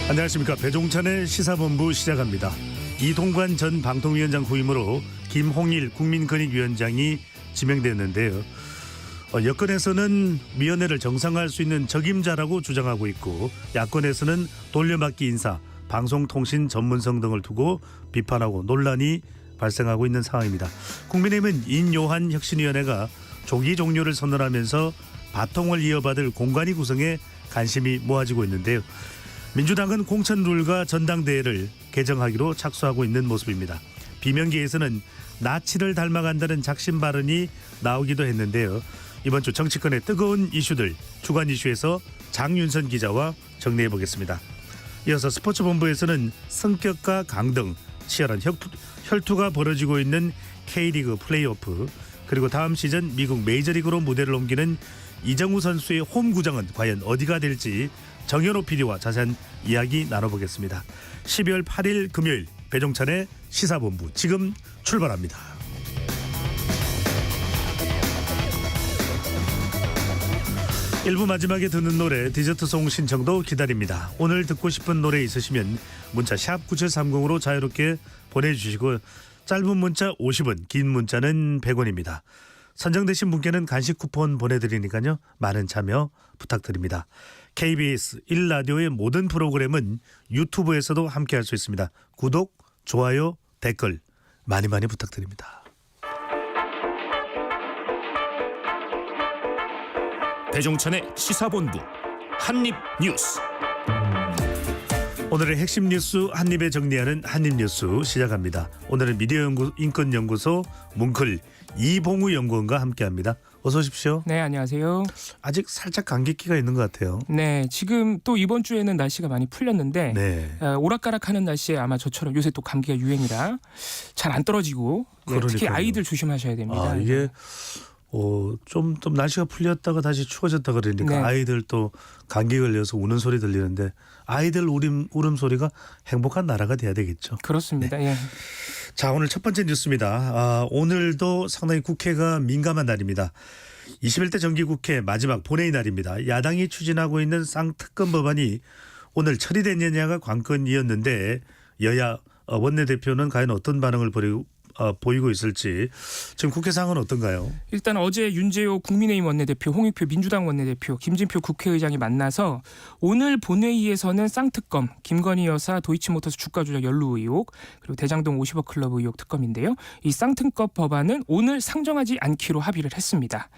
안녕하십니까. 배종찬의 시사본부 시작합니다. 이동관 전 방통위원장 후임으로 김홍일 국민권익위원장이 지명됐는데요. 여권에서는 위원회를 정상화할 수 있는 적임자라고 주장하고 있고, 야권에서는 돌려막기 인사, 방송통신 전문성 등을 두고 비판하고 논란이 발생하고 있는 상황입니다. 국민의힘은 인요한 혁신위원회가 조기 종료를 선언하면서 바통을 이어받을 공관위 구성에 관심이 모아지고 있는데요. 민주당은 공천룰과 전당대회를 개정하기로 착수하고 있는 모습입니다. 비명계에서는 나치를 닮아간다는 작심 발언이 나오기도 했는데요. 이번 주 정치권의 뜨거운 이슈들 주간 이슈에서 장윤선 기자와 정리해 보겠습니다. 이어서 스포츠본부에서는 성격과 강등, 치열한 혈투가 벌어지고 있는 K리그 플레이오프, 그리고 다음 시즌 미국 메이저리그로 무대를 옮기는 이정우 선수의 홈구장은 과연 어디가 될지 정현호 PD와 자세한 이야기 나눠보겠습니다. 12월 8일 금요일 배종찬의 시사본부 지금 출발합니다. 1부 마지막에 듣는 노래 디저트송 신청도 기다립니다. 오늘 듣고 싶은 노래 있으시면 문자 샵 9730으로 자유롭게 보내주시고, 짧은 문자 50원, 긴 문자는 100원입니다. 선정되신 분께는 간식 쿠폰 보내드리니까요. 많은 참여 부탁드립니다. KBS 1라디오의 모든 프로그램은 유튜브에서도 함께할 수 있습니다. 구독, 좋아요, 댓글 많이 부탁드립니다. 배종찬의 시사본부 한입뉴스. 오늘의 핵심 뉴스 한입에 정리하는 한입뉴스 시작합니다. 오늘은 미디어 인권연구소 뭉클 이봉우 연구원과 함께합니다. 어서 오십시오. 네, 안녕하세요. 아직 살짝 감기기가 있는 것 같아요. 네, 지금 또 이번 주에는 날씨가 많이 풀렸는데 네. 오락가락하는 날씨에 아마 저처럼 요새 또 감기가 유행이라 잘 안 떨어지고, 네, 특히 아이들 조심하셔야 됩니다. 이게 좀 날씨가 풀렸다가 다시 추워졌다 그러니까 네. 아이들 또 감기 걸려서 우는 소리 들리는데, 아이들 울음소리가 행복한 나라가 돼야 되겠죠. 그렇습니다. 네. 예. 자, 오늘 첫 번째 뉴스입니다. 오늘도 상당히 국회가 민감한 날입니다. 21대 정기국회 마지막 본회의 날입니다. 야당이 추진하고 있는 쌍특검 법안이 오늘 처리됐느냐가 관건이었는데, 여야 원내대표는 과연 어떤 반응을 보이고 있을지, 지금 국회 상황은 어떤가요? 일단 어제 윤재호 국민의힘 원내대표, 홍익표 민주당 원내대표, 김진표 국회의장이 만나서 오늘 본회의에서는 쌍특검, 김건희 여사 도이치모터스 주가 조작 연루 의혹, 그리고 대장동 50억 클럽 의혹 특검인데요. 이 쌍특검 법안은 오늘 상정하지 않기로 합의를 했습니다.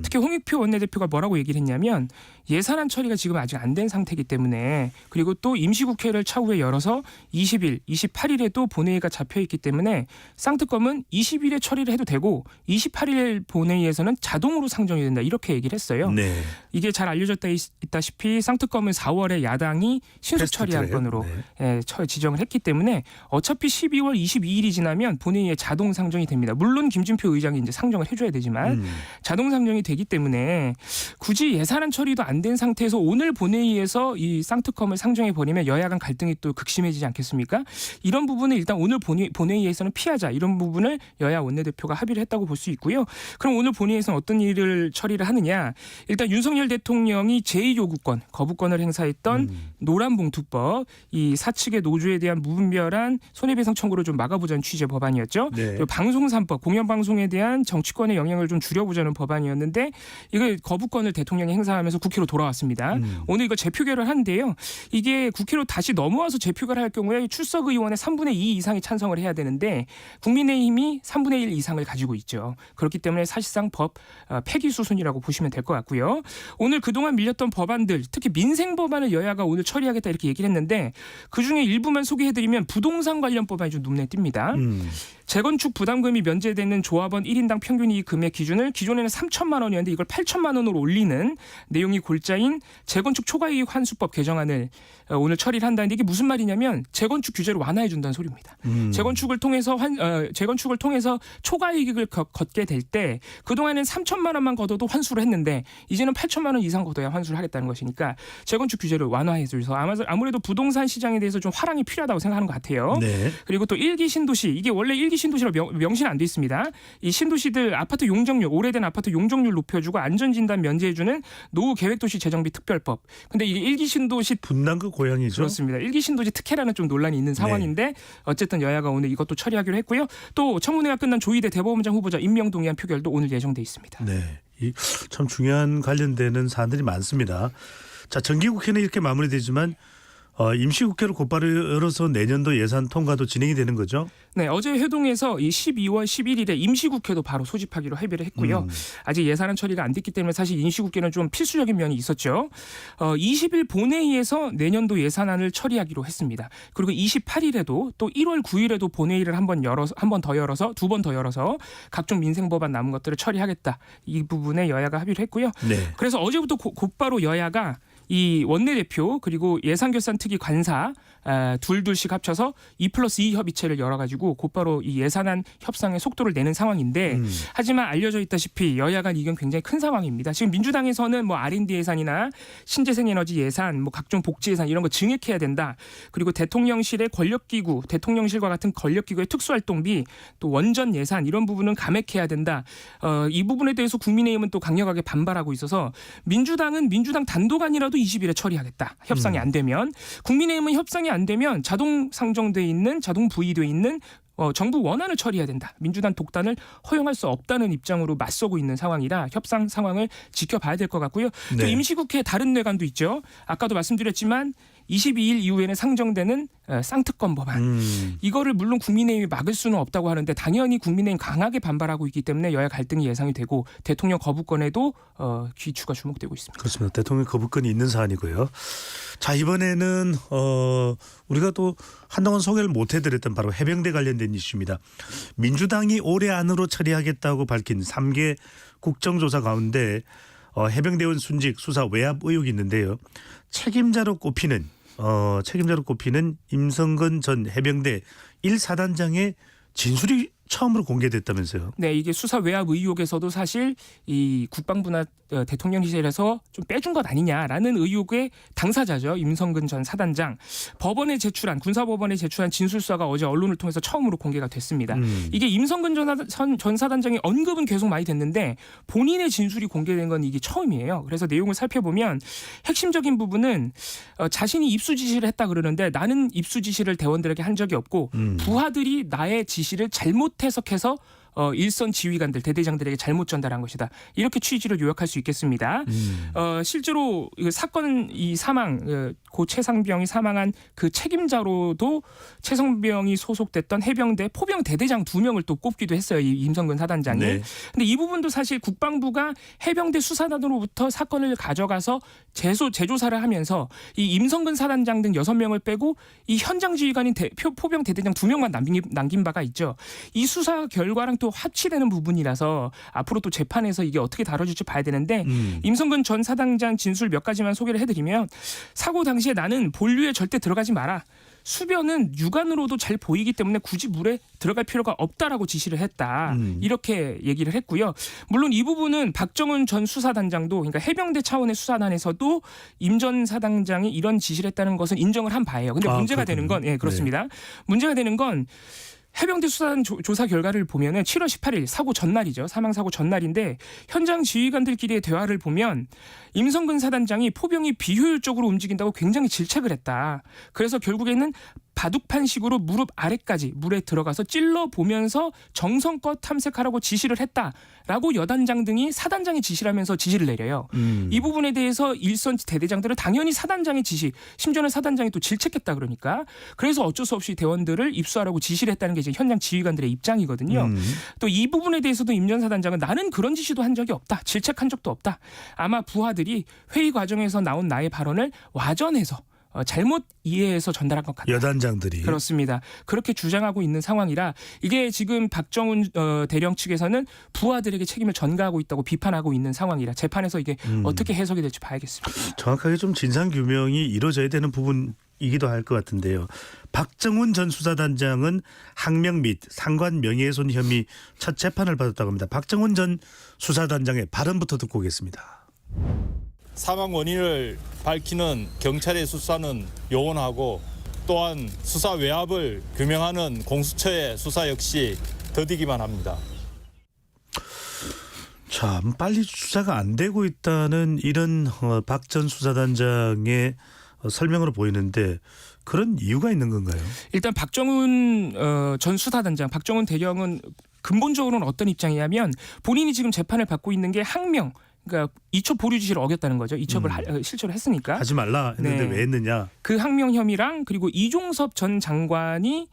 특히 홍익표 원내대표가 뭐라고 얘기를 했냐면, 예산안 처리가 지금 아직 안 된 상태이기 때문에, 그리고 또 임시국회를 차후에 열어서 20일, 28일에도 본회의가 잡혀있기 때문에 쌍특검은 20일에 처리를 해도 되고 28일 본회의에서는 자동으로 상정이 된다, 이렇게 얘기를 했어요. 네. 이게 잘 알려졌다시피 쌍특검은 4월에 야당이 신속 처리한 건으로 지정을 했기 때문에 어차피 12월 22일이 지나면 본회의에 자동 상정이 됩니다. 물론 김진표 의장이 이제 상정을 해줘야 되지만 자동 상정이 되기 때문에 굳이 예산안 처리도 안 된 상태에서 오늘 본회의에서 이 쌍특검을 상정해 버리면 여야 간 갈등이 또 극심해지지 않겠습니까? 이런 부분은 일단 오늘 본회의에서는 피하자, 이런 부분을 여야 원내대표가 합의를 했다고 볼 수 있고요. 그럼 오늘 본회의에서는 어떤 일을 처리를 하느냐? 일단 윤석열 대통령이 제2요구권, 거부권을 행사했던 노란봉투법, 이 사측의 노조에 대한 무분별한 손해배상 청구를 좀 막아보자는 취지의 법안이었죠. 네. 그리고 방송3법, 공영방송에 대한 정치권의 영향을 좀 줄여보자는 법안이었는데, 이거 거부권을 대통령이 행사하면서 국회로 돌아왔습니다. 오늘 이거 재표결을 하는데요. 이게 국회로 다시 넘어와서 재표결을 할 경우에 출석 의원의 3분의 2 이상이 찬성을 해야 되는데 국민의힘이 3분의 1 이상을 가지고 있죠. 그렇기 때문에 사실상 법 폐기 수순이라고 보시면 될 것 같고요. 오늘 그동안 밀렸던 법안들, 특히 민생 법안을 여야가 오늘 처리하겠다, 이렇게 얘기를 했는데, 그중에 일부만 소개해드리면 부동산 관련 법안이 좀 눈에 띕니다. 재건축 부담금이 면제되는 조합원 1인당 평균 이익 금액 기준을 기존에는 3천만 원이었는데 이걸 8천만 원으로 올리는 내용이 골자인 재건축 초과이익 환수법 개정안을 오늘 처리를 한다는데, 이게 무슨 말이냐면 재건축 규제를 완화해 준다는 소리입니다. 재건축을 통해서 초과이익을 걷게 될 때 그동안에는 3천만 원만 걷어도 환수를 했는데 이제는 8천만 원 이상 걷어야 환수를 하겠다는 것이니까 재건축 규제를 완화해 줘서 아무래도 부동산 시장에 대해서 좀 화랑이 필요하다고 생각하는 것 같아요. 네. 그리고 또 1기 신도시, 이게 원래 1기 신도시로 명시는 안 돼 있습니다. 이 신도시들 아파트 용적률, 오래된 아파트 용적률 높여주고 안전진단 면제해주는 노후 계획도시 재정비 특별법. 근데 이게 1기 신도시 분당 그 고향이죠. 그렇습니다. 1기 신도시 특혜라는 좀 논란이 있는 상황인데 어쨌든 여야가 오늘 이것도 처리하기로 했고요. 또 청문회가 끝난 조희대 대법원장 후보자 임명 동의안 표결도 오늘 예정돼 있습니다. 네, 이 참 중요한 관련되는 사안들이 많습니다. 자, 정기국회는 이렇게 마무리되지만 임시국회를 곧바로 열어서 내년도 예산 통과도 진행이 되는 거죠? 네, 어제 회동에서 이 12월 11일에 임시국회도 바로 소집하기로 협의를 했고요. 아직 예산안 처리가 안 됐기 때문에 사실 임시국회는 좀 필수적인 면이 있었죠. 20일 본회의에서 내년도 예산안을 처리하기로 했습니다. 그리고 28일에도 또 1월 9일에도 본회의를 한 번 더 열어서 두 번 더 열어서 각종 민생 법안 남은 것들을 처리하겠다. 이 부분에 여야가 합의를 했고요. 네. 그래서 어제부터 곧바로 여야가 이 원내대표 그리고 예산결산특위 관사 둘씩 합쳐서 2+2 협의체를 열어가지고 곧바로 이 예산안 협상의 속도를 내는 상황인데 하지만 알려져 있다시피 여야 간 이견 굉장히 큰 상황입니다. 지금 민주당에서는 뭐 R&D 예산이나 신재생에너지 예산, 뭐 각종 복지 예산 이런 거 증액해야 된다. 그리고 대통령실의 권력기구, 대통령실과 같은 권력기구의 특수활동비, 또 원전 예산 이런 부분은 감액해야 된다. 이 부분에 대해서 국민의힘은 또 강력하게 반발하고 있어서 민주당은 민주당 단독 아니라도 20일에 처리하겠다. 협상이 안 되면. 국민의힘은 협상이 안 되면 자동 상정돼 있는 자동 부의돼 있는 정부 원안을 처리해야 된다. 민주당 독단을 허용할 수 없다는 입장으로 맞서고 있는 상황이라 협상 상황을 지켜봐야 될 것 같고요. 또 네. 임시국회 다른 뇌관도 있죠. 아까도 말씀드렸지만 22일 이후에는 상정되는 쌍특검 법안. 이거를 물론 국민의힘이 막을 수는 없다고 하는데 당연히 국민의힘 강하게 반발하고 있기 때문에 여야 갈등이 예상이 되고 대통령 거부권에도 귀추가 주목되고 있습니다. 그렇습니다. 대통령 거부권이 있는 사안이고요. 자, 이번에는 우리가 또 한동안 소개를 못 해드렸던 바로 해병대 관련된 이슈입니다. 민주당이 올해 안으로 처리하겠다고 밝힌 3개 국정조사 가운데 해병대원 순직 수사 외압 의혹이 있는데요. 책임자로 꼽히는 임성근 전 해병대 1사단장의 진술이 처음으로 공개됐다면서요. 네, 이게 수사 외압 의혹에서도 사실 이 국방부나 대통령실에서 좀 빼준 것 아니냐라는 의혹의 당사자죠. 임성근 전 사단장. 군사법원에 제출한 진술서가 어제 언론을 통해서 처음으로 공개가 됐습니다. 이게 임성근 전 사단장의 언급은 계속 많이 됐는데 본인의 진술이 공개된 건 이게 처음이에요. 그래서 내용을 살펴보면 핵심적인 부분은 자신이 입수 지시를 했다 그러는데 나는 입수 지시를 대원들에게 한 적이 없고 부하들이 나의 지시를 잘못 해석해서 일선 지휘관들 대대장들에게 잘못 전달한 것이다. 이렇게 취지를 요약할 수 있겠습니다. 실제로 사건 이 사망 고 최상병이 사망한 그 책임자로도 최상병이 소속됐던 해병대 포병 대대장 2명을 또 꼽기도 했어요. 이 임성근 사단장이. 네. 근데 이 부분도 사실 국방부가 해병대 수사단으로부터 사건을 가져가서 재조사를 하면서 이 임성근 사단장 등 6명을 빼고 이 현장 지휘관인 포병 대대장 2명만 남긴 바가 있죠. 이 수사 결과랑 또 합치되는 부분이라서 앞으로 또 재판에서 이게 어떻게 다뤄질지 봐야 되는데 임성근 전 사단장 진술 몇 가지만 소개를 해드리면 사고 당시에 나는 본류에 절대 들어가지 마라. 수변은 육안으로도 잘 보이기 때문에 굳이 물에 들어갈 필요가 없다라고 지시를 했다. 이렇게 얘기를 했고요. 물론 이 부분은 박정훈 전 수사단장도 그러니까 해병대 차원의 수사단에서도 임 전 사단장이 이런 지시를 했다는 것은 인정을 한 바예요. 근데 문제가 되는 건 그렇습니다. 네. 문제가 되는 건 해병대 수사단 조사 결과를 보면은 7월 18일 사고 전날이죠. 사망 사고 전날인데 현장 지휘관들끼리의 대화를 보면 임성근 사단장이 포병이 비효율적으로 움직인다고 굉장히 질책을 했다. 그래서 결국에는 바둑판식으로 무릎 아래까지 물에 들어가서 찔러 보면서 정성껏 탐색하라고 지시를 했다라고 여단장 등이 사단장이 지시를 하면서 지시를 내려요. 이 부분에 대해서 일선 대대장들은 당연히 사단장의 지시, 심지어는 사단장이 또 질책했다 그러니까 그래서 어쩔 수 없이 대원들을 입수하라고 지시를 했다는 게 이제 현장 지휘관들의 입장이거든요. 또 이 부분에 대해서도 임 전 사단장은 나는 그런 지시도 한 적이 없다. 질책한 적도 없다. 아마 부하들이 회의 과정에서 나온 나의 발언을 와전해서 잘못 이해해서 전달한 것 같다. 여단장들이. 그렇습니다. 그렇게 주장하고 있는 상황이라 이게 지금 박정훈 대령 측에서는 부하들에게 책임을 전가하고 있다고 비판하고 있는 상황이라 재판에서 이게 어떻게 해석이 될지 봐야겠습니다. 정확하게 좀 진상규명이 이루어져야 되는 부분이기도 할 것 같은데요. 박정훈 전 수사단장은 항명 및 상관 명예훼손 혐의 첫 재판을 받았다고 합니다. 박정훈 전 수사단장의 발언부터 듣고 오겠습니다. 사망 원인을 밝히는 경찰의 수사는 요원하고 또한 수사 외압을 규명하는 공수처의 수사 역시 더디기만 합니다. 참 빨리 수사가 안 되고 있다는 이런 박 전 수사단장의 설명으로 보이는데 그런 이유가 있는 건가요? 일단 박정훈 전 수사단장, 박정훈 대령은 근본적으로는 어떤 입장이냐면 본인이 지금 재판을 받고 있는 게 항명, 그러니까 이첩 보류 지시를 어겼다는 거죠. 이첩을 실제로 했으니까. 하지 말라 했는데 네. 왜 했느냐? 그 항명 혐의랑 그리고 이종섭 전 장관이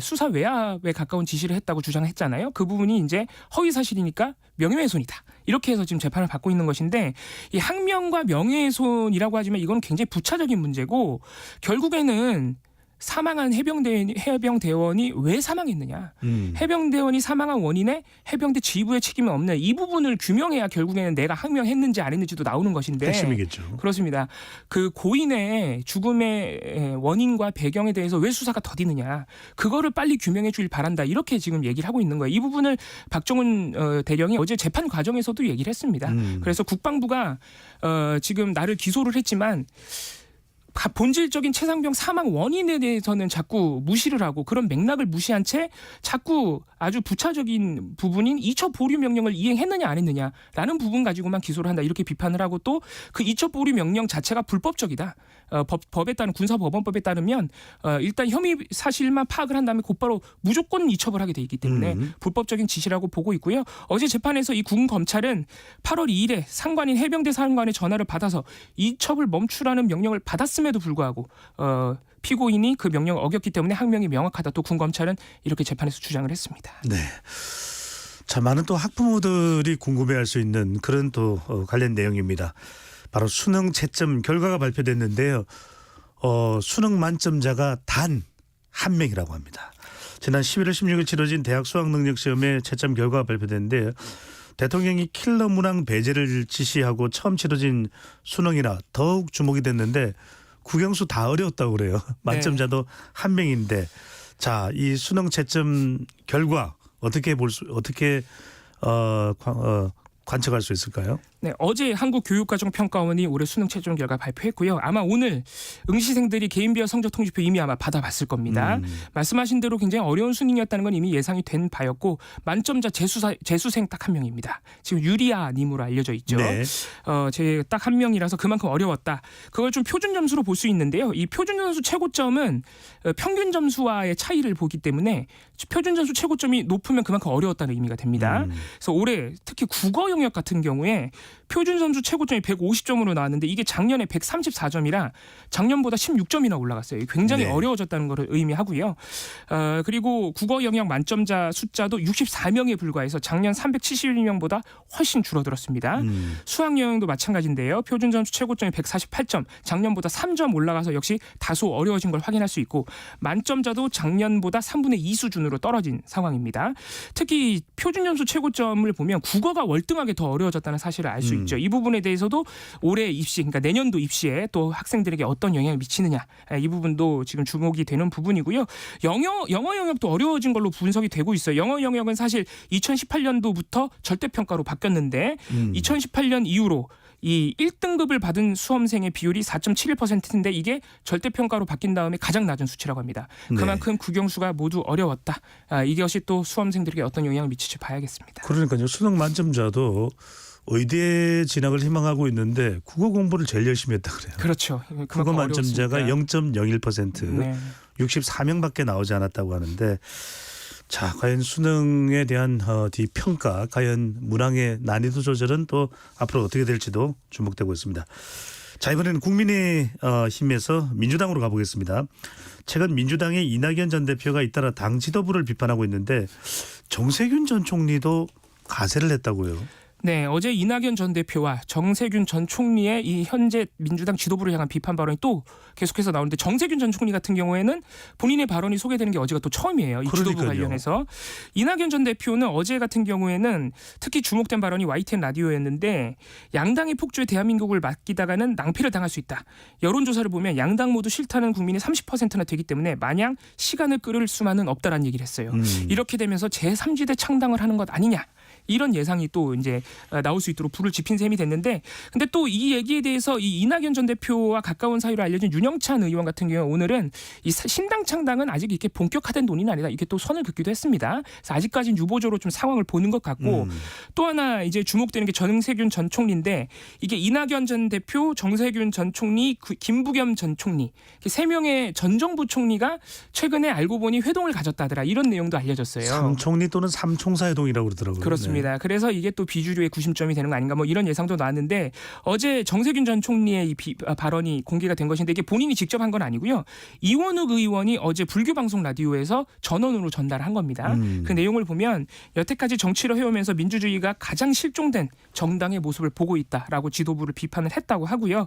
수사 외압에 가까운 지시를 했다고 주장했잖아요. 그 부분이 이제 허위 사실이니까 명예훼손이다. 이렇게 해서 지금 재판을 받고 있는 것인데 이 항명과 명예훼손이라고 하지만 이건 굉장히 부차적인 문제고 결국에는 사망한 해병대원이 왜 사망했느냐. 해병대원이 사망한 원인에 해병대 지휘부의 책임은 없는 이 부분을 규명해야 결국에는 내가 항명했는지 안 했는지도 나오는 것인데. 핵심이겠죠. 그렇습니다. 그 고인의 죽음의 원인과 배경에 대해서 왜 수사가 더디느냐. 그거를 빨리 규명해 주길 바란다. 이렇게 지금 얘기를 하고 있는 거예요. 이 부분을 박정훈 대령이 어제 재판 과정에서도 얘기를 했습니다. 그래서 국방부가 지금 나를 기소를 했지만 본질적인 최상병 사망 원인에 대해서는 자꾸 무시를 하고 그런 맥락을 무시한 채 자꾸 아주 부차적인 부분인 이첩 보류 명령을 이행했느냐 안 했느냐라는 부분 가지고만 기소를 한다 이렇게 비판을 하고 또 그 이첩 보류 명령 자체가 불법적이다. 법에 따른 군사법원법에 따르면 일단 혐의 사실만 파악을 한 다음에 곧바로 무조건 이첩을 하게 돼 있기 때문에 불법적인 지시라고 보고 있고요. 어제 재판에서 이 군 검찰은 8월 2일에 상관인 해병대 사령관의 전화를 받아서 이첩을 멈추라는 명령을 받았음에도 불구하고 피고인이 그 명령을 어겼기 때문에 항명이 명확하다. 또 군 검찰은 이렇게 재판에서 주장을 했습니다. 네. 자, 많은 또 학부모들이 궁금해할 수 있는 그런 또 관련 내용입니다. 바로 수능 채점 결과가 발표됐는데요. 수능 만점자가 단 한 명이라고 합니다. 지난 11월 16일 치러진 대학 수학능력시험의 채점 결과가 발표됐는데요. 대통령이 킬러 문항 배제를 지시하고 처음 치러진 수능이라 더욱 주목이 됐는데 국영수 다 어려웠다고 그래요. 만점자도 한 명인데 자, 이 수능 채점 결과 어떻게 관측할 수 있을까요? 네, 어제 한국교육과정평가원이 올해 수능 최종 결과 발표했고요. 아마 오늘 응시생들이 개인별 성적 통지표 이미 아마 받아봤을 겁니다. 말씀하신 대로 굉장히 어려운 수능이었다는 건 이미 예상이 된 바였고 만점자 재수생 딱 한 명입니다. 지금 유리아 님으로 알려져 있죠. 네. 제 딱 한 명이라서 그만큼 어려웠다. 그걸 좀 표준 점수로 볼 수 있는데요. 이 표준 점수 최고점은 평균 점수와의 차이를 보기 때문에 표준 점수 최고점이 높으면 그만큼 어려웠다는 의미가 됩니다. 그래서 올해 특히 국어 영역 같은 경우에 표준 점수 최고점이 150점으로 나왔는데 이게 작년에 134점이라 작년보다 16점이나 올라갔어요. 굉장히 네. 어려워졌다는 것을 의미하고요. 그리고 국어 영역 만점자 숫자도 64명에 불과해서 작년 371명보다 훨씬 줄어들었습니다. 수학 영역도 마찬가지인데요. 표준 점수 최고점이 148점, 작년보다 3점 올라가서 역시 다소 어려워진 걸 확인할 수 있고 만점자도 작년보다 3분의 2 수준으로 떨어진 상황입니다. 특히 표준 점수 최고점을 보면 국어가 월등하게 더 어려워졌다는 사실을 알 수 있죠. 이 부분에 대해서도 올해 입시, 그러니까 내년도 입시에 또 학생들에게 어떤 영향을 미치느냐 이 부분도 지금 주목이 되는 부분이고요. 영어 영역도 어려워진 걸로 분석이 되고 있어요. 영어 영역은 사실 2018년도부터 절대평가로 바뀌었는데 2018년 이후로 이 1등급을 받은 수험생의 비율이 4.71%인데 이게 절대평가로 바뀐 다음에 가장 낮은 수치라고 합니다. 그만큼 국영수가 모두 어려웠다. 이것이 또 수험생들에게 어떤 영향을 미칠지 봐야겠습니다. 그러니까요. 수능 만점자도 의대 진학을 희망하고 있는데 국어 공부를 제일 열심히 했다 그래요. 그렇죠. 국어 만점자가 0.01%, 네. 64명밖에 나오지 않았다고 하는데 자, 과연 수능에 대한 평가, 과연 문항의 난이도 조절은 또 앞으로 어떻게 될지도 주목되고 있습니다. 자, 이번에는 국민의힘에서 민주당으로 가보겠습니다. 최근 민주당의 이낙연 전 대표가 잇따라 당 지도부를 비판하고 있는데 정세균 전 총리도 가세를 했다고요. 네, 어제 이낙연 전 대표와 정세균 전 총리의 이 현재 민주당 지도부를 향한 비판 발언이 또 계속해서 나오는데 정세균 전 총리 같은 경우에는 본인의 발언이 소개되는 게 어제가 또 처음이에요. 이 지도부 그러니까요. 관련해서. 이낙연 전 대표는 어제 같은 경우에는 특히 주목된 발언이 YTN 라디오였는데 양당의 폭주에 대한민국을 맡기다가는 낭패를 당할 수 있다. 여론조사를 보면 양당 모두 싫다는 국민이 30%나 되기 때문에 마냥 시간을 끌을 수만은 없다라는 얘기를 했어요. 이렇게 되면서 제3지대 창당을 하는 것 아니냐. 이런 예상이 또 이제 나올 수 있도록 불을 지핀 셈이 됐는데, 근데 또 이 얘기에 대해서 이 이낙연 전 대표와 가까운 사이로 알려진 윤영찬 의원 같은 경우 오늘은 이 신당 창당은 아직 이렇게 본격화된 논의는 아니다, 이렇게 또 선을 긋기도 했습니다. 그래서 아직까지는 유보적으로 좀 상황을 보는 것 같고, 또 하나 이제 주목되는 게 정세균 전 총리인데, 이게 이낙연 전 대표, 정세균 전 총리, 김부겸 전 총리, 세 명의 전 정부 총리가 최근에 알고 보니 회동을 가졌다더라, 이런 내용도 알려졌어요. 삼총리 또는 삼총사 회동이라고 그러더라고요. 그렇습니다. 네. 그래서 이게 또 비주류의 구심점이 되는 거 아닌가, 뭐 이런 예상도 나왔는데, 어제 정세균 전 총리의 이 발언이 공개가 된 것인데, 이게 본인이 직접 한 건 아니고요. 이원욱 의원이 어제 불교 방송 라디오에서 전원으로 전달한 겁니다. 그 내용을 보면 여태까지 정치를 해오면서 민주주의가 가장 실종된 정당의 모습을 보고 있다라고 지도부를 비판을 했다고 하고요.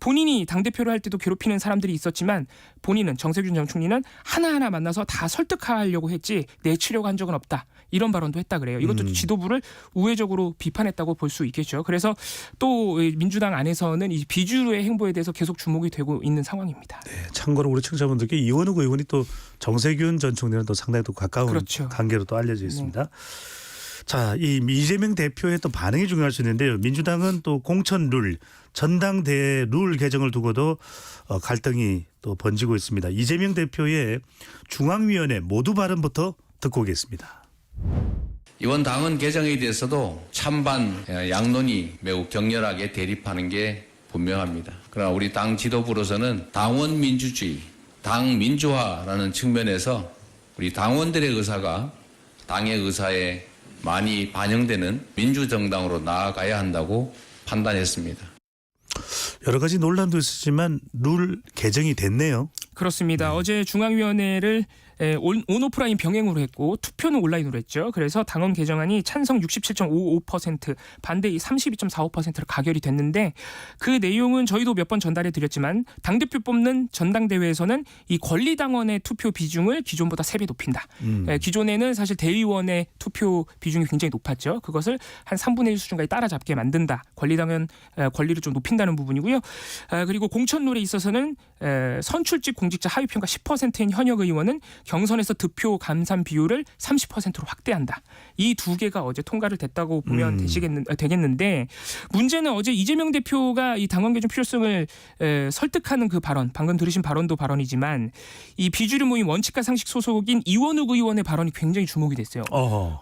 본인이 당대표를 할 때도 괴롭히는 사람들이 있었지만 본인은, 정세균 전 총리는 하나하나 만나서 다 설득하려고 했지 내치려고 한 적은 없다, 이런 발언도 했다 그래요. 이것도 지도부를 우회적으로 비판했다고 볼 수 있겠죠. 그래서 또 민주당 안에서는 이 비주류의 행보에 대해서 계속 주목이 되고 있는 상황입니다. 네, 참고로 우리 청취자분들께 이원욱 의원이 또 정세균 전 총리는 또 상당히 또 가까운 그렇죠. 관계로 또 알려져 있습니다. 자, 이 이재명 대표의 또 반응이 중요할 수 있는데요. 민주당은 또 공천 룰, 전당대회 룰 개정을 두고도 갈등이 또 번지고 있습니다. 이재명 대표의 중앙위원회 모두 발언부터 듣고 오겠습니다. 이번 당헌 개정에 대해서도 찬반 양론이 매우 격렬하게 대립하는 게 분명합니다. 그러나 우리 당 지도부로서는 당원 민주주의, 당 민주화라는 측면에서 우리 당원들의 의사가 당의 의사에 많이 반영되는 민주정당으로 나아가야 한다고 판단했습니다. 여러 가지 논란도 있었지만 룰 개정이 됐네요. 그렇습니다. 어제 중앙위원회를 온오프라인 병행으로 했고 투표는 온라인으로 했죠. 그래서 당헌 개정안이 찬성 67.55%, 반대 32.45%로 가결이 됐는데, 그 내용은 저희도 몇 번 전달해 드렸지만 당대표 뽑는 전당대회에서는 이 권리당원의 투표 비중을 기존보다 3배 높인다. 기존에는 사실 대의원의 투표 비중이 굉장히 높았죠. 그것을 한 3분의 1 수준까지 따라잡게 만든다. 권리당원 권리를 좀 높인다는 부분이고요. 그리고 공천룰에 있어서는 선출직 공직자 하위평가 10%인 현역 의원은 경선에서 득표 감산 비율을 30%로 확대한다. 이 두 개가 어제 통과를 됐다고 보면 되겠는데, 문제는 어제 이재명 대표가 이 당원 개정 필요성을 설득하는 그 발언, 방금 들으신 발언도 발언이지만 이 비주류 모임 원칙과 상식 소속인 이원욱 의원의 발언이 굉장히 주목이 됐어요.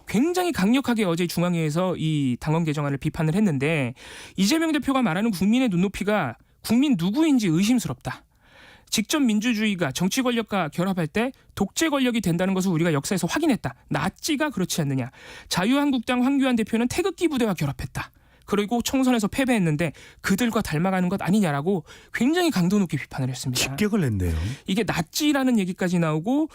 굉장히 강력하게 어제 중앙회에서 이 당원 개정안을 비판을 했는데, 이재명 대표가 말하는 국민의 눈높이가 국민 누구인지 의심스럽다. 직접 민주주의가 정치 권력과 결합할 때 독재 권력이 된다는 것을 우리가 역사에서 확인했다. 나치가 그렇지 않느냐. 자유한국당 황교안 대표는 태극기 부대와 결합했다. 그리고 총선에서 패배했는데 그들과 닮아가는 것 아니냐라고 굉장히 강도 높게 비판을 했습니다. 직격을 했네요. 이게 나치라는 얘기까지 나오고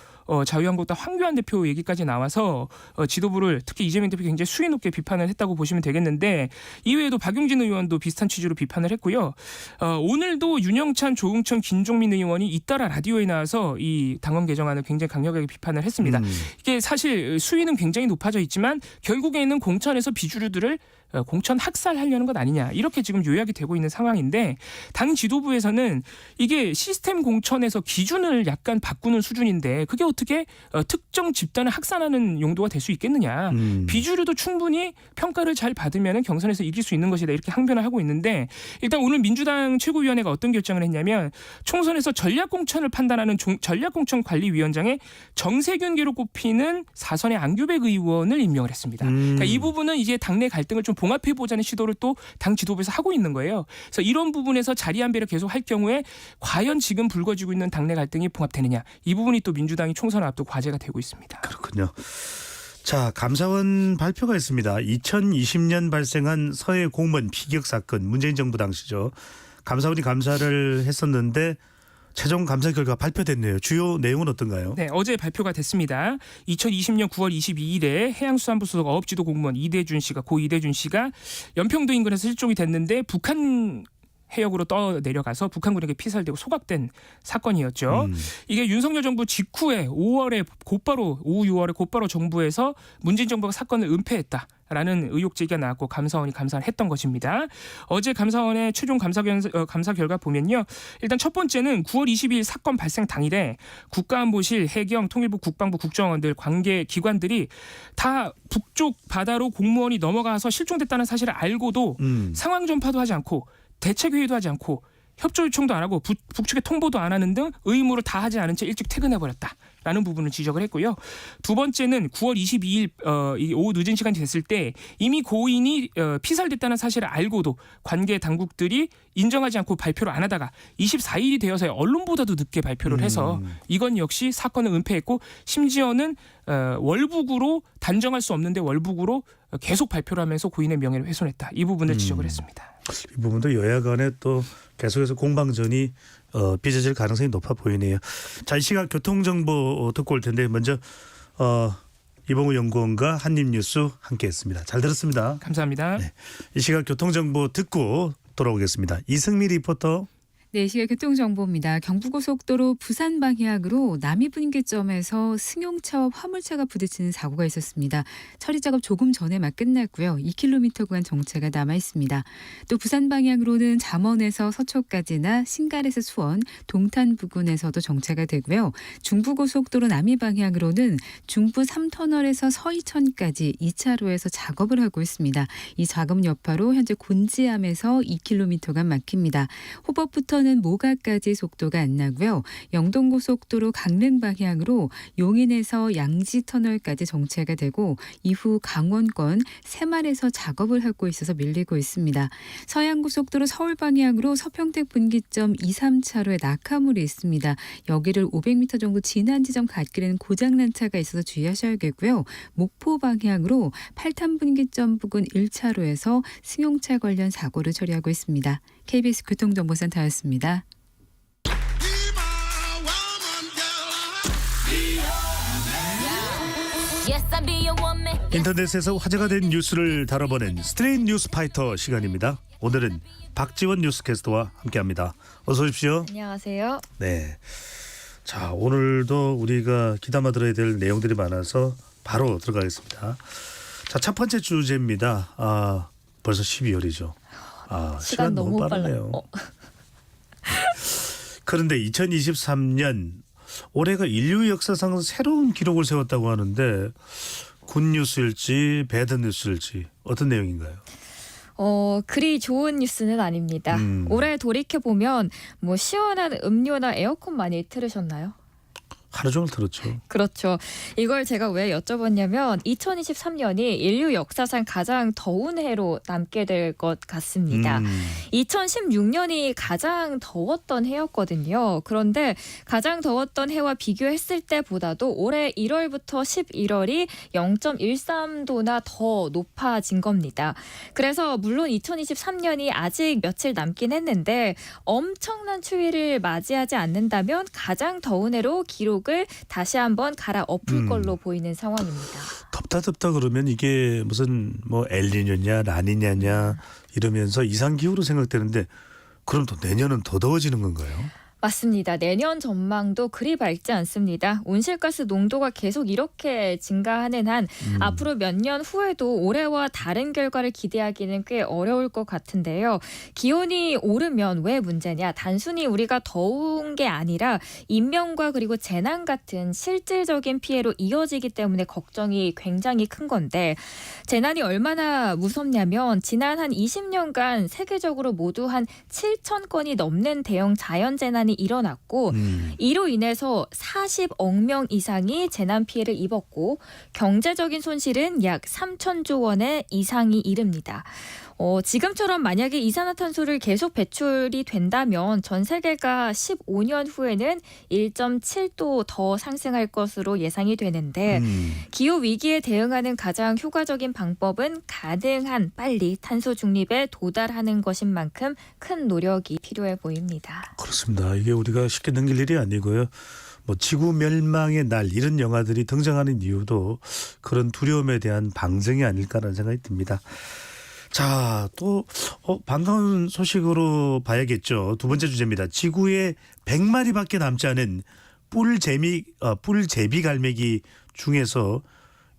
자유한국당 황교안 대표 얘기까지 나와서 지도부를, 특히 이재명 대표 굉장히 수위 높게 비판을 했다고 보시면 되겠는데, 이외에도 박용진 의원도 비슷한 취지로 비판을 했고요. 오늘도 윤영찬, 조응천, 김종민 의원이 잇따라 라디오에 나와서 이 당헌 개정안을 굉장히 강력하게 비판을 했습니다. 이게 사실 수위는 굉장히 높아져 있지만 결국에는 공천에서 비주류들을 공천 학살하려는 것 아니냐, 이렇게 지금 요약이 되고 있는 상황인데, 당 지도부에서는 이게 시스템 공천에서 기준을 약간 바꾸는 수준인데 그게 어떻게 특정 집단을 학살하는 용도가 될 수 있겠느냐. 비주류도 충분히 평가를 잘 받으면 경선에서 이길 수 있는 것이다, 이렇게 항변을 하고 있는데, 일단 오늘 민주당 최고위원회가 어떤 결정을 했냐면 총선에서 전략공천을 판단하는 전략공천관리위원장에 정세균계로 꼽히는 사선의 안규백 의원을 임명을 했습니다. 그러니까 이 부분은 이제 당내 갈등을 좀 봉합해보자는 시도를 또 당 지도부에서 하고 있는 거예요. 그래서 이런 부분에서 자리 안배를 계속 할 경우에 과연 지금 불거지고 있는 당내 갈등이 봉합되느냐, 이 부분이 또 민주당이 총선을 앞두고 과제가 되고 있습니다. 그렇군요. 자, 감사원 발표가 있습니다. 2020년 발생한 서해 공무원 피격 사건, 문재인 정부 당시죠. 감사원이 감사를 했었는데 최종 감사 결과 발표됐네요. 주요 내용은 어떤가요? 네, 어제 발표가 됐습니다. 2020년 9월 22일에 해양수산부 소속 어업지도 공무원 고 이대준 씨가 연평도 인근에서 실종이 됐는데 북한 해역으로 떠내려가서 북한군에게 피살되고 소각된 사건이었죠. 이게 윤석열 정부 직후에 오후 6월에 곧바로 정부에서 문재인 정부가 사건을 은폐했다, 라는 의혹 제기가 나왔고 감사원이 감사를 했던 것입니다. 어제 감사원의 최종 감사 결과 보면요. 일단 첫 번째는 9월 22일 사건 발생 당일에 국가안보실, 해경, 통일부, 국방부, 국정원들 관계 기관들이 다 북쪽 바다로 공무원이 넘어가서 실종됐다는 사실을 알고도 상황 전파도 하지 않고 대책 회의도 하지 않고 협조 요청도 안 하고 북측에 통보도 안 하는 등 의무를 다 하지 않은 채 일찍 퇴근해버렸다라는 부분을 지적을 했고요. 두 번째는 9월 22일 오후 늦은 시간이 됐을 때 이미 고인이 피살됐다는 사실을 알고도 관계 당국들이 인정하지 않고 발표를 안 하다가 24일이 되어서 언론보다도 늦게 발표를 해서 이건 역시 사건을 은폐했고 심지어는 월북으로 단정할 수 없는데 월북으로 계속 발표를 하면서 고인의 명예를 훼손했다. 이 부분을 지적을 했습니다. 이 부분도 여야 간에 또 계속해서 공방전이 빚어질 가능성이 높아 보이네요. 자, 이 시각 교통정보 듣고 올 텐데 먼저 이봉우 연구원과 한입뉴스 함께했습니다. 잘 들었습니다. 감사합니다. 네, 이 시각 교통정보 듣고 돌아오겠습니다. 이승미 리포터. 네, 시각 교통정보입니다. 경부고속도로 부산 방향으로 남이분기점에서 승용차와 화물차가 부딪히는 사고가 있었습니다. 처리 작업 조금 전에 막 끝났고요. 2km 구간 정체가 남아 있습니다. 또 부산 방향으로는 잠원에서 서초까지나 신갈에서 수원, 동탄 부근에서도 정체가 되고요. 중부고속도로 남이 방향으로는 중부 3터널에서 서이천까지 2차로에서 작업을 하고 있습니다. 이 작업 여파로 현재 곤지암에서 2km가 막힙니다. 호법부터는 모가까지 속도가 안 나고요. 영동고속도로 강릉 방향으로 용인에서 양지터널까지 정체가 되고 이후 강원권 새말에서 작업을 하고 있어서 밀리고 있습니다. 서양고속도로 서울 방향으로 서평택 분기점 2, 3차로에 낙하물이 있습니다. 여기를 500m 정도 지난 지점 갓길에는 고장난 차가 있어서 주의하셔야겠고요. 목포 방향으로 팔탄 분기점 부근 1차로에서 승용차 관련 사고를 처리하고 있습니다. KBS 교통정보센터였습니다. 인터넷에서 화제가 된 뉴스를 다뤄보는 스트레인 뉴스 파이터 시간입니다. 오늘은 박지원 뉴스캐스터와 함께합니다. 어서 오십시오. 안녕하세요. 네. 자, 오늘도 우리가 귀담아 들어야 될 내용들이 많아서 바로 들어가겠습니다. 자, 첫 번째 주제입니다. 벌써 12월이죠. 시간 너무 빠르네요. 그런데 2023년 올해가 인류 역사상 새로운 기록을 세웠다고 하는데 굿뉴스일지 배드뉴스일지 어떤 내용인가요? 그리 좋은 뉴스는 아닙니다. 올해 돌이켜보면 시원한 음료나 에어컨 많이 틀으셨나요? 하루 종일 들었죠. 그렇죠. 이걸 제가 왜 여쭤봤냐면 2023년이 인류 역사상 가장 더운 해로 남게 될 것 같습니다. 2016년이 가장 더웠던 해였거든요. 그런데 가장 더웠던 해와 비교했을 때보다도 올해 1월부터 11월이 0.13도나 더 높아진 겁니다. 그래서 물론 2023년이 아직 며칠 남긴 했는데 엄청난 추위를 맞이하지 않는다면 가장 더운 해로 기록을 다시 한번 갈아엎을 걸로 보이는 상황입니다. 덥다 그러면 이게 무슨 엘니뇨냐 라니냐냐 이러면서 이상기후로 생각되는데 그럼 또 내년은 더 더워지는 건가요? 맞습니다. 내년 전망도 그리 밝지 않습니다. 온실가스 농도가 계속 이렇게 증가하는 한 앞으로 몇 년 후에도 올해와 다른 결과를 기대하기는 꽤 어려울 것 같은데요. 기온이 오르면 왜 문제냐? 단순히 우리가 더운 게 아니라 인명과 그리고 재난 같은 실질적인 피해로 이어지기 때문에 걱정이 굉장히 큰 건데 재난이 얼마나 무섭냐면 지난 한 20년간 세계적으로 모두 한 7천 건이 넘는 대형 자연재난이 일어났고 이로 인해서 40억 명 이상이 재난 피해를 입었고 경제적인 손실은 약 3천조 원의 이상이 이릅니다. 지금처럼 만약에 이산화탄소를 계속 배출이 된다면 전 세계가 15년 후에는 1.7도 더 상승할 것으로 예상이 되는데 기후 위기에 대응하는 가장 효과적인 방법은 가능한 빨리 탄소 중립에 도달하는 것인 만큼 큰 노력이 필요해 보입니다. 그렇습니다. 이게 우리가 쉽게 넘길 일이 아니고요. 지구 멸망의 날 이런 영화들이 등장하는 이유도 그런 두려움에 대한 방증이 아닐까라는 생각이 듭니다. 자, 또 반가운 소식으로 봐야겠죠. 두 번째 주제입니다. 지구에 100마리밖에 남지 않은 뿔제비 갈매기 중에서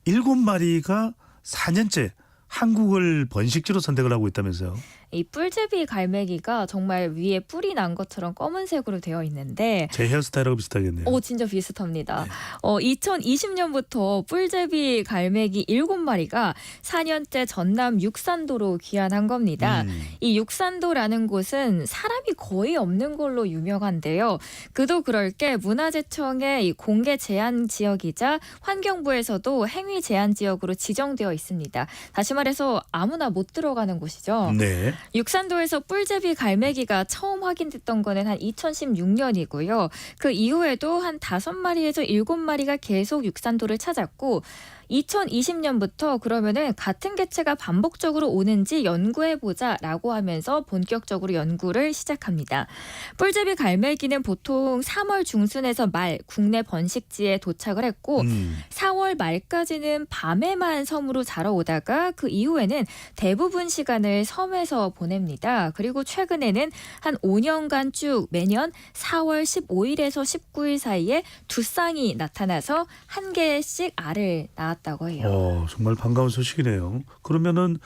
7마리가 4년째 한국을 번식지로 선택을 하고 있다면서요. 이 뿔제비 갈매기가 정말 위에 뿔이 난 것처럼 검은색으로 되어 있는데 제 헤어스타일하고 비슷하겠네요. 진짜 비슷합니다. 2020년부터 뿔제비 갈매기 7마리가 4년째 전남 육산도로 귀환한 겁니다. 이 육산도라는 곳은 사람이 거의 없는 걸로 유명한데요. 그도 그럴 게 문화재청의 이 공개 제한 지역이자 환경부에서도 행위 제한 지역으로 지정되어 있습니다. 다시 말해서 아무나 못 들어가는 곳이죠. 네. 육산도에서 뿔제비 갈매기가 처음 확인됐던 거는 한 2016년이고요. 그 이후에도 한 5마리에서 7마리가 계속 육산도를 찾았고 2020년부터 그러면은 같은 개체가 반복적으로 오는지 연구해보자라고 하면서 본격적으로 연구를 시작합니다. 뿔제비 갈매기는 보통 3월 중순에서 말 국내 번식지에 도착을 했고 4월 말까지는 밤에만 섬으로 자러 오다가 그 이후에는 대부분 시간을 섬에서 보냅니다. 그리고 최근에는 한 5년간 쭉 매년 4월 15일에서 19일 사이에 두 쌍이 나타나서 한 개씩 알을 낳았다고 해요. 정말 반가운 소식이네요. 그러면은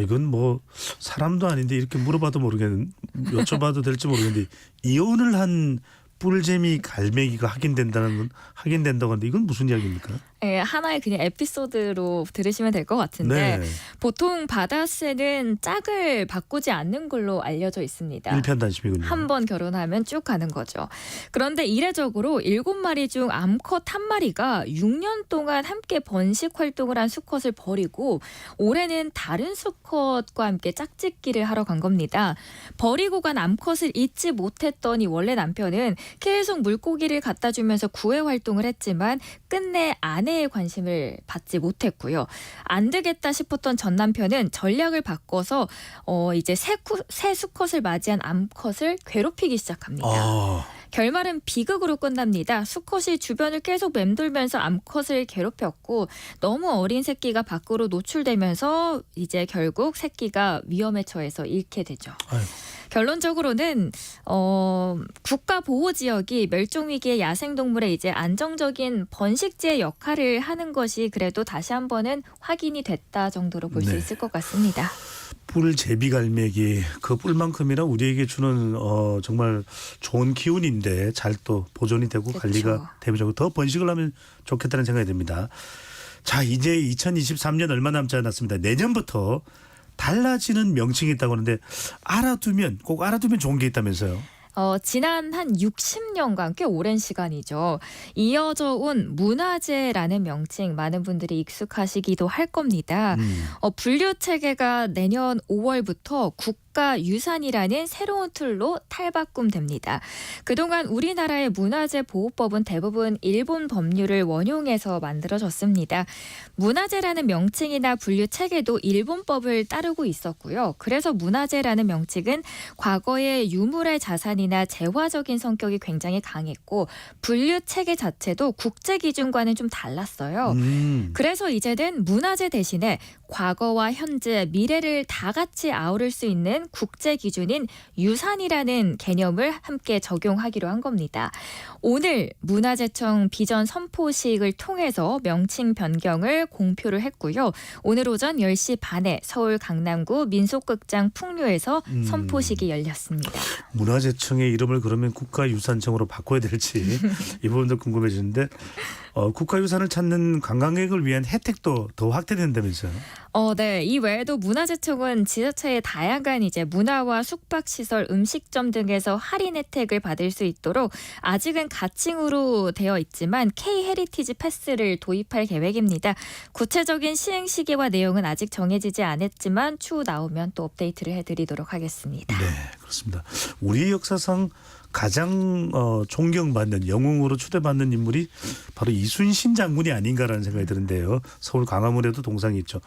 이건 뭐 사람도 아닌데 이렇게 물어봐도 여쭤봐도 될지 모르겠는데 이혼을 한 뿔제미 갈매기가 확인된다고 하는데 이건 무슨 이야기입니까? 네, 하나의 그냥 에피소드로 들으시면 될 것 같은데 네. 보통 바다새는 짝을 바꾸지 않는 걸로 알려져 있습니다. 일편단심이군요. 한 번 결혼하면 쭉 가는 거죠. 그런데 이례적으로 7마리 중 암컷 1마리가 6년 동안 함께 번식 활동을 한 수컷을 버리고 올해는 다른 수컷과 함께 짝짓기를 하러 간 겁니다. 버리고 간 암컷을 잊지 못했더니 원래 남편은 계속 물고기를 갖다 주면서 구애 활동을 했지만 끝내 아내의 관심을 받지 못했고요. 안 되겠다 싶었던 전 남편은 전략을 바꿔서 이제 새 수컷을 맞이한 암컷을 괴롭히기 시작합니다. 결말은 비극으로 끝납니다. 수컷이 주변을 계속 맴돌면서 암컷을 괴롭혔고 너무 어린 새끼가 밖으로 노출되면서 이제 결국 새끼가 위험에 처해서 잃게 되죠. 아이고. 결론적으로는 국가보호지역이 멸종위기의 야생동물의 이제 안정적인 번식지의 역할을 하는 것이 그래도 다시 한번은 확인이 됐다 정도로 볼 수 네. 있을 것 같습니다. 뿔제비 갈매기 그 뿔만큼이나 우리에게 주는 정말 좋은 기운인데 잘 또 보존이 되고 그렇죠. 관리가 되면 더 번식을 하면 좋겠다는 생각이 듭니다. 자, 이제 2023년 얼마 남지 않았습니다. 내년부터 달라지는 명칭이 있다고 하는데 꼭 알아두면 좋은 게 있다면서요. 지난 한 60년간 꽤 오랜 시간이죠. 이어져 온 문화재라는 명칭 많은 분들이 익숙하시기도 할 겁니다. 분류 체계가 내년 5월부터 국가유산이라는 새로운 툴로 탈바꿈됩니다. 그동안 우리나라의 문화재 보호법은 대부분 일본 법률을 원용해서 만들어졌습니다. 문화재라는 명칭이나 분류 체계도 일본법을 따르고 있었고요. 그래서 문화재라는 명칭은 과거의 유물의 자산이나 재화적인 성격이 굉장히 강했고 분류 체계 자체도 국제 기준과는 좀 달랐어요. 그래서 이제는 문화재 대신에 과거와 현재, 미래를 다 같이 아우를 수 있는 국제 기준인 유산이라는 개념을 함께 적용하기로 한 겁니다. 오늘 문화재청 비전 선포식을 통해서 명칭 변경을 공표를 했고요. 오늘 오전 10시 반에 서울 강남구 민속극장 풍류에서 선포식이 열렸습니다. 문화재청의 이름을 그러면 국가유산청으로 바꿔야 될지 이 부분도 궁금해지는데 국가유산을 찾는 관광객을 위한 혜택도 더 확대된다면서요? 네. 이 외에도 문화재청은 지자체의 다양한 이제 문화와 숙박시설, 음식점 등에서 할인 혜택을 받을 수 있도록 아직은 가칭으로 되어 있지만 K-헤리티지 패스를 도입할 계획입니다. 구체적인 시행 시기와 내용은 아직 정해지지 않았지만 추후 나오면 또 업데이트를 해드리도록 하겠습니다. 네, 그렇습니다. 우리 역사상 가장 존경받는 영웅으로 추대받는 인물이 바로 이순신 장군이 아닌가라는 생각이 드는데요. 서울 광화문에도 동상이 있죠.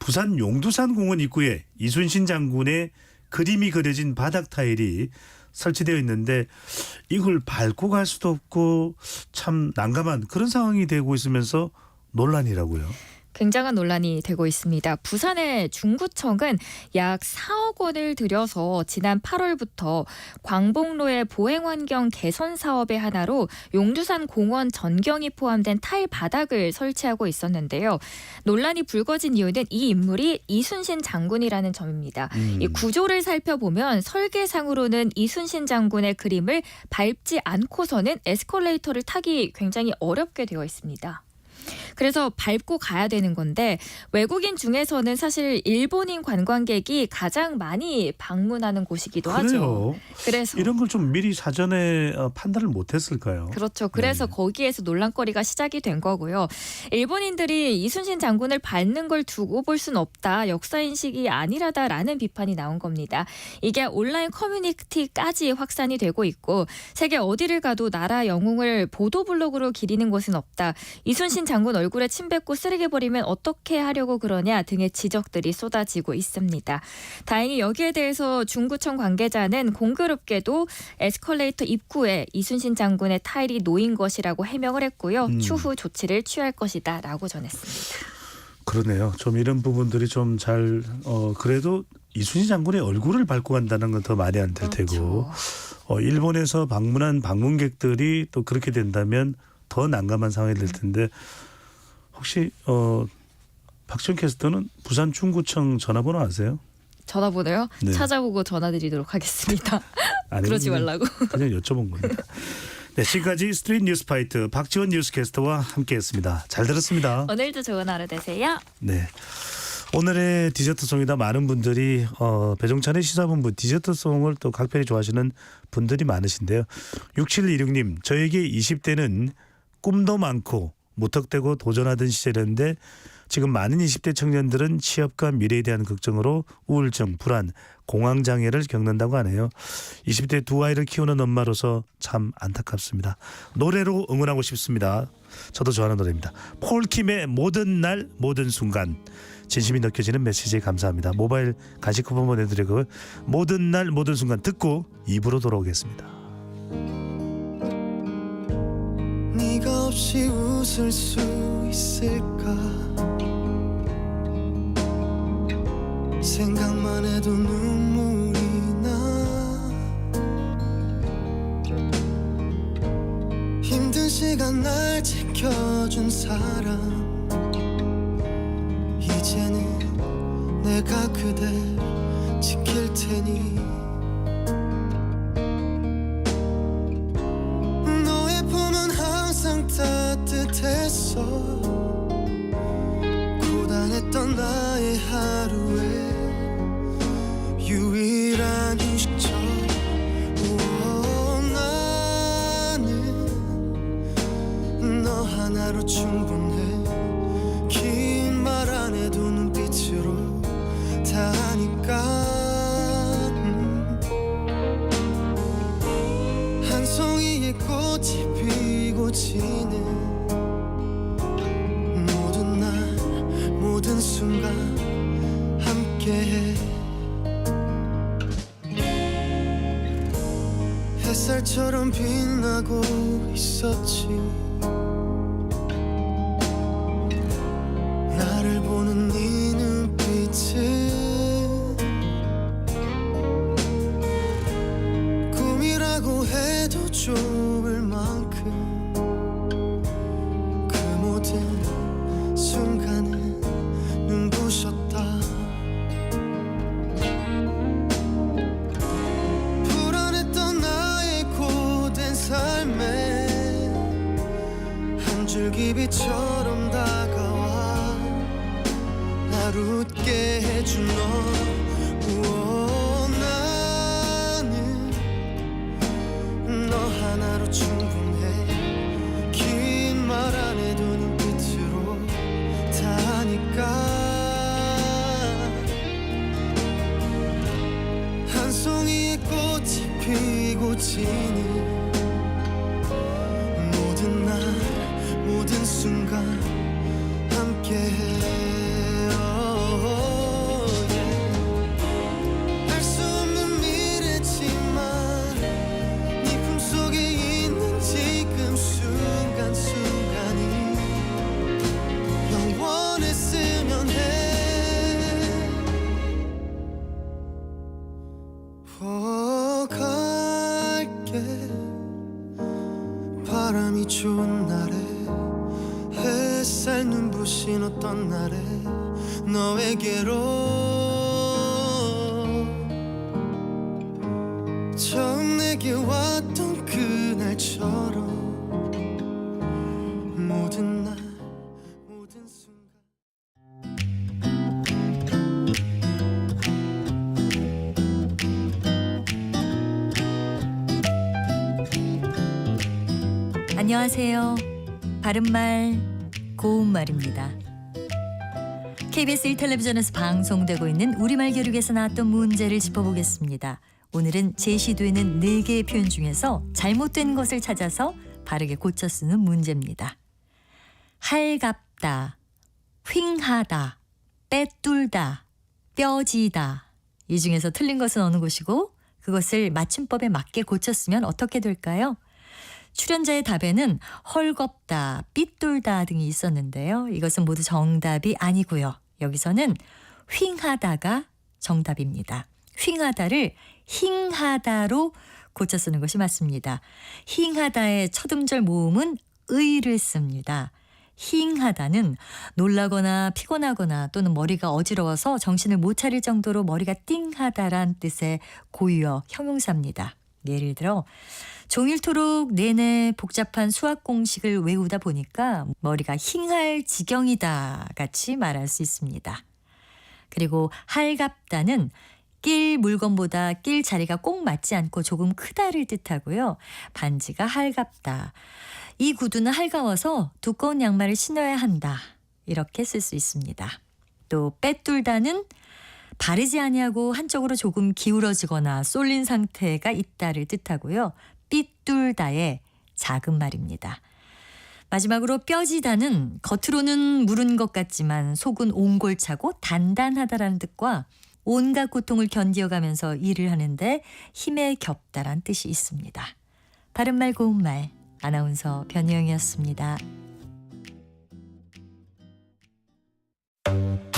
부산 용두산 공원 입구에 이순신 장군의 그림이 그려진 바닥 타일이 설치되어 있는데 이걸 밟고 갈 수도 없고 참 난감한 그런 상황이 되고 있으면서 논란이라고요. 굉장한 논란이 되고 있습니다. 부산의 중구청은 약 4억 원을 들여서 지난 8월부터 광복로의 보행환경 개선 사업의 하나로 용두산 공원 전경이 포함된 타일 바닥을 설치하고 있었는데요. 논란이 불거진 이유는 이 인물이 이순신 장군이라는 점입니다. 이 구조를 살펴보면 설계상으로는 이순신 장군의 그림을 밟지 않고서는 에스컬레이터를 타기 굉장히 어렵게 되어 있습니다. 그래서 밟고 가야 되는 건데 외국인 중에서는 사실 일본인 관광객이 가장 많이 방문하는 곳이기도 하죠. 그래요. 그래서 이런 걸 좀 미리 사전에 판단을 못했을까요? 그렇죠. 그래서 거기에서 논란거리가 시작이 된 거고요. 일본인들이 이순신 장군을 밟는 걸 두고 볼 수는 없다. 역사인식이 아니라다라는 비판이 나온 겁니다. 이게 온라인 커뮤니티까지 확산이 되고 있고 세계 어디를 가도 나라 영웅을 보도블록으로 기리는 곳은 없다. 이순신 장군 얼굴에 침 뱉고 쓰레기 버리면 어떻게 하려고 그러냐 등의 지적들이 쏟아지고 있습니다. 다행히 여기에 대해서 중구청 관계자는 공교롭게도 에스컬레이터 입구에 이순신 장군의 타일이 놓인 것이라고 해명을 했고요. 추후 조치를 취할 것이다라고 전했습니다. 그러네요. 좀 이런 부분들이 좀 잘 그래도 이순신 장군의 얼굴을 밟고 간다는 건 더 말이 안 될 테고 일본에서 방문한 방문객들이 또 그렇게 된다면 더 난감한 상황이 될 텐데 혹시 박지원 캐스터는 부산 중구청 전화번호 아세요? 전화번호요? 네. 찾아보고 전화드리도록 하겠습니다. 아니면 그러지 말라고. 그냥 여쭤본 겁니다. 네, 지금까지 스트릿 뉴스 파이트 박지원 뉴스캐스터와 함께했습니다. 잘 들었습니다. 오늘도 좋은 하루 되세요. 네. 오늘의 디저트송이다 많은 분들이 배종찬의 시사본부 디저트송을 또 각별히 좋아하시는 분들이 많으신데요. 6726님 저에게 20대는 꿈도 많고 무턱대고 도전하던 시절이었는데 지금 많은 20대 청년들은 취업과 미래에 대한 걱정으로 우울증, 불안, 공황장애를 겪는다고 하네요. 20대 두 아이를 키우는 엄마로서 참 안타깝습니다. 노래로 응원하고 싶습니다. 저도 좋아하는 노래입니다. 폴킴의 모든 날 모든 순간. 진심이 느껴지는 메시지에 감사합니다. 모바일 간식 쿠폰 보내드리고 모든 날 모든 순간 듣고 2부로 돌아오겠습니다. 네가 없이 웃을 수 있을까 생각만 해도 눈물이 나 힘든 시간 날 지켜준 사람 이제는 내가 그댈 지킬 테니 너의 품은 항상 따뜻했어 고단했던 나의 하루에 유일한 휴식처 나는 너 하나로 충분해 긴 말 안 해도 눈빛으로 다 하니까 한 송이의 꽃이 피고 지는 모든 날 모든 순간 함께해 햇살처럼 빛나고 있었지 나를 보는 네 눈빛은 꿈이라고 해도 좁을 만큼 그 모든 순간은 눈부셨다 불안했던 나의 고된 삶에 한 줄기비처럼 다가와 날 웃게 해준 너 나는 너 하나로 충분해 긴 말 안 해도 눈빛으로 다 하니까 한 송이의 꽃이 피고 지는 모든 날 모든 순간 함께해 알 수 없는 미래지만 네 품속에 있는 지금 순간순간이 영원했어 바람이 좋은 날에 햇살 눈부신 어떤 날에 너에게로 처음 내게 왔던 그날처럼 모든 날 모든 순간 안녕하세요. 바른말 고운말입니다. KBS 1텔레비전에서 방송되고 있는 우리말 교육에서 나왔던 문제를 짚어보겠습니다. 오늘은 제시되는 4개의 표현 중에서 잘못된 것을 찾아서 바르게 고쳐 쓰는 문제입니다. 할갑다, 휑하다, 빼뚫다, 뼈지다. 이 중에서 틀린 것은 어느 것이고 그것을 맞춤법에 맞게 고쳐 쓰면 어떻게 될까요? 출연자의 답에는 헐겁다, 삐뚤다 등이 있었는데요. 이것은 모두 정답이 아니고요. 여기서는 휑하다가 정답입니다. 휑하다를 힝하다로 고쳐 쓰는 것이 맞습니다. 힝하다의 첫 음절 모음은 의를 씁니다. 힝하다는 놀라거나 피곤하거나 또는 머리가 어지러워서 정신을 못 차릴 정도로 머리가 띵하다란 뜻의 고유어 형용사입니다. 예를 들어 종일토록 내내 복잡한 수학 공식을 외우다 보니까 머리가 힝할 지경이다 같이 말할 수 있습니다. 그리고 할갑다는 낄 물건보다 낄 자리가 꼭 맞지 않고 조금 크다를 뜻하고요. 반지가 할갑다. 이 구두는 할가워서 두꺼운 양말을 신어야 한다. 이렇게 쓸 수 있습니다. 또 빼뚫다는 바르지 아니하고 한쪽으로 조금 기울어지거나 쏠린 상태가 있다를 뜻하고요. 삐뚤다의 작은 말입니다. 마지막으로 뼈지다는 겉으로는 무른 것 같지만 속은 옹골차고 단단하다라는 뜻과 온갖 고통을 견디어가면서 일을 하는데 힘에 겹다란 뜻이 있습니다. 바른말 고운말 아나운서 변희영이었습니다.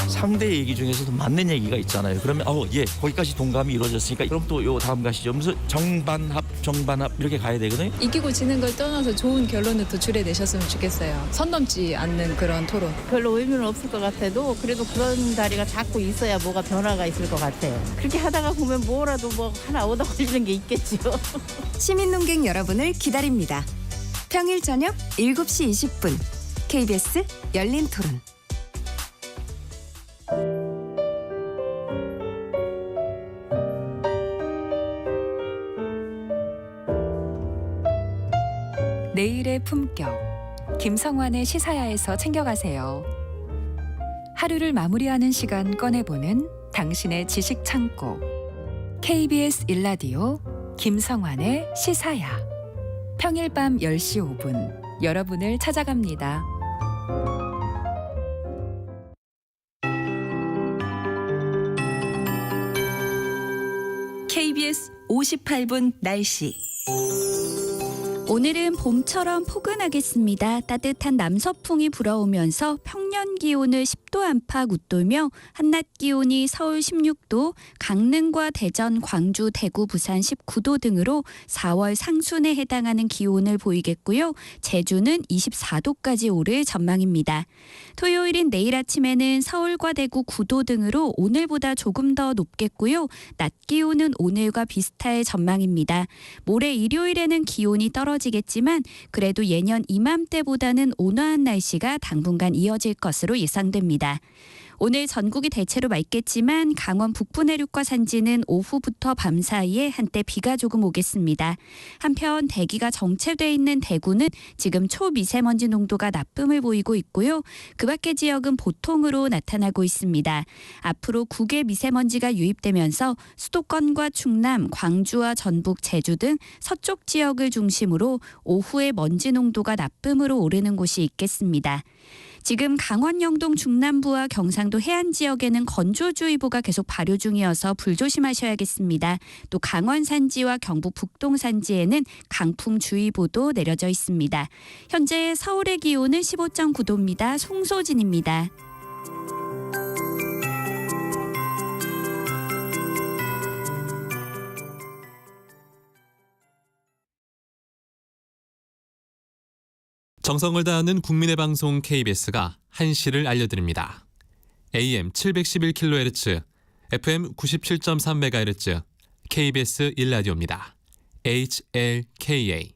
상대 얘기 중에서도 맞는 얘기가 있잖아요. 그러면 예, 거기까지 동감이 이루어졌으니까 그럼 또 요 다음 가시죠. 무슨 정반합 이렇게 가야 되거든요. 이기고 지는 걸 떠나서 좋은 결론을 도출해내셨으면 좋겠어요. 선 넘지 않는 그런 토론. 별로 의미는 없을 것 같아도 그래도 그런 자리가 자꾸 있어야 뭐가 변화가 있을 것 같아요. 그렇게 하다가 보면 뭐라도 뭐 하나 얻어 걸리는 게 있겠죠. 시민논객 여러분을 기다립니다. 평일 저녁 7시 20분 KBS 열린 토론. 내일의 품격 김성환의 시사야에서 챙겨가세요. 하루를 마무리하는 시간 꺼내보는 당신의 지식 창고 KBS 1라디오 김성환의 시사야. 평일 밤 10시 5분 여러분을 찾아갑니다. KBS 58분 날씨. 오늘은 봄처럼 포근하겠습니다. 따뜻한 남서풍이 불어오면서 평년 기온을 10도 안팎 웃돌며 한낮 기온이 서울 16도, 강릉과 대전, 광주, 대구, 부산 19도 등으로 4월 상순에 해당하는 기온을 보이겠고요. 제주는 24도까지 오를 전망입니다. 토요일인 내일 아침에는 서울과 대구 9도 등으로 오늘보다 조금 더 높겠고요. 낮 기온은 오늘과 비슷할 전망입니다. 모레 일요일에는 기온이 떨어지겠지만 그래도 예년 이맘때보다는 온화한 날씨가 당분간 이어질 것으로 예상됩니다. 오늘 전국이 대체로 맑겠지만 강원 북부 내륙과 산지는 오후부터 밤 사이에 한때 비가 조금 오겠습니다. 한편 대기가 정체돼 있는 대구는 지금 초미세먼지 농도가 나쁨을 보이고 있고요. 그 밖의 지역은 보통으로 나타나고 있습니다. 앞으로 국외 미세먼지가 유입되면서 수도권과 충남, 광주와 전북, 제주 등 서쪽 지역을 중심으로 오후에 먼지 농도가 나쁨으로 오르는 곳이 있겠습니다. 지금 강원 영동 중남부와 경상도 해안 지역에는 건조주의보가 계속 발효 중이어서 불조심하셔야겠습니다. 또 강원 산지와 경북 북동 산지에는 강풍주의보도 내려져 있습니다. 현재 서울의 기온은 15.9도입니다. 송소진입니다. 정성을 다하는 국민의 방송 KBS가 한시를 알려드립니다. AM 711kHz, FM 97.3MHz, KBS 1라디오입니다. HLKA.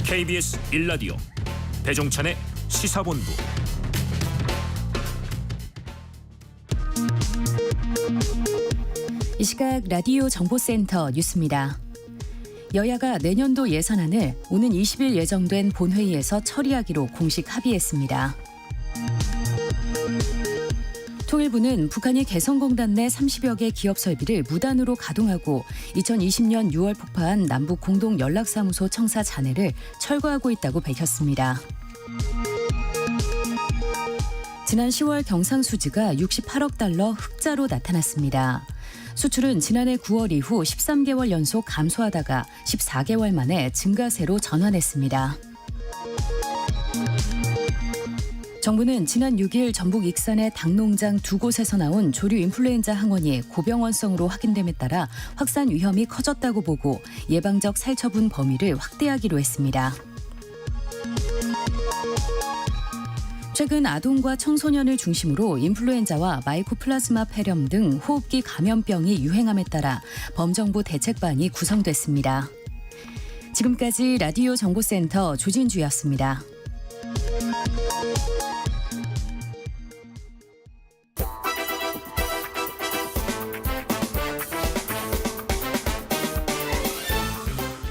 KBS 1라디오 배종찬의 시사본부. 이 시각 라디오 정보센터 뉴스입니다. 여야가 내년도 예산안을 오는 20일 예정된 본회의에서 처리하기로 공식 합의했습니다. 통일부는 북한이 개성공단 내 30여 개 기업 설비를 무단으로 가동하고 2020년 6월 폭파한 남북 공동 연락사무소 청사 잔해를 철거하고 있다고 밝혔습니다. 지난 10월 경상수지가 68억 달러 흑자로 나타났습니다. 수출은 지난해 9월 이후 13개월 연속 감소하다가 14개월 만에 증가세로 전환했습니다. 정부는 지난 6일 전북 익산의 닭농장 두 곳에서 나온 조류 인플루엔자 항원이 고병원성으로 확인됨에 따라 확산 위험이 커졌다고 보고 예방적 살처분 범위를 확대하기로 했습니다. 최근 아동과 청소년을 중심으로 인플루엔자와 마이코플라즈마 폐렴 등 호흡기 감염병이 유행함에 따라 범정부 대책반이 구성됐습니다. 지금까지 라디오 정보센터 조진주였습니다.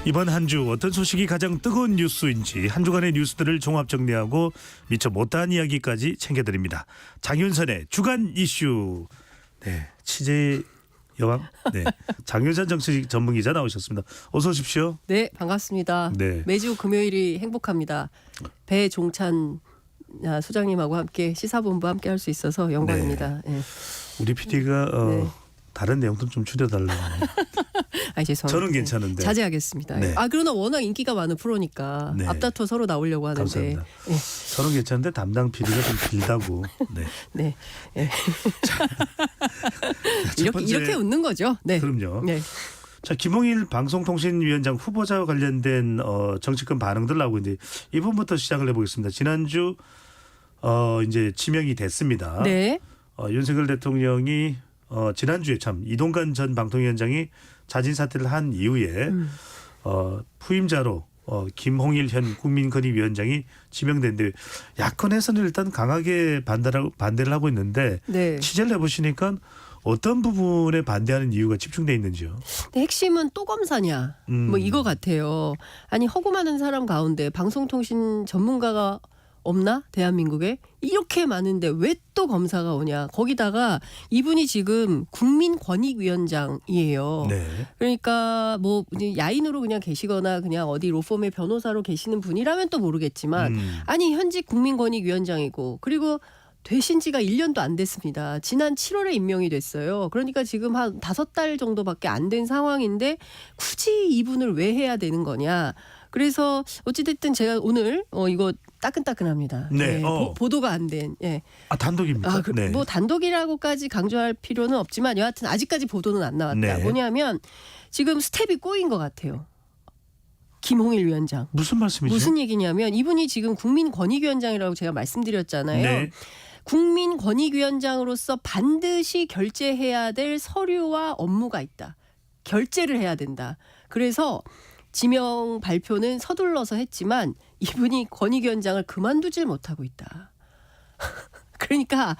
이번 한 주 어떤 소식이 가장 뜨거운 뉴스인지 한 주간의 뉴스들을 종합 정리하고 미처 못다한 이야기까지 챙겨드립니다. 장윤선의 주간 이슈. 네, 취재 여왕. 네, 장윤선 정치 전문기자 나오셨습니다. 어서 오십시오. 네, 반갑습니다. 네. 매주 금요일이 행복합니다. 배종찬 소장님하고 함께 시사본부 함께 할 수 있어서 영광입니다. 네. 우리 PD가 네. 다른 내용도 좀 줄여달라고. 아니, 죄송합니다. 저는 괜찮은데. 자제하겠습니다. 네. 그러나 워낙 인기가 많은 프로니까 네. 앞다퉈 서로 나오려고 하는데. 감사합니다. 네. 저는 괜찮은데 담당 PD가 좀 길다고. 네. 네. 네. 첫 번째, 이렇게 웃는 거죠. 네. 그럼요. 네. 자, 김홍일 방송통신위원장 후보자와 관련된 정치권 반응들 나오고 있는데 이 부분부터 시작을 해보겠습니다. 지난주 이제 지명이 됐습니다. 네. 윤석열 대통령이 지난주에 참 이동관 전 방통위원장이 자진 사퇴를 한 이후에 후임자로 김홍일 현 국민권익위원장이 지명됐는데 야권에서는 일단 강하게 반대를 하고 있는데 네. 취재를 해보시니까 어떤 부분에 반대하는 이유가 집중돼 있는지요? 핵심은 또 검사냐 뭐 이거 같아요. 아니 허구 많은 사람 가운데 방송통신 전문가가 없나? 대한민국에? 이렇게 많은데 왜 또 검사가 오냐. 거기다가 이분이 지금 국민권익위원장이에요. 네. 그러니까 뭐 야인으로 그냥 계시거나 그냥 어디 로펌의 변호사로 계시는 분이라면 또 모르겠지만 아니 현직 국민권익위원장이고 그리고 되신 지가 1년도 안 됐습니다. 지난 7월에 임명이 됐어요. 그러니까 지금 한 5달 정도밖에 안 된 상황인데 굳이 이분을 왜 해야 되는 거냐. 그래서 어찌됐든 제가 오늘 이거 따끈따끈합니다. 네. 네, 보도가 안 된. 예. 단독입니까? 네. 뭐 단독이라고까지 강조할 필요는 없지만 여하튼 아직까지 보도는 안 나왔다. 네. 뭐냐면 지금 스텝이 꼬인 것 같아요. 김홍일 위원장. 무슨 말씀이죠? 무슨 얘기냐면 이분이 지금 국민권익위원장이라고 제가 말씀드렸잖아요. 네. 국민권익위원장으로서 반드시 결재해야 될 서류와 업무가 있다. 결재를 해야 된다. 그래서 지명 발표는 서둘러서 했지만 이분이 권익위원장을 그만두질 못하고 있다. 그러니까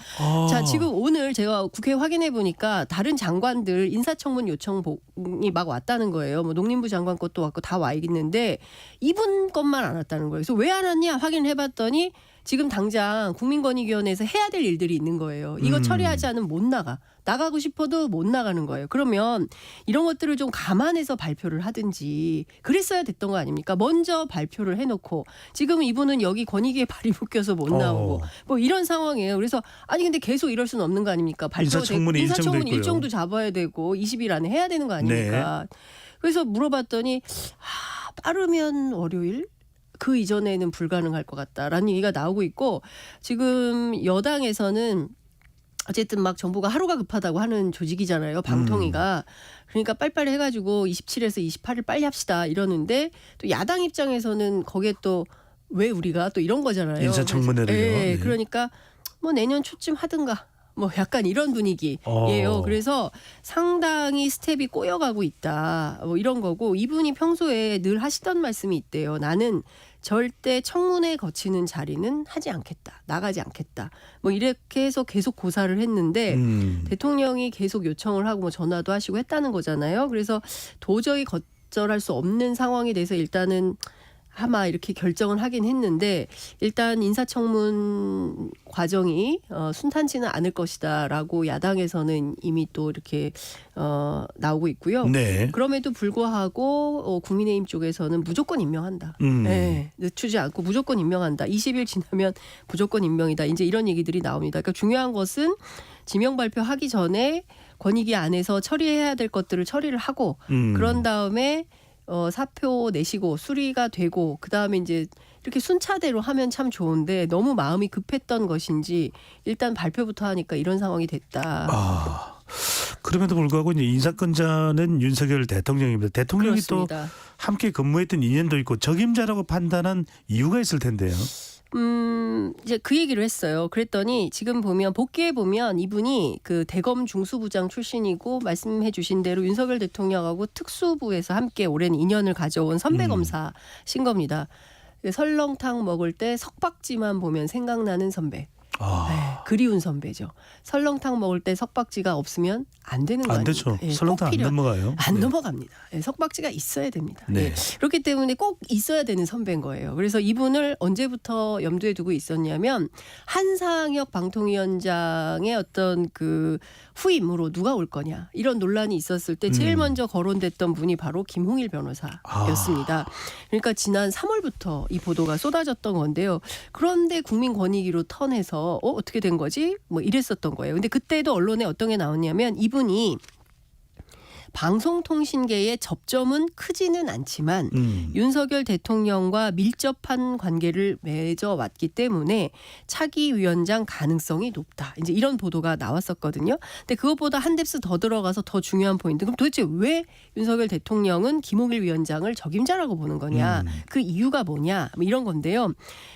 자 지금 오늘 제가 국회 확인해 보니까 다른 장관들 인사청문 요청이 막 왔다는 거예요. 뭐 농림부 장관 것도 왔고 다 와 있는데 이분 것만 안 왔다는 거예요. 그래서 왜 안 왔냐 확인해 봤더니 지금 당장 국민권익위원회에서 해야 될 일들이 있는 거예요. 이거 처리하지 않으면 못 나가. 나가고 싶어도 못 나가는 거예요. 그러면 이런 것들을 좀 감안해서 발표를 하든지 그랬어야 됐던 거 아닙니까? 먼저 발표를 해놓고 지금 이분은 여기 권익위에 발이 묶여서 못 나오고 뭐 이런 상황이에요. 그래서 아니 근데 계속 이럴 수는 없는 거 아닙니까? 인사청문회 일정도 잡아야 되고 20일 안에 해야 되는 거 아닙니까? 네. 그래서 물어봤더니 빠르면 월요일? 그 이전에는 불가능할 것 같다라는 얘기가 나오고 있고 지금 여당에서는 어쨌든 막 정부가 하루가 급하다고 하는 조직이잖아요. 방통위가. 그러니까 빨리빨리 해가지고 27에서 28일 빨리 합시다 이러는데 또 야당 입장에서는 거기에 또 왜 우리가 또 이런 거잖아요. 인사청문회를요. 네. 그러니까 뭐 내년 초쯤 하든가. 뭐 약간 이런 분위기예요. 그래서 상당히 스텝이 꼬여가고 있다. 뭐 이런 거고 이분이 평소에 늘 하시던 말씀이 있대요. 나는 절대 청문회 거치는 자리는 하지 않겠다. 나가지 않겠다. 뭐 이렇게 해서 계속 고사를 했는데 대통령이 계속 요청을 하고 뭐 전화도 하시고 했다는 거잖아요. 그래서 도저히 거절할 수 없는 상황이 돼서 일단은 아마 이렇게 결정을 하긴 했는데 일단 인사청문 과정이 순탄치는 않을 것이다라고 야당에서는 이미 또 이렇게 나오고 있고요. 네. 그럼에도 불구하고 국민의힘 쪽에서는 무조건 임명한다. 네, 늦추지 않고 무조건 임명한다. 20일 지나면 무조건 임명이다. 이제 이런 얘기들이 나옵니다. 그러니까 중요한 것은 지명 발표하기 전에 권익위 안에서 처리해야 될 것들을 처리를 하고 그런 다음에 사표 내시고 수리가 되고 그다음에 이제 이렇게 순차대로 하면 참 좋은데 너무 마음이 급했던 것인지 일단 발표부터 하니까 이런 상황이 됐다. 그럼에도 불구하고 이제 인사권자는 윤석열 대통령입니다. 대통령이 그렇습니다. 또 함께 근무했던 인연도 있고 적임자라고 판단한 이유가 있을 텐데요. 이제 그 얘기를 했어요. 그랬더니 지금 보면 복귀해 보면 이분이 그 대검 중수부장 출신이고 말씀해 주신 대로 윤석열 대통령하고 특수부에서 함께 오랜 인연을 가져온 선배 검사신 겁니다. 설렁탕 먹을 때 석박지만 보면 생각나는 선배. 네, 그리운 선배죠. 설렁탕 먹을 때 석박지가 없으면 안 되는 거 안 아닙니까? 되죠. 예, 설렁탕 안 넘어가요. 안 넘어갑니다. 예, 석박지가 있어야 됩니다. 네. 예, 그렇기 때문에 꼭 있어야 되는 선배인 거예요. 그래서 이분을 언제부터 염두에 두고 있었냐면 한상혁 방통위원장의 어떤 그 후임으로 누가 올 거냐 이런 논란이 있었을 때 제일 먼저 거론됐던 분이 바로 김홍일 변호사였습니다. 그러니까 지난 3월부터 이 보도가 쏟아졌던 건데요. 그런데 국민권익위로 턴해서 어떻게 된 거지? 뭐 이랬었던 거예요. 근데 그때도 언론에 어떤 게 나왔냐면 이분이 방송통신계의 접점은 크지는 않지만 윤석열 대통령과 밀접한 관계를 맺어왔기 때문에 차기 위원장 가능성이 높다. 이제 이런 보도가 나왔었거든요. 근데 그것보다 한 뎁스 더 들어가서 더 중요한 포인트. 그럼 도대체 왜 윤석열 대통령은 김홍일 위원장을 적임자라고 보는 거냐? 그 이유가 뭐냐? 뭐 이런 건데요.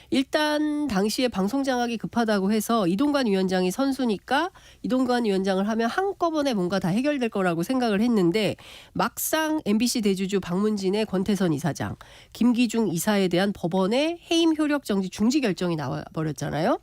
일단 당시에 방송 장악이 급하다고 해서 이동관 위원장이 선수니까 이동관 위원장을 하면 한꺼번에 뭔가 다 해결될 거라고 생각을 했는데 막상 MBC 대주주 박문진의 권태선 이사장, 김기중 이사에 대한 법원의 해임 효력 정지 중지 결정이 나와버렸잖아요.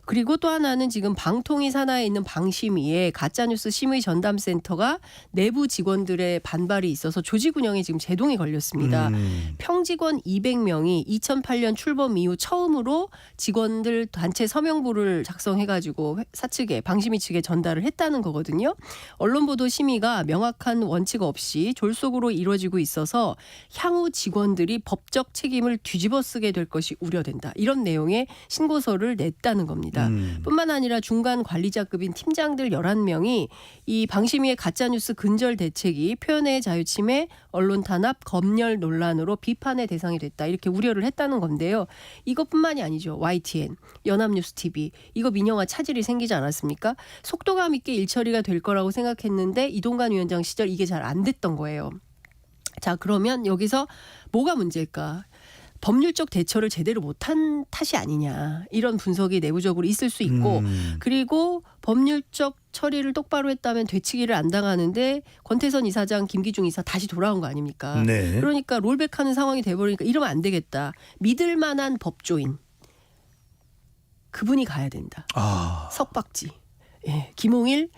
그리고 또 하나는 지금 방통위 산하에 있는 방심위에 가짜뉴스 심의 전담센터가 내부 직원들의 반발이 있어서 조직 운영에 지금 제동이 걸렸습니다. 평직원 200명이 2008년 출범 이후 처음으로 직원들 단체 서명부를 작성해가지고 사측에 방심위 측에 전달을 했다는 거거든요. 언론 보도 심의가 명확한 원칙 없이 졸속으로 이루어지고 있어서 향후 직원들이 법적 책임을 뒤집어쓰게 될 것이 우려된다. 이런 내용의 신고서를 냈다는 겁니다. 뿐만 아니라 중간 관리자급인 팀장들 11명이 이 방심위의 가짜뉴스 근절 대책이 표현의 자유 침해, 언론 탄압, 검열 논란으로 비판의 대상이 됐다. 이렇게 우려를 했다는 건데요. 이것뿐만이 아니죠. YTN, 연합뉴스TV 이거 민영화 차질이 생기지 않았습니까? 속도감 있게 일처리가 될 거라고 생각했는데 이동관 위원장 시절 이게 잘 안 됐던 거예요. 자, 그러면 여기서 뭐가 문제일까? 법률적 대처를 제대로 못한 탓이 아니냐 이런 분석이 내부적으로 있을 수 있고 그리고 법률적 처리를 똑바로 했다면 되치기를 안 당하는데 권태선 이사장 김기중 이사 다시 돌아온 거 아닙니까? 네. 그러니까 롤백하는 상황이 돼버리니까 이러면 안 되겠다. 믿을 만한 법조인 그분이 가야 된다. 석박지. 예, 김홍일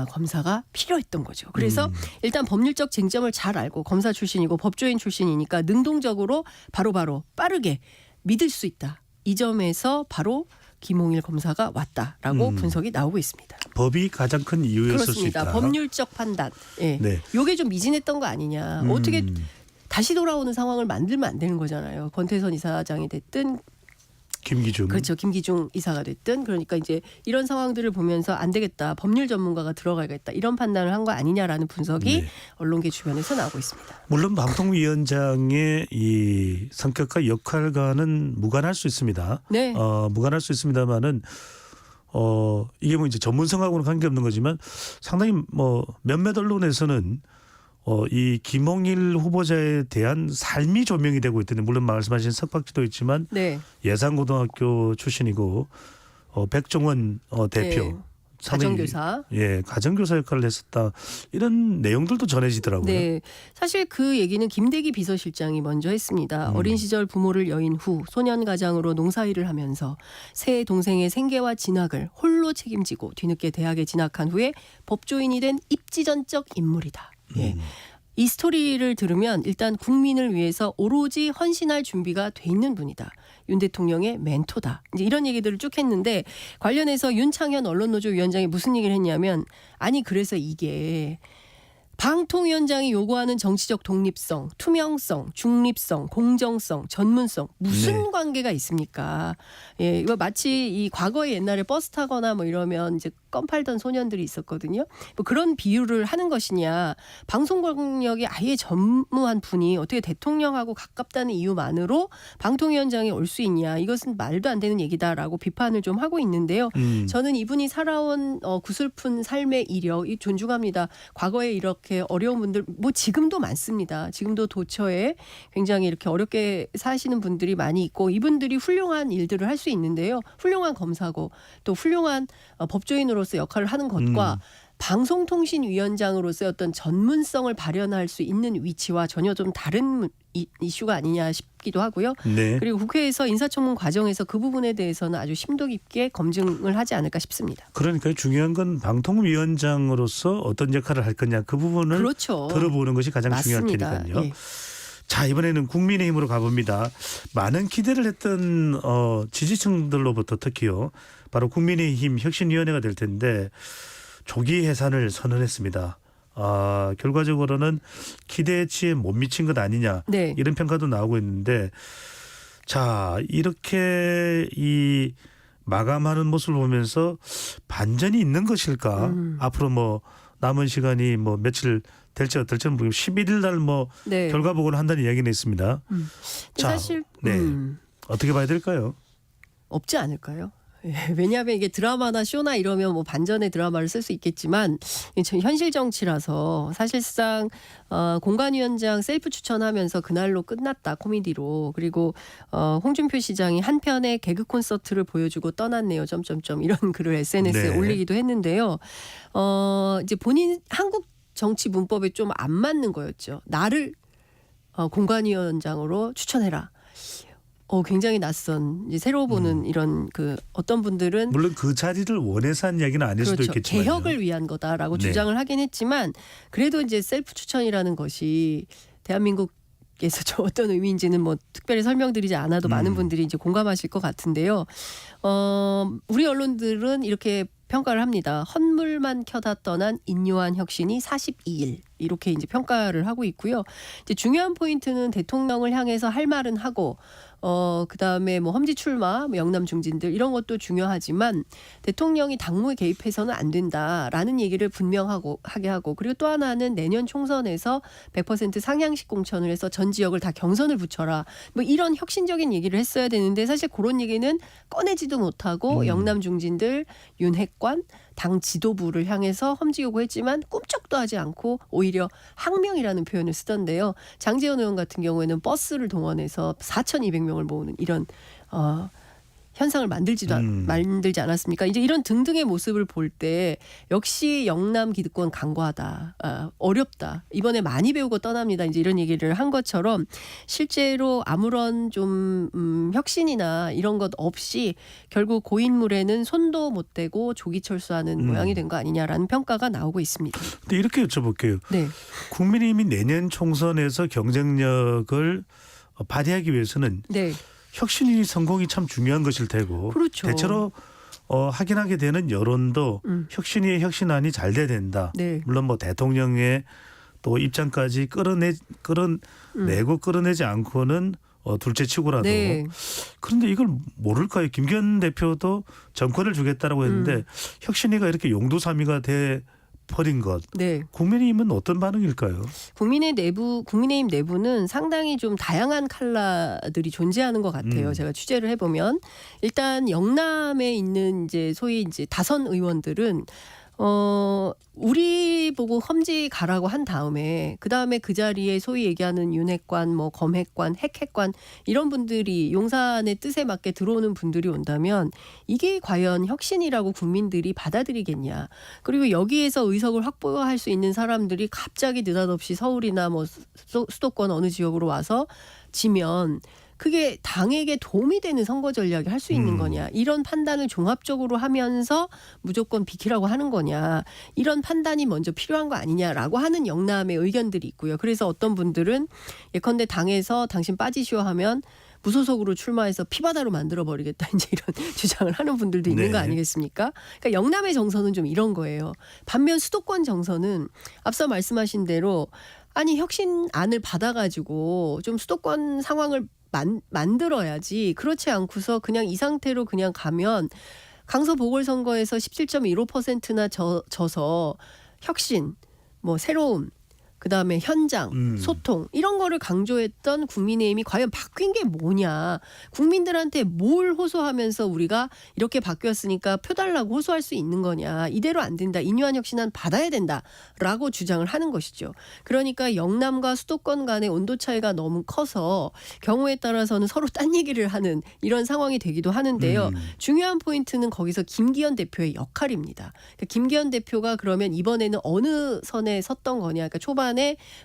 검사가 필요했던 거죠. 그래서 일단 법률적 쟁점을 잘 알고 검사 출신이고 법조인 출신이니까 능동적으로 바로바로 빠르게 믿을 수 있다. 이 점에서 바로 김홍일 검사가 왔다라고 분석이 나오고 있습니다. 법이 가장 큰 이유였을 그렇습니다. 수 있다. 법률적 판단. 예. 네. 요게 좀 미진했던 거 아니냐. 어떻게 다시 돌아오는 상황을 만들면 안 되는 거잖아요. 권태선 이사장이 됐든 김기중. 그렇죠. 김기중 이사가 됐든 그러니까 이제 이런 상황들을 보면서 안 되겠다. 법률 전문가가 들어가야겠다. 이런 판단을 한 거 아니냐라는 분석이 네. 언론계 주변에서 나오고 있습니다. 물론 방통위원장의 이 성격과 역할과는 무관할 수 있습니다. 네. 무관할 수 있습니다만은 이게 뭐 이제 전문성하고는 관계없는 거지만 상당히 뭐 몇몇 언론에서는 이 김홍일 후보자에 대한 삶이 조명이 되고 있던데 물론 말씀하신 석박지도 있지만 네. 예산고등학교 출신이고 백종원 대표 네. 가정교사. 예, 가정교사 역할을 했었다. 이런 내용들도 전해지더라고요. 네. 사실 그 얘기는 김대기 비서실장이 먼저 했습니다. 어린 시절 부모를 여인 후 소년 가장으로 농사일을 하면서 새 동생의 생계와 진학을 홀로 책임지고 뒤늦게 대학에 진학한 후에 법조인이 된 입지전적 인물이다. 예. 이 스토리를 들으면 일단 국민을 위해서 오로지 헌신할 준비가 돼 있는 분이다. 윤 대통령의 멘토다. 이제 이런 얘기들을 쭉 했는데 관련해서 윤창현 언론노조 위원장이 무슨 얘기를 했냐면 아니 그래서 이게 방통위원장이 요구하는 정치적 독립성, 투명성, 중립성, 공정성, 전문성 무슨 관계가 있습니까? 예, 이거 마치 이 과거에 옛날에 버스 타거나 뭐 이러면 이제 껌 팔던 소년들이 있었거든요. 뭐 그런 비유를 하는 것이냐. 방송 권력이 아예 전무한 분이 어떻게 대통령하고 가깝다는 이유만으로 방통위원장에 올 수 있냐. 이것은 말도 안 되는 얘기다라고 비판을 좀 하고 있는데요. 저는 이분이 살아온 구슬픈 삶의 이력 이 존중합니다. 과거에 이렇게 어려운 분들 뭐 지금도 많습니다. 지금도 도처에 굉장히 이렇게 어렵게 사시는 분들이 많이 있고 이분들이 훌륭한 일들을 할 수 있는데요. 훌륭한 검사고 또 훌륭한 법조인으로서 역할을 하는 것과 방송통신위원장으로서의 어떤 전문성을 발현할 수 있는 위치와 전혀 좀 다른 이슈가 아니냐 싶기도 하고요. 네. 그리고 국회에서 인사청문 과정에서 그 부분에 대해서는 아주 심도 깊게 검증을 하지 않을까 싶습니다. 그러니까 중요한 건 방통위원장으로서 어떤 역할을 할 거냐 그 부분을 그렇죠. 들어보는 것이 가장 맞습니다. 중요할 테니까요. 예. 자, 이번에는 국민의힘으로 가봅니다. 많은 기대를 했던 지지층들로부터 특히요. 바로 국민의힘 혁신위원회가 될 텐데 조기 해산을 선언했습니다. 결과적으로는 기대치에 못 미친 것 아니냐 네. 이런 평가도 나오고 있는데 자 이렇게 이 마감하는 모습을 보면서 반전이 있는 것일까? 앞으로 뭐 남은 시간이 뭐 며칠 될지 어떨지는 모르겠고 11일 날 뭐 네. 결과 보고를 한다는 이야기는 있습니다. 자, 사실 네. 어떻게 봐야 될까요? 없지 않을까요? 예, 왜냐하면 이게 드라마나 쇼나 이러면 뭐 반전의 드라마를 쓸 수 있겠지만 현실 정치라서 사실상 공관위원장 셀프 추천하면서 그날로 끝났다 코미디로 그리고 홍준표 시장이 한편의 개그 콘서트를 보여주고 떠났네요. 점점점 이런 글을 SNS에 네. 올리기도 했는데요. 이제 본인 한국 정치 문법에 좀 안 맞는 거였죠. 나를 공관위원장으로 추천해라. 굉장히 낯선 이제 새로 보는 이런 그 어떤 분들은 물론 그 자리를 원해서 한 이야기는 아닐 수도 그렇죠. 있겠지만 개혁을 위한 거다라고 네. 주장을 하긴 했지만 그래도 이제 셀프 추천이라는 것이 대한민국에서 저 어떤 의미인지는 뭐 특별히 설명드리지 않아도 많은 분들이 이제 공감하실 것 같은데요. 우리 언론들은 이렇게 평가를 합니다. 헛물만 켜다 떠난 인요한 혁신이 42일 이렇게 이제 평가를 하고 있고요. 이제 중요한 포인트는 대통령을 향해서 할 말은 하고 그다음에 뭐 험지 출마, 뭐 영남 중진들 이런 것도 중요하지만 대통령이 당무에 개입해서는 안 된다라는 얘기를 분명하게 하고 그리고 또 하나는 내년 총선에서 100% 상향식 공천을 해서 전 지역을 다 경선을 붙여라. 뭐 이런 혁신적인 얘기를 했어야 되는데 사실 그런 얘기는 꺼내지도 못하고 영남 중진들 윤핵관 당 지도부를 향해서 험지 요구했지만 꿈쩍도 하지 않고 오히려 항명이라는 표현을 쓰던데요. 장제원 의원 같은 경우에는 버스를 동원해서 4,200명을 모으는 이런 현상을 만들지 않았습니까? 이제 이런 등등의 모습을 볼 때 역시 영남 기득권 강과하다, 어렵다. 이번에 많이 배우고 떠납니다. 이제 이런 얘기를 한 것처럼 실제로 아무런 좀 혁신이나 이런 것 없이 결국 고인물에는 손도 못 대고 조기 철수하는 모양이 된 거 아니냐라는 평가가 나오고 있습니다. 근데 이렇게 여쭤볼게요. 네. 국민의힘이 내년 총선에서 경쟁력을 발휘하기 위해서는 네. 혁신이 성공이 참 중요한 것일 테고 그렇죠. 대체로 확인하게 되는 여론도 혁신위의 혁신안이 잘 돼야 된다. 네. 물론 뭐 대통령의 또 입장까지 끌어내고 끌어내지 않고는 둘째치고라도 네. 그런데 이걸 모를까요? 김기현 대표도 정권을 주겠다라고 했는데 혁신위가 이렇게 용두사미가 돼 버린 것. 네. 국민의힘은 어떤 반응일까요? 국민의힘 내부는 상당히 좀 다양한 컬러들이 존재하는 것 같아요. 제가 취재를 해보면 일단 영남에 있는 이제 소위 이제 다선 의원들은 우리 보고 험지 가라고 한 다음에 그 자리에 소위 얘기하는 윤핵관, 뭐 검핵관, 핵핵관 이런 분들이 용산의 뜻에 맞게 들어오는 분들이 온다면 이게 과연 혁신이라고 국민들이 받아들이겠냐. 그리고 여기에서 의석을 확보할 수 있는 사람들이 갑자기 느닷없이 서울이나 뭐 수도권 어느 지역으로 와서 지면 그게 당에게 도움이 되는 선거 전략이 할 수 있는 거냐. 이런 판단을 종합적으로 하면서 무조건 비키라고 하는 거냐. 이런 판단이 먼저 필요한 거 아니냐라고 하는 영남의 의견들이 있고요. 그래서 어떤 분들은 예컨대 당에서 당신 빠지시오 하면 무소속으로 출마해서 피바다로 만들어버리겠다. 이제 이런 주장을 하는 분들도 있는 거 아니겠습니까? 그러니까 영남의 정서는 좀 이런 거예요. 반면 수도권 정서는 앞서 말씀하신 대로 아니 혁신안을 받아가지고 좀 수도권 상황을 만들어야지. 그렇지 않고서 그냥 이 상태로 그냥 가면 강서 보궐선거에서 17.15%나 져서 혁신, 뭐 새로움, 그다음에 현장, 소통 이런 거를 강조했던 국민의힘이 과연 바뀐 게 뭐냐. 국민들한테 뭘 호소하면서 우리가 이렇게 바뀌었으니까 표 달라고 호소할 수 있는 거냐. 이대로 안 된다. 인유한 혁신안 받아야 된다라고 주장을 하는 것이죠. 그러니까 영남과 수도권 간의 온도 차이가 너무 커서 경우에 따라서는 서로 딴 얘기를 하는 이런 상황이 되기도 하는데요. 중요한 포인트는 거기서 김기현 대표의 역할입니다. 그러니까 김기현 대표가 그러면 이번에는 어느 선에 섰던 거냐. 그러니까 초반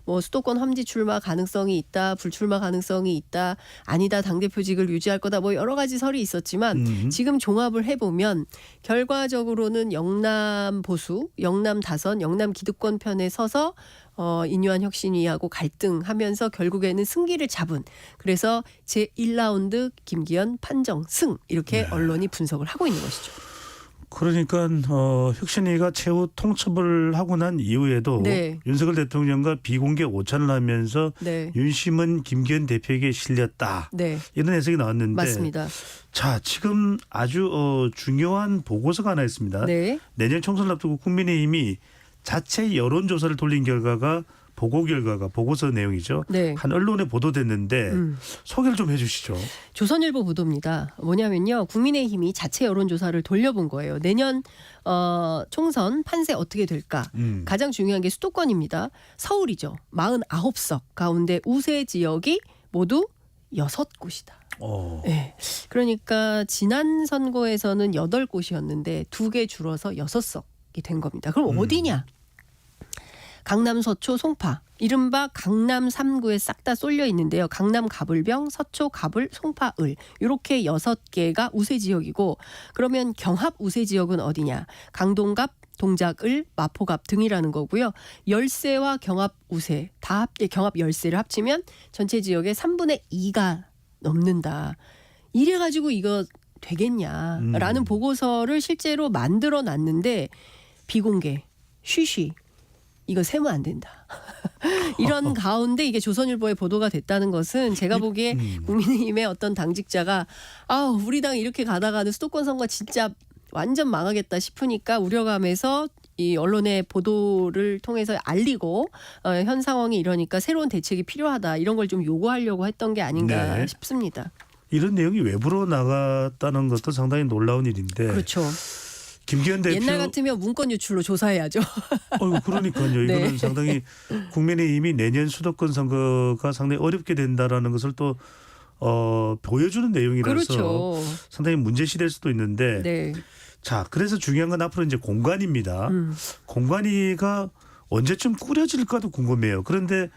뭐 수도권 험지 출마 가능성이 있다, 불출마 가능성이 있다, 아니다 당대표직을 유지할 거다, 뭐 여러 가지 설이 있었지만 지금 종합을 해보면 결과적으로는 영남 보수, 영남 다선, 영남 기득권 편에 서서 인유한 혁신위하고 갈등하면서 결국에는 승기를 잡은 그래서 제1라운드 김기현 판정 승 이렇게 언론이 분석을 하고 있는 것이죠. 그러니까 혁신위가 최후 통첩을 하고 난 이후에도 윤석열 대통령과 비공개 오찬을 하면서 윤심은 김기현 대표에게 실렸다. 이런 해석이 나왔는데 맞습니다. 자, 지금 아주 중요한 보고서가 하나 있습니다. 내년 총선을 앞두고 국민의힘이 자체 여론조사를 돌린 결과가 보고서 내용이죠. 한 언론에 보도됐는데 소개를 좀 해 주시죠. 조선일보 보도입니다. 뭐냐면요. 국민의힘이 자체 여론조사를 돌려본 거예요. 내년 총선 판세 어떻게 될까. 가장 중요한 게 수도권입니다. 서울이죠. 49석 가운데 우세 지역이 모두 6곳이다. 네. 그러니까 지난 선거에서는 8곳이었는데 2개 줄어서 6석이 된 겁니다. 그럼 어디냐? 강남, 서초, 송파, 이른바 강남 3구에 싹 다 쏠려 있는데요. 강남 가불병, 서초, 가불, 송파, 을 이렇게 6개가 우세 지역이고 그러면 경합 우세 지역은 어디냐. 강동갑, 동작을, 마포갑 등이라는 거고요. 열세와 경합 우세, 경합 열세를 합치면 전체 지역의 3분의 2가 넘는다. 이래가지고 이거 되겠냐라는 보고서를 실제로 만들어 놨는데 비공개, 쉬쉬. 이거 세면 안 된다. 이런 가운데 이게 조선일보에 보도가 됐다는 것은 제가 보기에 국민의힘의 어떤 당직자가 우리 당 이렇게 가다가는 수도권 선거 진짜 완전 망하겠다 싶으니까 우려감에서 이 언론의 보도를 통해서 알리고 현 상황이 이러니까 새로운 대책이 필요하다. 이런 걸 좀 요구하려고 했던 게 아닌가 싶습니다. 이런 내용이 외부로 나갔다는 것도 상당히 놀라운 일인데. 그렇죠. 김기현 대표 옛날 같으면 문건 유출로 조사해야죠. 그러니까요. 이거는 상당히 국민의힘이 내년 수도권 선거가 상당히 어렵게 된다라는 것을 또 보여주는 내용이라서 상당히 문제시될 수도 있는데 자, 그래서 중요한 건 앞으로 이제 공관위입니다. 공관위가 언제쯤 꾸려질까도 궁금해요. 그런데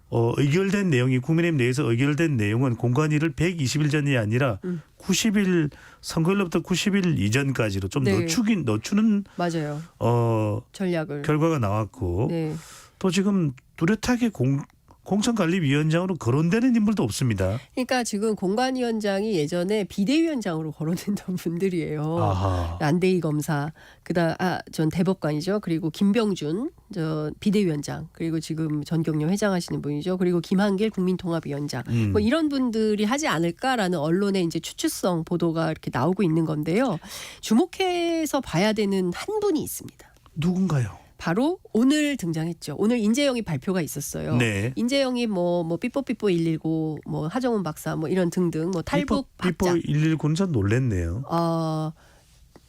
의결된 내용이 국민의힘 내에서 의결된 내용은 공관위를 120일 전이 아니라 90일 선거일로부터 90일 이전까지로 좀 늦추는 맞아요. 전략을 결과가 나왔고 또 지금 뚜렷하게 공천관리위원장으로 거론되는 인물도 없습니다. 그러니까 지금 공관위원장이 예전에 비대위원장으로 거론했던 분들이에요. 아하. 안대희 검사, 전 대법관이죠. 그리고 김병준 비대위원장, 그리고 지금 전경련 회장하시는 분이죠. 그리고 김한길 국민통합위원장, 뭐 이런 분들이 하지 않을까라는 언론의 이제 추측성 보도가 이렇게 나오고 있는 건데요. 주목해서 봐야 되는 한 분이 있습니다. 누군가요? 바로 오늘 등장했죠. 오늘 인재영입 발표가 있었어요. 네. 인재영입 뭐 삐뽀삐뽀 119, 뭐 하정훈 박사 뭐 이런 등등 뭐 탈북 삐뽀 학자. 119는 전 놀랬네요.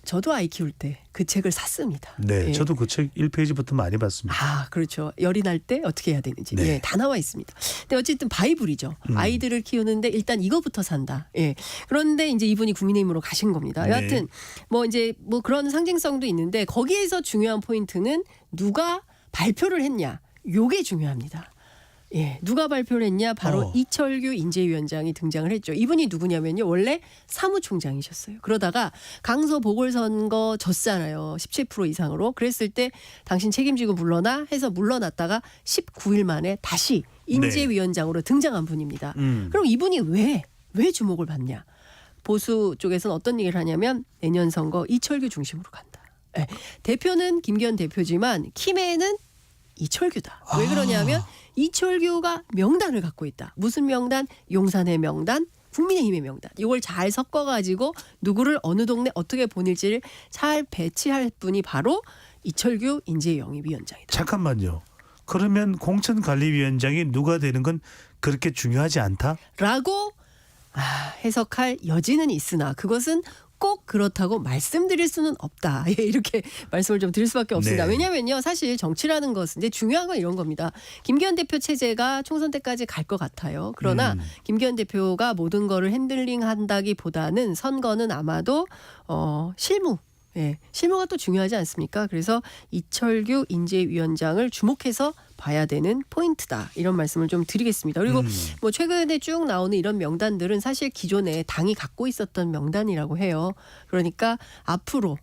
저도 아이 키울 때 그 책을 샀습니다. 네, 예. 저도 그 책 1페이지부터 많이 봤습니다. 그렇죠. 열이 날 때 어떻게 해야 되는지 네. 예, 다 나와 있습니다. 근데 어쨌든 바이블이죠. 아이들을 키우는데 일단 이거부터 산다. 예. 그런데 이제 이분이 국민의힘으로 가신 겁니다. 네. 여하튼 뭐 이제 뭐 그런 상징성도 있는데 거기에서 중요한 포인트는 누가 발표를 했냐. 요게 중요합니다. 예, 누가 발표를 했냐? 바로 이철규 인재위원장이 등장을 했죠. 이분이 누구냐면요. 원래 사무총장이셨어요. 그러다가 강서 보궐선거 졌잖아요. 17% 이상으로. 그랬을 때 당신 책임지고 물러나 해서 물러났다가 19일 만에 다시 인재위원장으로 등장한 분입니다. 그럼 이분이 왜 주목을 받냐? 보수 쪽에서는 어떤 얘기를 하냐면 내년 선거 이철규 중심으로 간다. 예, 대표는 김기현 대표지만 키맨은 이철규다. 왜 그러냐면 이철규가 명단을 갖고 있다. 무슨 명단? 용산의 명단, 국민의힘의 명단. 이걸 잘 섞어가지고 누구를 어느 동네 어떻게 보낼지를 잘 배치할 분이 바로 이철규 인재영입위원장이다. 잠깐만요. 그러면 공천관리위원장이 누가 되는 건 그렇게 중요하지 않다? 라고 해석할 여지는 있으나 그것은 꼭 그렇다고 말씀드릴 수는 없다. 예, 이렇게 말씀을 좀 드릴 수밖에 없습니다. 네. 왜냐하면요. 사실 정치라는 것은 이제 중요한 건 이런 겁니다. 김기현 대표 체제가 총선 때까지 갈 것 같아요. 그러나 김기현 대표가 모든 거를 핸들링한다기보다는 선거는 아마도 실무. 예, 실무가 또 중요하지 않습니까? 그래서 이철규 인재위원장을 주목해서 봐야 되는 포인트다. 이런 말씀을 좀 드리겠습니다. 그리고 뭐 최근에 쭉 나오는 이런 명단들은 사실 기존에 당이 갖고 있었던 명단이라고 해요. 그러니까 앞으로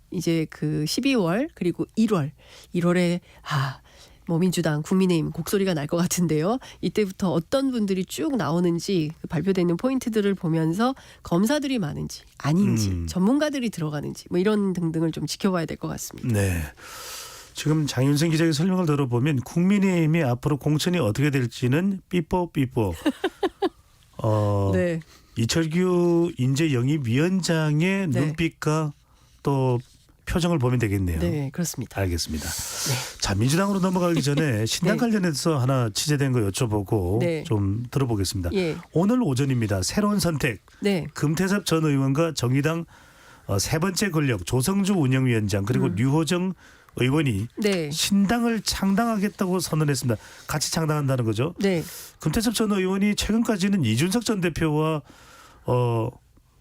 이제 그 12월 그리고 1월에 뭐 민주당, 국민의힘 곡소리가 날 것 같은데요. 이때부터 어떤 분들이 쭉 나오는지 발표되는 포인트들을 보면서 검사들이 많은지 아닌지 전문가들이 들어가는지 뭐 이런 등등을 좀 지켜봐야 될 것 같습니다. 네. 지금 장윤선 기자의 설명을 들어보면 국민의힘이 앞으로 공천이 어떻게 될지는 삐뽀삐뽀. 네. 이철규 인재영입위원장의 눈빛과 또 표정을 보면 되겠네요. 네, 그렇습니다. 알겠습니다. 자, 민주당으로 넘어가기 전에 신당 관련해서 하나 취재된 거 여쭤보고 좀 들어보겠습니다. 오늘 오전입니다. 새로운 선택. 금태섭 전 의원과 정의당 세 번째 권력 조성주 운영위원장 그리고 류호정 의원이 신당을 창당하겠다고 선언했습니다. 같이 창당한다는 거죠. 금태섭 전 의원이 최근까지는 이준석 전 대표와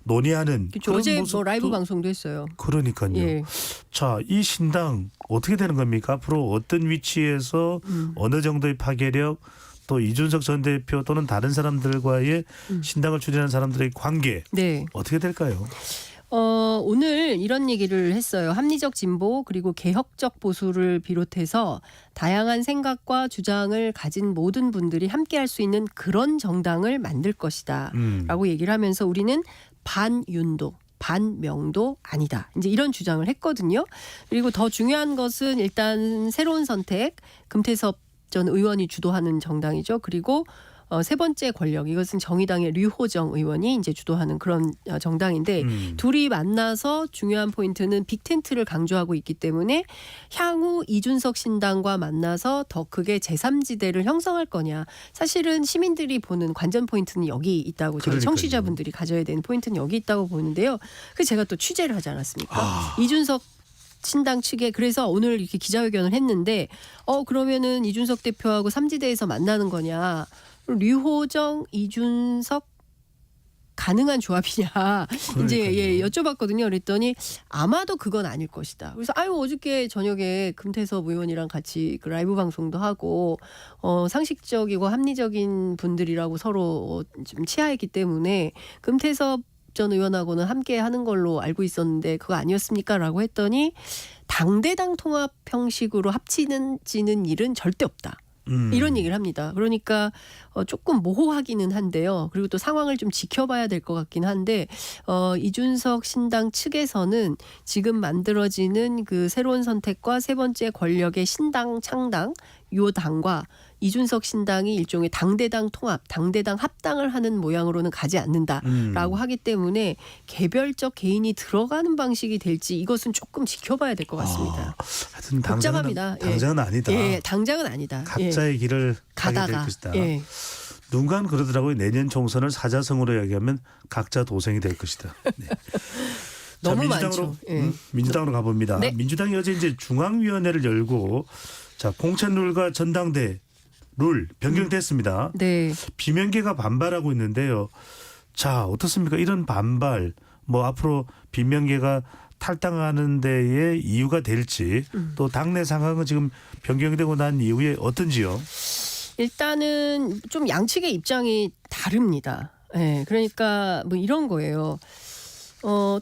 논의하는 그런 어제 모습도 뭐 라이브 방송도 했어요. 그러니까요. 자, 이 신당 어떻게 되는 겁니까? 앞으로 어떤 위치에서 어느 정도의 파괴력 또 이준석 전 대표 또는 다른 사람들과의 신당을 추진하는 사람들의 관계 어떻게 될까요? 오늘 이런 얘기를 했어요. 합리적 진보 그리고 개혁적 보수를 비롯해서 다양한 생각과 주장을 가진 모든 분들이 함께할 수 있는 그런 정당을 만들 것이다 라고 얘기를 하면서 우리는 반윤도 반명도 아니다. 이제 이런 주장을 했거든요. 그리고 더 중요한 것은 일단 새로운 선택 금태섭 전 의원이 주도하는 정당이죠. 그리고 세 번째 권력 이것은 정의당의 류호정 의원이 이제 주도하는 그런 정당인데 둘이 만나서 중요한 포인트는 빅텐트를 강조하고 있기 때문에 향후 이준석 신당과 만나서 더 크게 제3지대를 형성할 거냐. 사실은 시민들이 보는 관전 포인트는 여기 있다고 저희 청취자분들이 가져야 되는 포인트는 여기 있다고 보는데요. 그래서 제가 또 취재를 하지 않았습니까? 이준석 신당 측에 그래서 오늘 이렇게 기자회견을 했는데 그러면은 이준석 대표하고 3지대에서 만나는 거냐. 류호정, 이준석 가능한 조합이냐 이제 여쭤봤거든요. 그랬더니 아마도 그건 아닐 것이다. 그래서 어저께 저녁에 금태섭 의원이랑 같이 그 라이브 방송도 하고 상식적이고 합리적인 분들이라고 서로 좀 치하했기 때문에 금태섭 전 의원하고는 함께 하는 걸로 알고 있었는데 그거 아니었습니까? 라고 했더니 당대당 통합 형식으로 합치는 일은 절대 없다. 이런 얘기를 합니다. 그러니까 조금 모호하기는 한데요. 그리고 또 상황을 좀 지켜봐야 될 것 같긴 한데 이준석 신당 측에서는 지금 만들어지는 그 새로운 선택과 세 번째 권력의 신당 창당 요 당과 이준석 신당이 일종의 당대당 통합, 당대당 합당을 하는 모양으로는 가지 않는다라고 하기 때문에 개별적 개인이 들어가는 방식이 될지 이것은 조금 지켜봐야 될 것 같습니다. 하여튼 복잡합니다. 당장은 아니다. 예, 당장은 아니다. 각자의 길을 가게 될 가다가. 것이다. 예. 누군가는 그러더라고요. 내년 총선을 사자성어로 이야기하면 각자 도생이 될 것이다. 네. 너무 민주당으로, 많죠. 예. 민주당으로 가봅니다. 네. 민주당이 어제 이제 중앙위원회를 열고 자 공천룰과 전당대 룰 변경됐습니다. 네. 비명계가 반발하고 있는데요. 자 어떻습니까? 이런 반발 뭐 앞으로 비명계가 탈당하는 데에 이유가 될지 또 당내 상황은 지금 변경되고 난 이후에 어떤지요? 일단은 좀 양측의 입장이 다릅니다. 예, 그러니까 뭐 이런 거예요.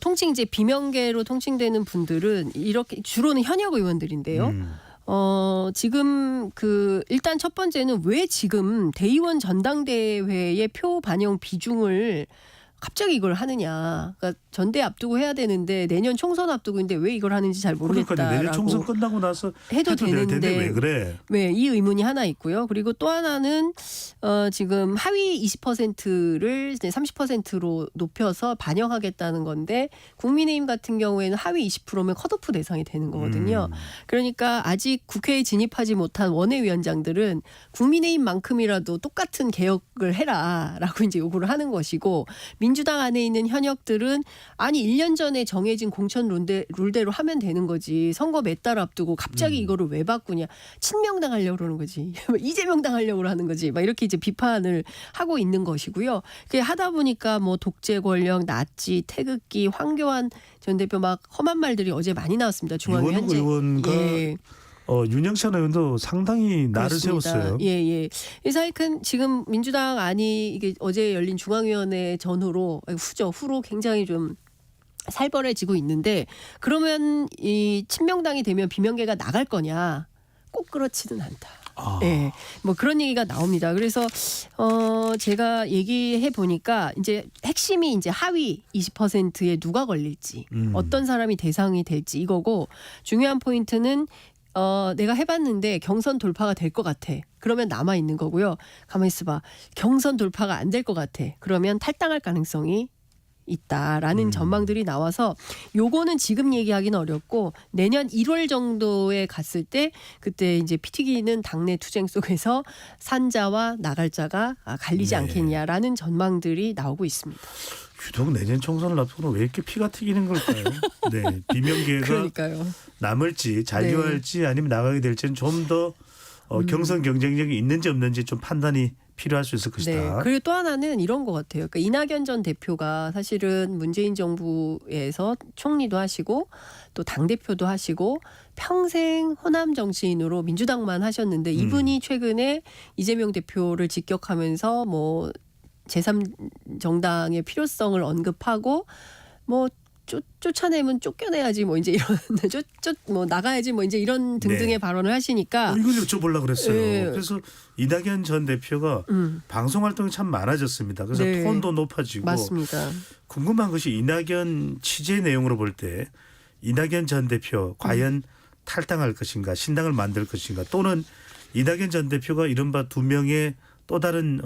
통칭 이제 비명계로 통칭되는 분들은 이렇게 주로는 현역 의원들인데요. 지금 일단 첫 번째는 왜 지금 대의원 전당대회의 표 반영 비중을 갑자기 이걸 하느냐. 그러니까 전대 앞두고 해야 되는데 내년 총선 앞두고 있는데 왜 이걸 하는지 잘 모르겠다라고. 그러니까 내년 총선 끝나고 나서 해도 되는데 왜 그래? 왜 이 의문이 하나 있고요. 그리고 또 하나는 지금 하위 20%를 이제 30%로 높여서 반영하겠다는 건데 국민의힘 같은 경우에는 하위 20%면 컷오프 대상이 되는 거거든요. 그러니까 아직 국회에 진입하지 못한 원외위원장들은 국민의힘만큼이라도 똑같은 개혁을 해라라고 이제 요구를 하는 것이고 민주당 안에 있는 현역들은 아니 1년 전에 정해진 공천 룰대로 하면 되는 거지. 선거 몇 달 앞두고 갑자기 이거를 왜 바꾸냐. 친명당 하려고 그러는 거지. 이재명당 하려고 하는 거지. 막 이렇게 이제 비판을 하고 있는 것이고요. 그게 하다 보니까 뭐 독재 권력, 나치, 태극기, 황교안 전 대표 막 험한 말들이 어제 많이 나왔습니다. 중앙위 현재. 의원과 예. 윤영찬 의원도 상당히 날을 세웠어요. 예. 사실은 지금 민주당 안이 이게 어제 열린 중앙위원회 후로 굉장히 좀 살벌해지고 있는데 그러면 이 친명당이 되면 비명계가 나갈 거냐? 꼭 그렇지는 않다. 예, 뭐 그런 얘기가 나옵니다. 그래서 제가 얘기해 보니까 이제 핵심이 이제 하위 20%에 누가 걸릴지, 어떤 사람이 대상이 될지 이거고 중요한 포인트는 내가 해봤는데 경선 돌파가 될 것 같아. 그러면 남아 있는 거고요. 가만히 있어봐. 경선 돌파가 안 될 것 같아. 그러면 탈당할 가능성이 있다라는 전망들이 나와서 요거는 지금 얘기하기는 어렵고 내년 1월 정도에 갔을 때 그때 이제 피 튀기는 당내 투쟁 속에서 산자와 나갈 자가 갈리지 않겠냐라는 전망들이 나오고 있습니다. 유독 내년 총선을 앞두고 왜 이렇게 피가 튀기는 걸까요? 네, 비명계가 그러니까요. 남을지 잔류할지 아니면 나가게 될지는 좀 더 경선 경쟁력이 있는지 없는지 좀 판단이 필요할 수 있을 것이다. 네. 그리고 또 하나는 이런 것 같아요. 그러니까 이낙연 전 대표가 사실은 문재인 정부에서 총리도 하시고 또 당대표도 하시고 평생 호남 정치인으로 민주당만 하셨는데 이분이 최근에 이재명 대표를 직격하면서 뭐 제3정당의 필요성을 언급하고 뭐 쫓아내면 쫓겨내야지 뭐 이제 이런 뭐 나가야지 뭐 이제 이런 등등의 발언을 하시니까 이걸 여쭤보려고 그랬어요. 네. 그래서 이낙연 전 대표가 방송 활동이 참 많아졌습니다. 그래서 네. 톤도 높아지고 맞습니다. 궁금한 것이 이낙연 취재 내용으로 볼 때 이낙연 전 대표 과연 탈당할 것인가 신당을 만들 것인가 또는 이낙연 전 대표가 이른바 두 명의 또 다른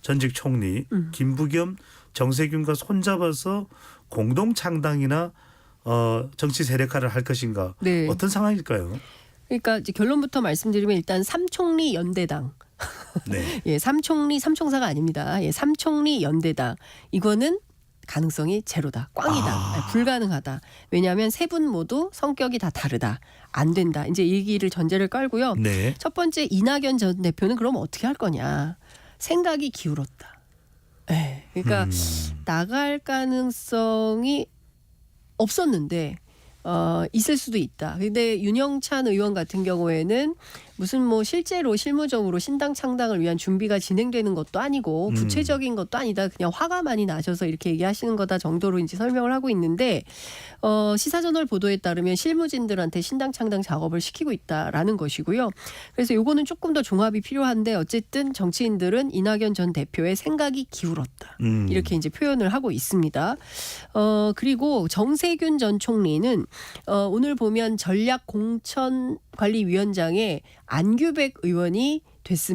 전직 총리 김부겸 정세균과 손잡아서 공동 창당이나 정치 세력화를 할 것인가 네. 어떤 상황일까요? 그러니까 이제 결론부터 말씀드리면 일단 삼총리 연대당. 네. 예, 삼총사가 아닙니다. 예, 삼총리 연대당. 이거는 가능성이 제로다. 꽝이다. 불가능하다. 왜냐하면 세 분 모두 성격이 다 다르다. 안 된다. 이제 얘기를 전제를 깔고요. 네. 첫 번째 이낙연 전 대표는 그럼 어떻게 할 거냐. 생각이 기울었다. 네, 그러니까 나갈 가능성이 없었는데 있을 수도 있다. 근데 윤영찬 의원 같은 경우에는 무슨 뭐 실제로 실무적으로 신당 창당을 위한 준비가 진행되는 것도 아니고 구체적인 것도 아니다. 그냥 화가 많이 나셔서 이렇게 얘기하시는 거다 정도로 이제 설명을 하고 있는데 시사저널 보도에 따르면 실무진들한테 신당 창당 작업을 시키고 있다라는 것이고요. 그래서 요거는 조금 더 종합이 필요한데 어쨌든 정치인들은 이낙연 전 대표의 생각이 기울었다. 이렇게 이제 표현을 하고 있습니다. 그리고 정세균 전 총리는 오늘 보면 전략공천관리위원장에 안규백 의원이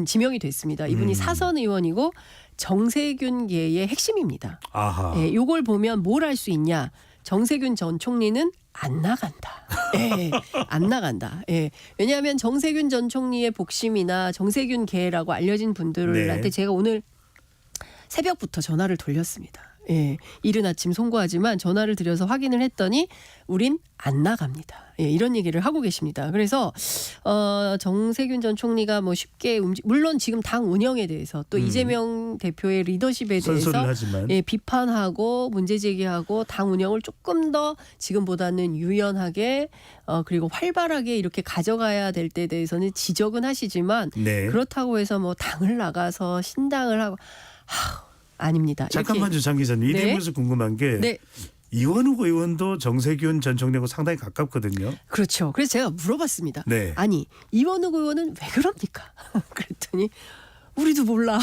지명이 됐습니다. 이분이 사선 의원이고 정세균계의 핵심입니다. 아하. 예, 요걸 보면 뭘 할 수 있냐. 정세균 전 총리는 안 나간다. 예, 안 나간다. 예. 왜냐하면 정세균 전 총리의 복심이나 정세균계라고 알려진 분들한테 네. 제가 오늘 새벽부터 전화를 돌렸습니다. 예, 이른 아침 송구하지만 전화를 드려서 확인을 했더니 우린 안 나갑니다. 예, 이런 얘기를 하고 계십니다. 그래서 정세균 전 총리가 뭐 쉽게 물론 지금 당 운영에 대해서 또 이재명 대표의 리더십에 대해서 예, 비판하고 문제 제기하고 당 운영을 조금 더 지금보다는 유연하게 그리고 활발하게 이렇게 가져가야 될 때에 대해서는 지적은 하시지만 네. 그렇다고 해서 뭐 당을 나가서 신당을 하고 아닙니다. 잠깐만요, 장 기자님. 이 네. 대목에서 궁금한 게 네. 이원욱 의원도 정세균 전 총리하고 상당히 가깝거든요. 그렇죠. 그래서 제가 물어봤습니다. 네. 아니 이원욱 의원은 왜 그럽니까? 그랬더니 우리도 몰라.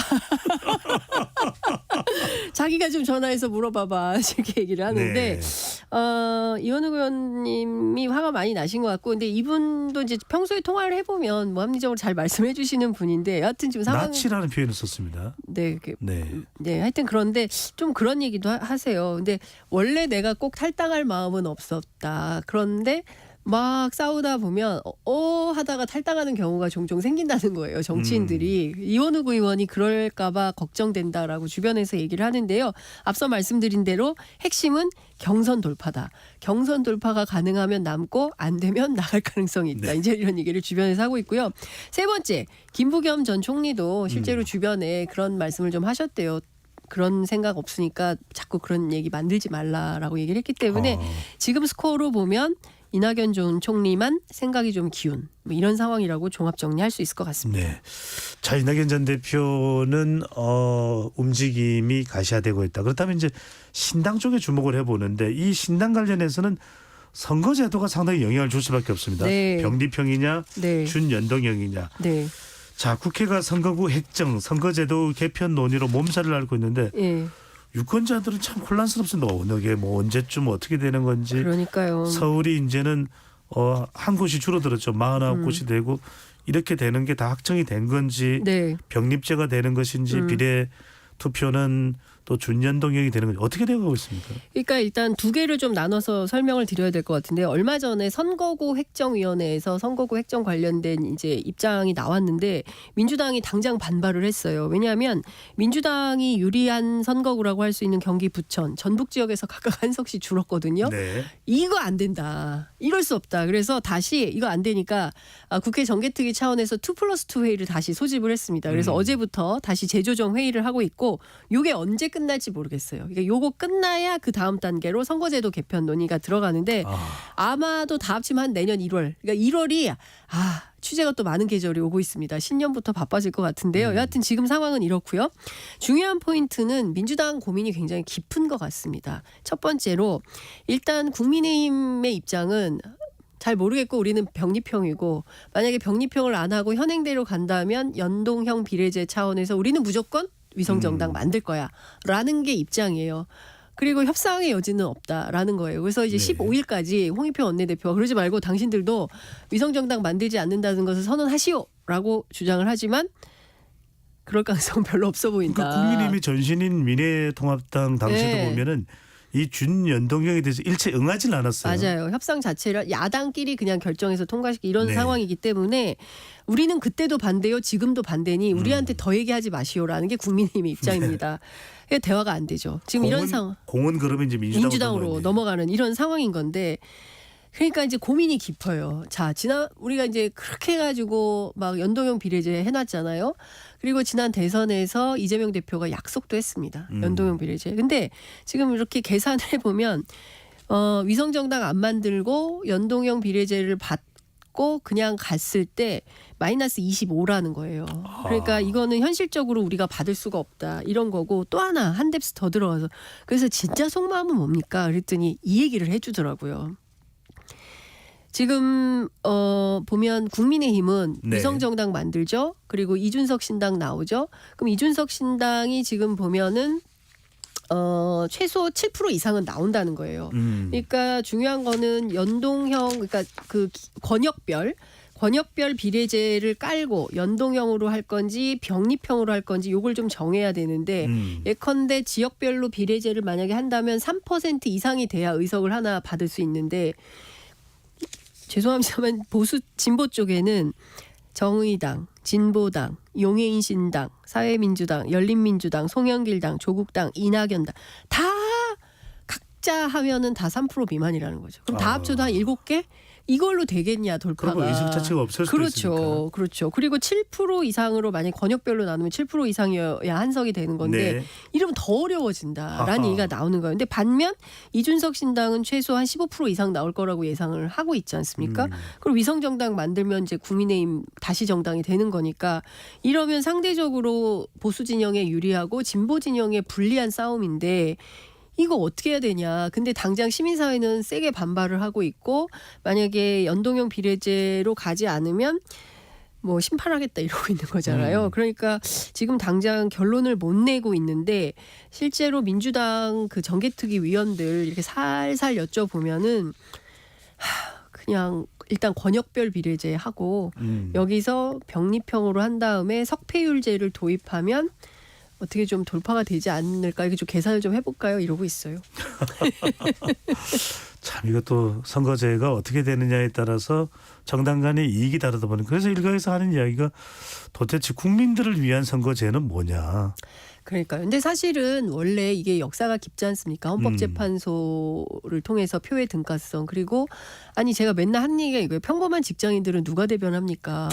자기가 좀 전화해서 물어봐봐 이렇게 얘기를 하는데 네. 이원욱 의원님이 화가 많이 나신 것 같고 근데 이분도 이제 평소에 통화를 해보면 뭐 합리적으로 잘 말씀해 주시는 분인데 여하튼 지금 상황 낯이라는 표현을 썼습니다. 네, 네. 네, 하여튼 그런데 좀 그런 얘기도 하세요. 근데 원래 내가 꼭 탈당할 마음은 없었다. 그런데 막 싸우다 보면 하다가 탈당하는 경우가 종종 생긴다는 거예요. 정치인들이. 이원욱 의원이 그럴까 봐 걱정된다라고 주변에서 얘기를 하는데요. 앞서 말씀드린 대로 핵심은 경선 돌파다. 경선 돌파가 가능하면 남고 안 되면 나갈 가능성이 있다. 네. 이제 이런 얘기를 주변에서 하고 있고요. 세 번째, 김부겸 전 총리도 실제로 주변에 그런 말씀을 좀 하셨대요. 그런 생각 없으니까 자꾸 그런 얘기 만들지 말라라고 얘기를 했기 때문에 지금 스코어로 보면 이낙연 전 총리만 생각이 좀 기운 뭐 이런 상황이라고 종합 정리할 수 있을 것 같습니다. 네. 자, 이낙연 전 대표는 움직임이 가시화되고 있다. 그렇다면 이제 신당 쪽에 주목을 해보는데 이 신당 관련해서는 선거제도가 상당히 영향을 줄 수밖에 없습니다. 네. 병리평이냐 네. 준연동형이냐. 네. 자, 국회가 선거구 획정, 선거제도 개편 논의로 몸살을 앓고 있는데 예. 유권자들은 참 혼란스럽습니다. 어느 게 뭐 언제쯤 어떻게 되는 건지. 그러니까요. 서울이 이제는 한 곳이 줄어들었죠. 49곳이 되고 이렇게 되는 게 다 확정이 된 건지 네. 병립제가 되는 것인지 비례 투표는 또 준연동형이 되는 건지 어떻게 되어가고 있습니까? 그러니까 일단 두 개를 좀 나눠서 설명을 드려야 될 것 같은데 얼마 전에 선거구 획정위원회에서 선거구 획정 관련된 이제 입장이 나왔는데 민주당이 당장 반발을 했어요. 왜냐하면 민주당이 유리한 선거구라고 할 수 있는 경기 부천, 전북 지역에서 각각 한 석씩 줄었거든요. 네. 이거 안 된다. 이럴 수 없다. 그래서 다시 이거 안 되니까 국회 정개특위 차원에서 2+2 회의를 다시 소집을 했습니다. 그래서 어제부터 다시 재조정 회의를 하고 있고 이게 언제 끝날지 모르겠어요. 그러니까 요거 끝나야 그 다음 단계로 선거제도 개편 논의가 들어가는데 아마도 다 합치면 한 내년 1월. 그러니까 1월이 취재가 또 많은 계절이 오고 있습니다. 신년부터 바빠질 것 같은데요. 여하튼 지금 상황은 이렇고요. 중요한 포인트는 민주당 고민이 굉장히 깊은 것 같습니다. 첫 번째로 일단 국민의힘의 입장은 잘 모르겠고 우리는 병립형이고 만약에 병립형을 안 하고 현행대로 간다면 연동형 비례제 차원에서 우리는 무조건 위성정당 만들 거야 라는 게 입장이에요. 그리고 협상의 여지는 없다라는 거예요. 그래서 이제 15일까지 홍익표 원내대표가 그러지 말고 당신들도 위성정당 만들지 않는다는 것을 선언하시오라고 주장을 하지만 그럴 가능성은 별로 없어 보인다. 그러니까 국민의힘의 전신인 미래통합당 당시도 보면은 이 준연동형에 대해서 일체 응하진 않았어요. 맞아요. 협상 자체를 야당끼리 그냥 결정해서 통과시키기 이런 상황이기 때문에 우리는 그때도 반대요. 지금도 반대니 우리한테 더 얘기하지 마시오라는 게 국민의힘의 입장입니다. 대화가 안 되죠. 지금 이런 상황. 공은 그러면 이제 민주당으로 넘어가는 이런 상황인 건데 그러니까 이제 고민이 깊어요. 자, 우리가 이제 그렇게 해가지고 막 연동형 비례제 해놨잖아요. 그리고 지난 대선에서 이재명 대표가 약속도 했습니다. 연동형 비례제. 근데 지금 이렇게 계산을 해보면 위성정당 안 만들고 연동형 비례제를 받고 그냥 갔을 때 마이너스 25라는 거예요. 그러니까 이거는 현실적으로 우리가 받을 수가 없다 이런 거고 또 하나 한 뎁스 더 들어가서 그래서 진짜 속마음은 뭡니까? 그랬더니 이 얘기를 해주더라고요. 지금 보면 국민의힘은 네. 위성정당 만들죠. 그리고 이준석 신당 나오죠. 그럼 이준석 신당이 지금 보면은 최소 7% 이상은 나온다는 거예요. 그러니까 중요한 거는 연동형 그러니까 그 권역별 비례제를 깔고 연동형으로 할 건지 병립형으로 할 건지 요걸 좀 정해야 되는데 예컨대 지역별로 비례제를 만약에 한다면 3% 이상이 돼야 의석을 하나 받을 수 있는데 죄송합니다만 보수 진보 쪽에는 정의당, 진보당, 용해인신당, 사회민주당, 열린민주당, 송영길당, 조국당, 이낙연당 다 각자 하면은 다 3% 미만이라는 거죠. 그럼 다 합쳐도 한 7개? 이걸로 되겠냐 돌파가. 그럼 의석 자체가 없을 수도 있으니까. 그렇죠. 그리고 7% 이상으로 만약 권역별로 나누면 7% 이상이어야 한석이 되는 건데 네. 이러면 더 어려워진다라는 아하. 얘기가 나오는 거예요. 근데 반면 이준석 신당은 최소한 15% 이상 나올 거라고 예상을 하고 있지 않습니까? 그리고 위성정당 만들면 이제 국민의힘 다시 정당이 되는 거니까 이러면 상대적으로 보수 진영에 유리하고 진보 진영에 불리한 싸움인데 이거 어떻게 해야 되냐. 근데 당장 시민사회는 세게 반발을 하고 있고 만약에 연동형 비례제로 가지 않으면 뭐 심판하겠다 이러고 있는 거잖아요. 그러니까 지금 당장 결론을 못 내고 있는데 실제로 민주당 그 정개특위 위원들 이렇게 살살 여쭤보면은 그냥 일단 권역별 비례제 하고 여기서 병립형으로 한 다음에 석패율제를 도입하면 어떻게 좀 돌파가 되지 않을까 이게 좀 계산을 좀 해볼까요? 이러고 있어요. 참 이것도 선거제가 어떻게 되느냐에 따라서 정당 간의 이익이 다르다 보니까 그래서 일각에서 하는 이야기가 도대체 국민들을 위한 선거제는 뭐냐. 그러니까요. 근데 사실은 원래 이게 역사가 깊지 않습니까? 헌법재판소를 통해서 표의 등가성 그리고 아니 제가 맨날 하는 얘기가 이거예요. 평범한 직장인들은 누가 대변합니까?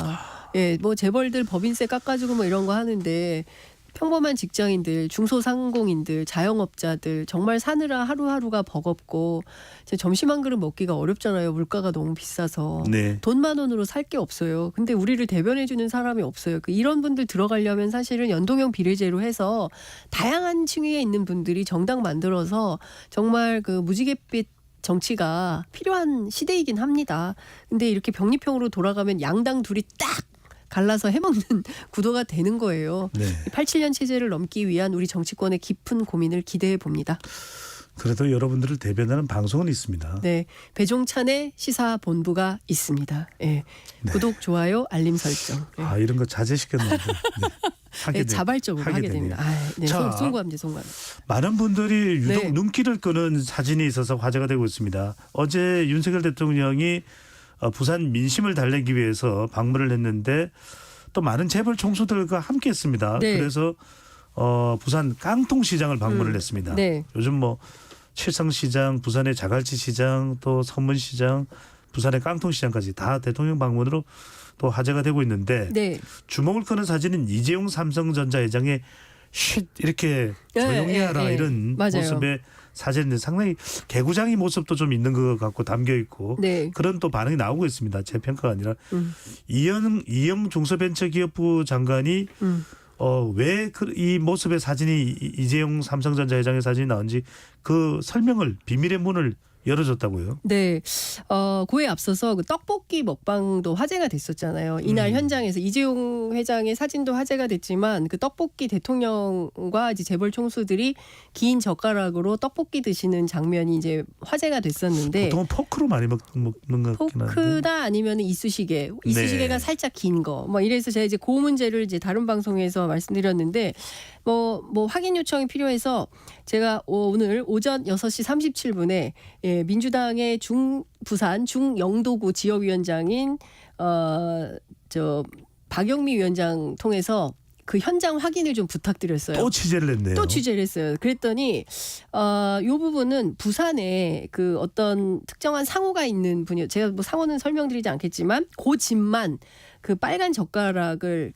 예, 뭐 재벌들 법인세 깎아주고 뭐 이런 거 하는데 평범한 직장인들, 중소상공인들, 자영업자들 정말 사느라 하루하루가 버겁고 점심 한 그릇 먹기가 어렵잖아요. 물가가 너무 비싸서. 네. 돈 10,000원으로 살 게 없어요. 근데 우리를 대변해 주는 사람이 없어요. 이런 분들 들어가려면 사실은 연동형 비례제로 해서 다양한 층위에 있는 분들이 정당 만들어서 정말 그 무지갯빛 정치가 필요한 시대이긴 합니다. 근데 이렇게 병립형으로 돌아가면 양당 둘이 딱 갈라서 해먹는 구도가 되는 거예요. 네. 87년 체제를 넘기 위한 우리 정치권의 깊은 고민을 기대해 봅니다. 그래도 여러분들을 대변하는 방송은 있습니다. 네, 배종찬의 시사본부가 있습니다. 네. 네. 구독, 좋아요, 알림 설정. 네. 아 이런 거 자제시켰는데. 네, 자발적으로 하게 됩니다. 네, 송구합니다. 많은 분들이 유독 눈길을 끄는 사진이 있어서 화제가 되고 있습니다. 어제 윤석열 대통령이 부산 민심을 달래기 위해서 방문을 했는데 또 많은 재벌 총수들과 함께했습니다. 네. 그래서 부산 깡통시장을 방문을 했습니다. 네. 요즘 뭐 칠성시장, 부산의 자갈치시장, 또 선문시장, 부산의 깡통시장까지 다 대통령 방문으로 또 화제가 되고 있는데 주목을 끄는 사진은 이재용 삼성전자 회장의 쉿 이렇게 조용히 하라 이런 모습의 사진인데 상당히 개구장이 모습도 좀 있는 것 같고 담겨 있고 그런 또 반응이 나오고 있습니다. 제 평가가 아니라 이영 중소벤처기업부 장관이 왜 이 모습의 사진이 이재용 삼성전자 회장의 사진이 나온지 그 설명을 비밀의 문을 열어줬다고요? 네. 그에 앞서서 그 떡볶이 먹방도 화제가 됐었잖아요. 이날 현장에서 이재용 회장의 사진도 화제가 됐지만 그 떡볶이 대통령과 이제 재벌 총수들이 긴 젓가락으로 떡볶이 드시는 장면이 이제 화제가 됐었는데 보통은 포크로 많이 먹는 것 같긴 한데. 포크다 아니면 이쑤시개가 살짝 긴 거. 뭐 이래서 제가 이제 그 문제를 이제 다른 방송에서 말씀드렸는데 뭐 확인 요청이 필요해서 제가 오늘 오전 6시 37분에 민주당의 부산 중영도구 지역위원장인 박영미 위원장 통해서 그 현장 확인을 좀 부탁드렸어요. 또 취재를 했네요. 또 취재를 했어요. 그랬더니 이 부분은 부산에 그 어떤 특정한 상호가 있는 분이요. 제가 뭐 상호는 설명드리지 않겠지만 그 집만 그 빨간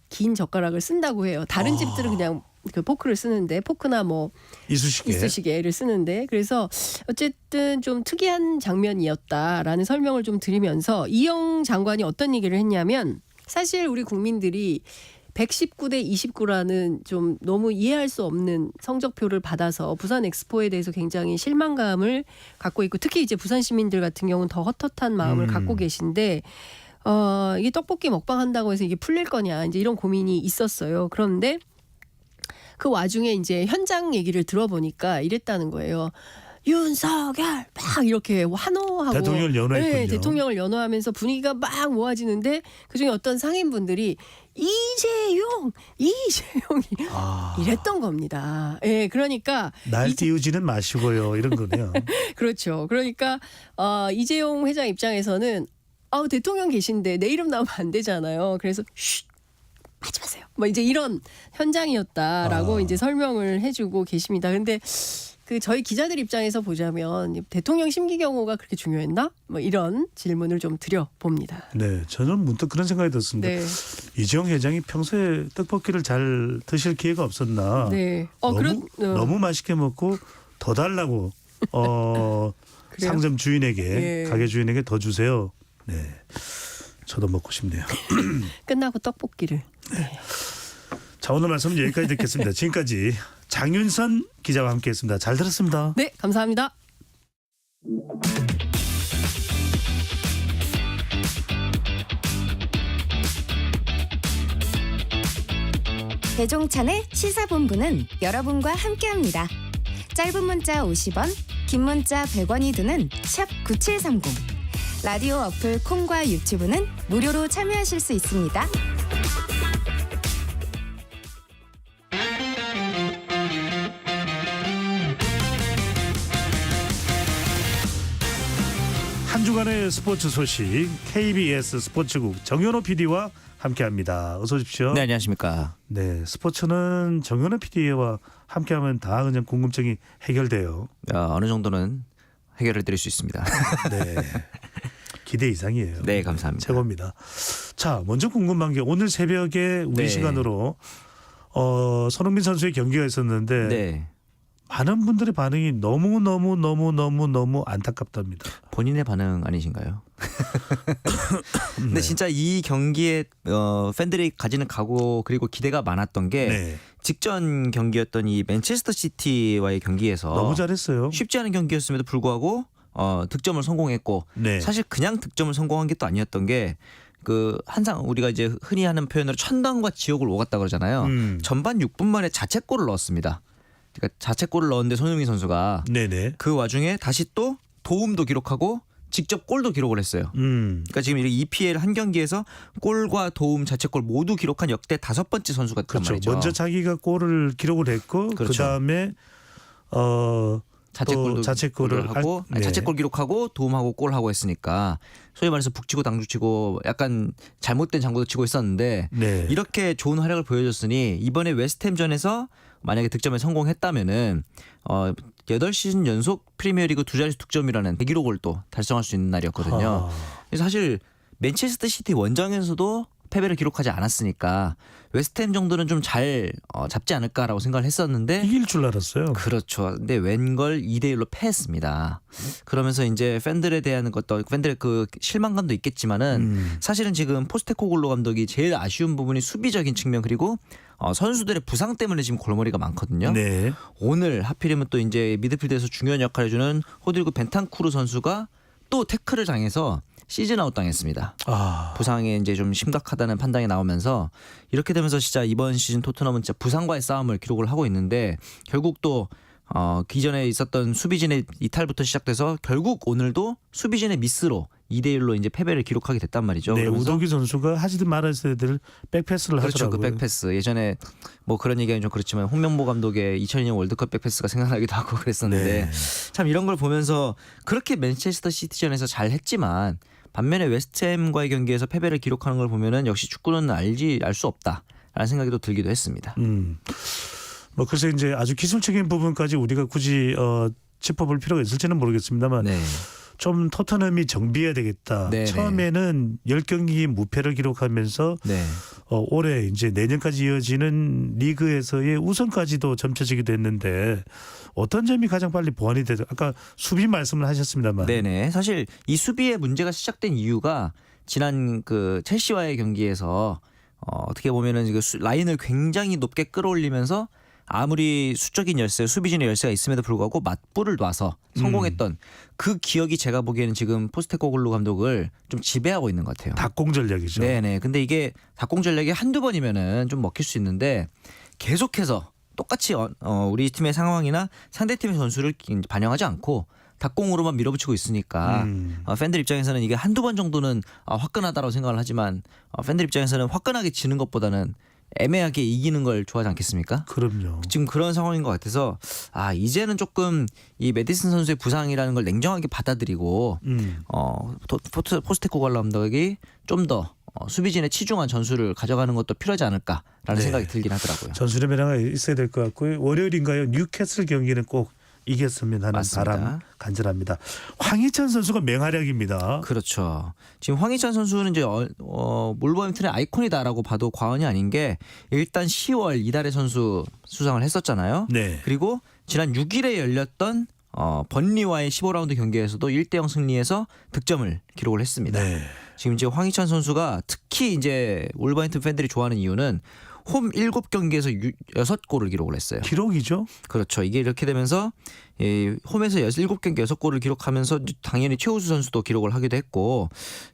긴 젓가락을 쓴다고 해요. 다른 집들은 그냥 그 포크를 쓰는데 포크나 뭐 이쑤시개를 쓰는데 그래서 어쨌든 좀 특이한 장면이었다라는 설명을 좀 드리면서 이영 장관이 어떤 얘기를 했냐면 사실 우리 국민들이 119대 29라는 좀 너무 이해할 수 없는 성적표를 받아서 부산 엑스포에 대해서 굉장히 실망감을 갖고 있고 특히 이제 부산 시민들 같은 경우는 더 헛헛한 마음을 갖고 계신데 이게 떡볶이 먹방 한다고 해서 이게 풀릴 거냐 이제 이런 고민이 있었어요. 그런데 그 와중에 이제 현장 얘기를 들어보니까 이랬다는 거예요. 윤석열 막 이렇게 환호하고 대통령을 연호했군요. 네, 대통령을 연호하면서 분위기가 막 모아지는데 그중에 어떤 상인분들이 이재용이 이랬던 겁니다. 예, 네, 그러니까 날 띄우지는 마시고요 이런 거네요. 그렇죠. 그러니까 이재용 회장 입장에서는 대통령 계신데 내 이름 나오면 안 되잖아요. 그래서 하지 마세요. 뭐 이제 이런 현장이었다라고 이제 설명을 해주고 계십니다. 근데 그 저희 기자들 입장에서 보자면 대통령 심기 경호가 그렇게 중요했나? 뭐 이런 질문을 좀 드려봅니다. 네, 저는 문득 그런 생각이 들었습니다. 네. 이재용 회장이 평소에 떡볶이를 잘 드실 기회가 없었나? 네. 너무 맛있게 먹고 더 달라고 상점 주인에게 네. 가게 주인에게 더 주세요. 네, 저도 먹고 싶네요. 끝나고 떡볶이를. 네. 자, 오늘 말씀 여기까지 듣겠습니다. 지금까지 장윤선 기자와 함께했습니다. 잘 들었습니다. 네, 감사합니다. 배종찬의 시사본부는 여러분과 함께합니다. 짧은 문자 50원, 긴 문자 100원이 드는 샵 9730. 라디오 어플 콩과 유튜브는 무료로 참여하실 수 있습니다. 한 주간의 스포츠 소식 KBS 스포츠국 정현호 PD와 함께합니다. 어서 오십시오. 네, 안녕하십니까. 네, 스포츠는 정현호 PD와 함께하면 다 그냥 궁금증이 해결돼요. 어느 정도는 해결을 드릴 수 있습니다. 네, 기대 이상이에요. 네, 감사합니다. 최고입니다. 자, 먼저 궁금한 게 오늘 새벽에 우리 네. 시간으로 손흥민 선수의 경기가 있었는데 네. 많은 분들의 반응이 너무 안타깝답니다. 본인의 반응 아니신가요? 근데 진짜 이 경기에 팬들이 가지는 각오 그리고 기대가 많았던 게 직전 경기였던 이 맨체스터 시티와의 경기에서 너무 잘했어요. 쉽지 않은 경기였음에도 불구하고 득점을 성공했고 사실 그냥 득점을 성공한 게 또 아니었던 게 그 항상 우리가 이제 흔히 하는 표현으로 천당과 지옥을 오갔다 그러잖아요. 전반 6분 만에 자책골을 넣었습니다. 그러니까 자책골을 넣었는데 손흥민 선수가 그 와중에 다시 또 도움도 기록하고 직접 골도 기록을 했어요. 그러니까 지금 이 EPL 한 경기에서 골과 도움, 자책골 모두 기록한 역대 5번째 선수가 됐단 말이죠. 먼저 자기가 골을 기록을 했고 그다음에 자책골을 하고 자책골 기록하고 도움하고 골하고 했으니까 소위 말해서 북치고 당주치고 약간 잘못된 장구도 치고 있었는데 이렇게 좋은 활약을 보여줬으니 이번에 웨스트햄전에서 만약에 득점에 성공했다면은 8시즌 연속 프리미어리그 두 자릿수 득점이라는 101호 또 달성할 수 있는 날이었거든요. 그래서 사실 맨체스터 시티 원정에서도 패배를 기록하지 않았으니까 웨스트햄 정도는 좀 잘 잡지 않을까라고 생각을 했었는데 이길 줄 알았어요. 그렇죠. 근데 웬걸 2대1로 패했습니다. 그러면서 이제 팬들에 대한 것도 팬들의 그 실망감도 있겠지만은 사실은 지금 포스테코글로 감독이 제일 아쉬운 부분이 수비적인 측면 그리고 선수들의 부상 때문에 지금 골머리가 많거든요. 오늘 하필이면 또 이제 미드필드에서 중요한 역할을 해주는 호드리고 벤탄쿠르 선수가 또 태클을 당해서 시즌 아웃 당했습니다. 부상이 이제 좀 심각하다는 판단이 나오면서 이렇게 되면서 진짜 이번 시즌 토트넘은 진짜 부상과의 싸움을 기록을 하고 있는데 결국 또 기존에 있었던 수비진의 이탈부터 시작돼서 결국 오늘도 수비진의 미스로 2대1로 이제 패배를 기록하게 됐단 말이죠. 네, 우도기 선수가 하지도 말았어야 될 백패스를 그렇죠, 하더라고요. 그 백패스. 예전에 뭐 그런 얘기는 좀 그렇지만 홍명보 감독의 2002년 월드컵 백패스가 생각나기도 하고 그랬었는데 참 이런 걸 보면서 그렇게 맨체스터 시티전에서 잘 했지만 반면에 웨스트햄과의 경기에서 패배를 기록하는 걸 보면은 역시 축구는 알 수 없다라는 생각이 또 들기도 했습니다. 뭐 글쎄 이제 아주 기술적인 부분까지 우리가 굳이 짚어볼 필요가 있을지는 모르겠습니다만 좀 토트넘이 정비해야 되겠다. 처음에는 10경기 무패를 기록하면서 올해 이제 내년까지 이어지는 리그에서의 우승까지도 점쳐지기도 했는데 어떤 점이 가장 빨리 보완이 되죠? 아까 수비 말씀을 하셨습니다만. 네네. 사실 이 수비의 문제가 시작된 이유가 지난 그 첼시와의 경기에서 어떻게 보면은 그 라인을 굉장히 높게 끌어올리면서 아무리 수적인 열세, 수비진의 열세가 있음에도 불구하고 맞불을 놔서 성공했던 그 기억이 제가 보기에는 지금 포스테코글루 감독을 좀 지배하고 있는 것 같아요. 닭공 전략이죠. 네네. 근데 이게 닭공 전략이 한두 번이면은 좀 먹힐 수 있는데 계속해서 똑같이 우리 팀의 상황이나 상대팀의 전술을 반영하지 않고 닭공으로만 밀어붙이고 있으니까 팬들 입장에서는 이게 한두 번 정도는 화끈하다고 생각을 하지만 팬들 입장에서는 화끈하게 지는 것보다는 애매하게 이기는 걸 좋아하지 않겠습니까? 그럼요. 지금 그런 상황인 것 같아서 이제는 조금 이 메디슨 선수의 부상이라는 걸 냉정하게 받아들이고 포스테코글루 감독이 좀 더 수비진의 치중한 전술을 가져가는 것도 필요하지 않을까라는 생각이 들긴 하더라고요. 전술의 변화가 있어야 될 것 같고요. 월요일인가요? 뉴캐슬 경기는 꼭 이겼으면 하는 맞습니다. 바람 간절합니다. 황희찬 선수가 맹활약입니다. 그렇죠. 지금 황희찬 선수는 이제 몰버햄튼의 아이콘이다라고 봐도 과언이 아닌 게 일단 10월 이달에 선수 수상을 했었잖아요. 네. 그리고 지난 6일에 열렸던 번리와의 15라운드 경기에서도 1대0 승리해서 득점을 기록을 했습니다. 네. 지금 이제 황희찬 선수가 특히 이제 울버햄튼 팬들이 좋아하는 이유는 홈 7경기에서 6골을 기록을 했어요. 기록이죠? 그렇죠. 이게 이렇게 되면서 홈에서 7경기 6골을 기록하면서 당연히 최우수 선수도 기록을 하기도 했고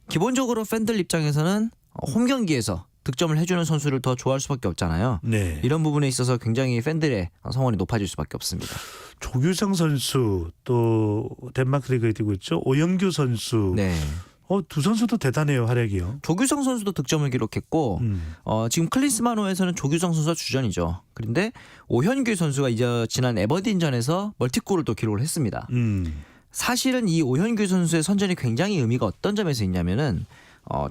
기본적으로 팬들 입장에서는 홈 경기에서 득점을 해주는 선수를 더 좋아할 수밖에 없잖아요. 네. 이런 부분에 있어서 굉장히 팬들의 성원이 높아질 수밖에 없습니다. 조규성 선수 또 덴마크 리그에 뛰고 있죠. 오영규 선수. 네. 두 선수도 대단해요, 활약이요. 조규성 선수도 득점을 기록했고 지금 클린스만호에서는 조규성 선수가 주전이죠. 그런데 오현규 선수가 이제 지난 에버딘전에서 멀티골을 또 기록을 했습니다. 사실은 이 오현규 선수의 선전이 굉장히 의미가 어떤 점에서 있냐면은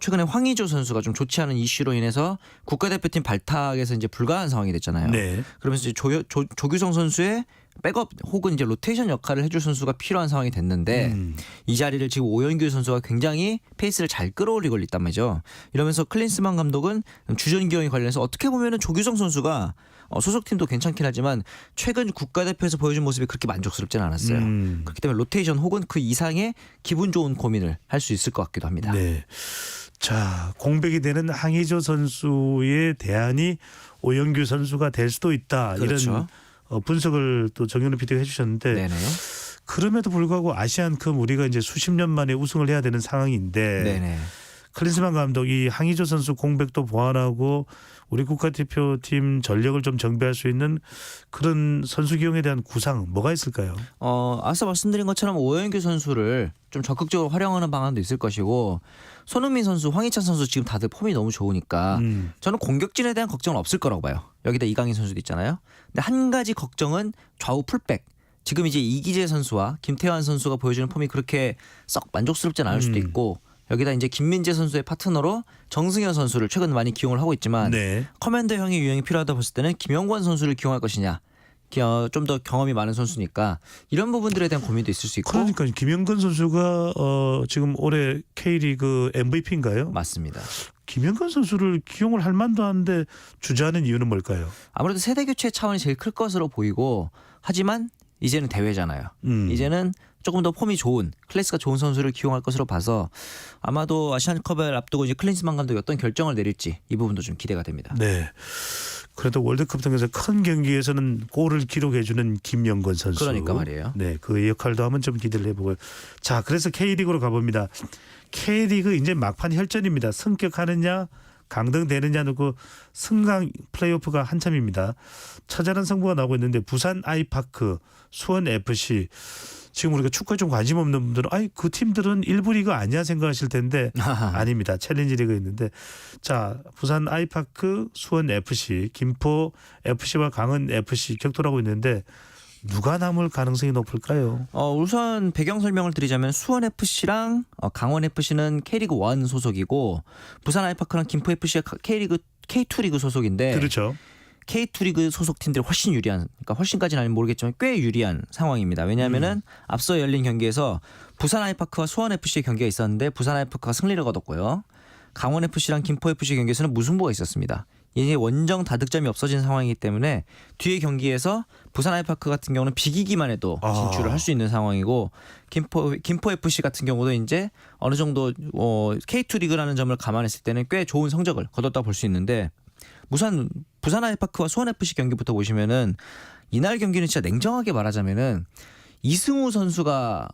최근에 황의조 선수가 좀 좋지 않은 이슈로 인해서 국가대표팀 발탁에서 이제 불가한 상황이 됐잖아요. 네. 그러면서 이제 조규성 선수의 백업 혹은 이제 로테이션 역할을 해줄 선수가 필요한 상황이 됐는데 이 자리를 지금 오현규 선수가 굉장히 페이스를 잘 끌어올리고 있단 말이죠. 이러면서 클린스만 감독은 주전 기용에 관련해서 어떻게 보면은 조규성 선수가 소속팀도 괜찮긴 하지만 최근 국가대표에서 보여준 모습이 그렇게 만족스럽지는 않았어요. 그렇기 때문에 로테이션 혹은 그 이상의 기분 좋은 고민을 할 수 있을 것 같기도 합니다. 네. 자, 공백이 되는 황의조 선수의 대안이 오영규 선수가 될 수도 있다. 그렇죠. 이런 분석을 또 정현우 PD가 해주셨는데 네네. 그럼에도 불구하고 아시안컵 우리가 이제 수십 년 만에 우승을 해야 되는 상황인데 네네. 클린스만 감독이 황의조 선수 공백도 보완하고 우리 국가대표팀 전력을 좀 정비할 수 있는 그런 선수 기용에 대한 구상 뭐가 있을까요? 앞서 말씀드린 것처럼 오현규 선수를 좀 적극적으로 활용하는 방안도 있을 것이고 손흥민 선수, 황희찬 선수 지금 다들 폼이 너무 좋으니까 저는 공격진에 대한 걱정은 없을 거라고 봐요. 여기다 이강인 선수도 있잖아요. 근데 한 가지 걱정은 좌우 풀백. 지금 이제 이기재 선수와 김태환 선수가 보여주는 폼이 그렇게 썩 만족스럽진 않을 수도 있고 여기다 이제 김민재 선수의 파트너로 정승현 선수를 최근 많이 기용을 하고 있지만 네. 커맨더형의 유형이 필요하다 봤을 때는 김영권 선수를 기용할 것이냐. 좀 더 경험이 많은 선수니까 이런 부분들에 대한 고민도 있을 수 있고. 그러니까 김영건 선수가 지금 올해 K리그 MVP인가요? 맞습니다. 김영건 선수를 기용을 할 만도 한데 주저하는 이유는 뭘까요? 아무래도 세대 교체 차원이 제일 클 것으로 보이고 하지만 이제는 대회잖아요. 이제는 조금 더 폼이 좋은 클래스가 좋은 선수를 기용할 것으로 봐서 아마도 아시안컵을 앞두고 이제 클린스만 감독이 어떤 결정을 내릴지 이 부분도 좀 기대가 됩니다. 네. 그래도 월드컵 등에서 큰 경기에서는 골을 기록해주는 김영건 선수. 그러니까 말이에요. 네, 그 역할도 한번 좀 기대를 해보고요. 자, 그래서 K리그로 가봅니다. K리그 이제 막판 혈전입니다. 승격하느냐 강등되느냐 놓고 승강 플레이오프가 한참입니다. 처절한 승부가 나오고 있는데 부산 아이파크, 수원 FC 지금 우리가 축구에 좀 관심 없는 분들은 그 팀들은 1부 리그 아니야 생각하실 텐데 아닙니다. 챌린지 리그 있는데 자 부산 아이파크, 수원 FC, 김포 FC와 강원 FC 격돌하고 있는데 누가 남을 가능성이 높을까요? 우선 배경 설명을 드리자면 수원 FC랑 강원 FC는 K리그 1 소속이고 부산 아이파크랑 김포 FC가 K리그 K2 리그 소속인데 그렇죠. K2 리그 소속 팀들이 훨씬 유리한, 그러니까 훨씬까지는 아니면 모르겠지만 꽤 유리한 상황입니다. 왜냐하면은 앞서 열린 경기에서 부산 아이파크와 수원 FC의 경기가 있었는데 부산 아이파크가 승리를 거뒀고요. 강원 FC랑 김포 FC 경기에서는 무승부가 있었습니다. 이제 원정 다득점이 없어진 상황이기 때문에 뒤에 경기에서 부산 아이파크 같은 경우는 비기기만 해도 진출을 할 수 있는 상황이고 김포 FC 같은 경우도 이제 어느 정도 K2 리그라는 점을 감안했을 때는 꽤 좋은 성적을 거뒀다 볼 수 있는데 부산 아이파크와 수원 FC 경기부터 보시면은 이날 경기는 진짜 냉정하게 말하자면은 이승우 선수가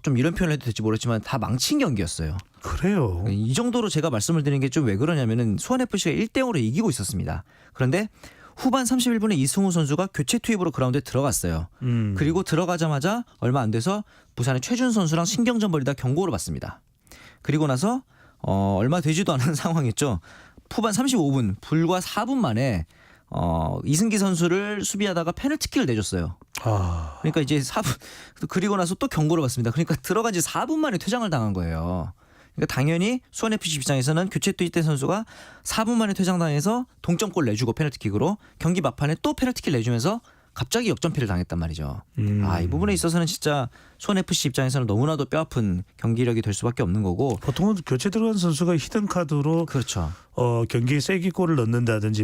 좀 이런 표현을 해도 될지 모르겠지만 다 망친 경기였어요. 그래요. 이 정도로 제가 말씀을 드리는 게 좀 왜 그러냐면은 수원 FC가 1대0으로 이기고 있었습니다. 그런데 후반 31분에 이승우 선수가 교체 투입으로 그라운드에 들어갔어요. 그리고 들어가자마자 얼마 안 돼서 부산의 최준 선수랑 신경전 벌이다 경고를 받습니다. 그리고 나서 얼마 되지도 않은 상황이었죠. 후반 35분 불과 4분 만에 이승기 선수를 수비하다가 페널티킥을 내줬어요. 그러니까 이제 4분 그리고 나서 또 경고를 받습니다. 그러니까 들어간 지 4분 만에 퇴장을 당한 거예요. 그러니까 당연히 수원 FC 입장에서는 교체 투입된 선수가 4분 만에 퇴장당해서 동점골 내주고 페널티킥으로 경기 막판에 또 페널티킥을 내주면서 갑자기 역전패를 당했단 말이죠. 이 부분에 있어서는 진짜 수원 FC 입장에서는 너무나도 뼈아픈 경기력이 될 수밖에 없는 거고 보통은 교체 들어간 선수가 히든 카드로 그렇죠. 경기에 쐐기골을 넣는다든지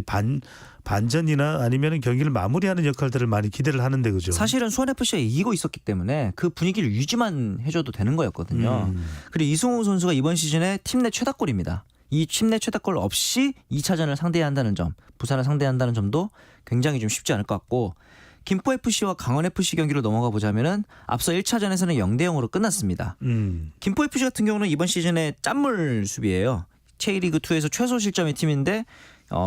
반전이나 아니면 경기를 마무리하는 역할들을 많이 기대를 하는데 그죠. 사실은 수원 FC가 이기고 있었기 때문에 그 분위기를 유지만 해줘도 되는 거였거든요. 그리고 이승우 선수가 이번 시즌에 팀 내 최다골입니다. 이 팀 내 최다골 없이 2차전을 상대해야 한다는 점, 부산을 상대한다는 점도 굉장히 좀 쉽지 않을 것 같고 김포 FC와 강원 FC 경기로 넘어가 보자면은 앞서 1차전에서는 0대0으로 끝났습니다. 김포 FC 같은 경우는 이번 시즌에 짠물 수비예요. K리그 2에서 최소 실점의 팀인데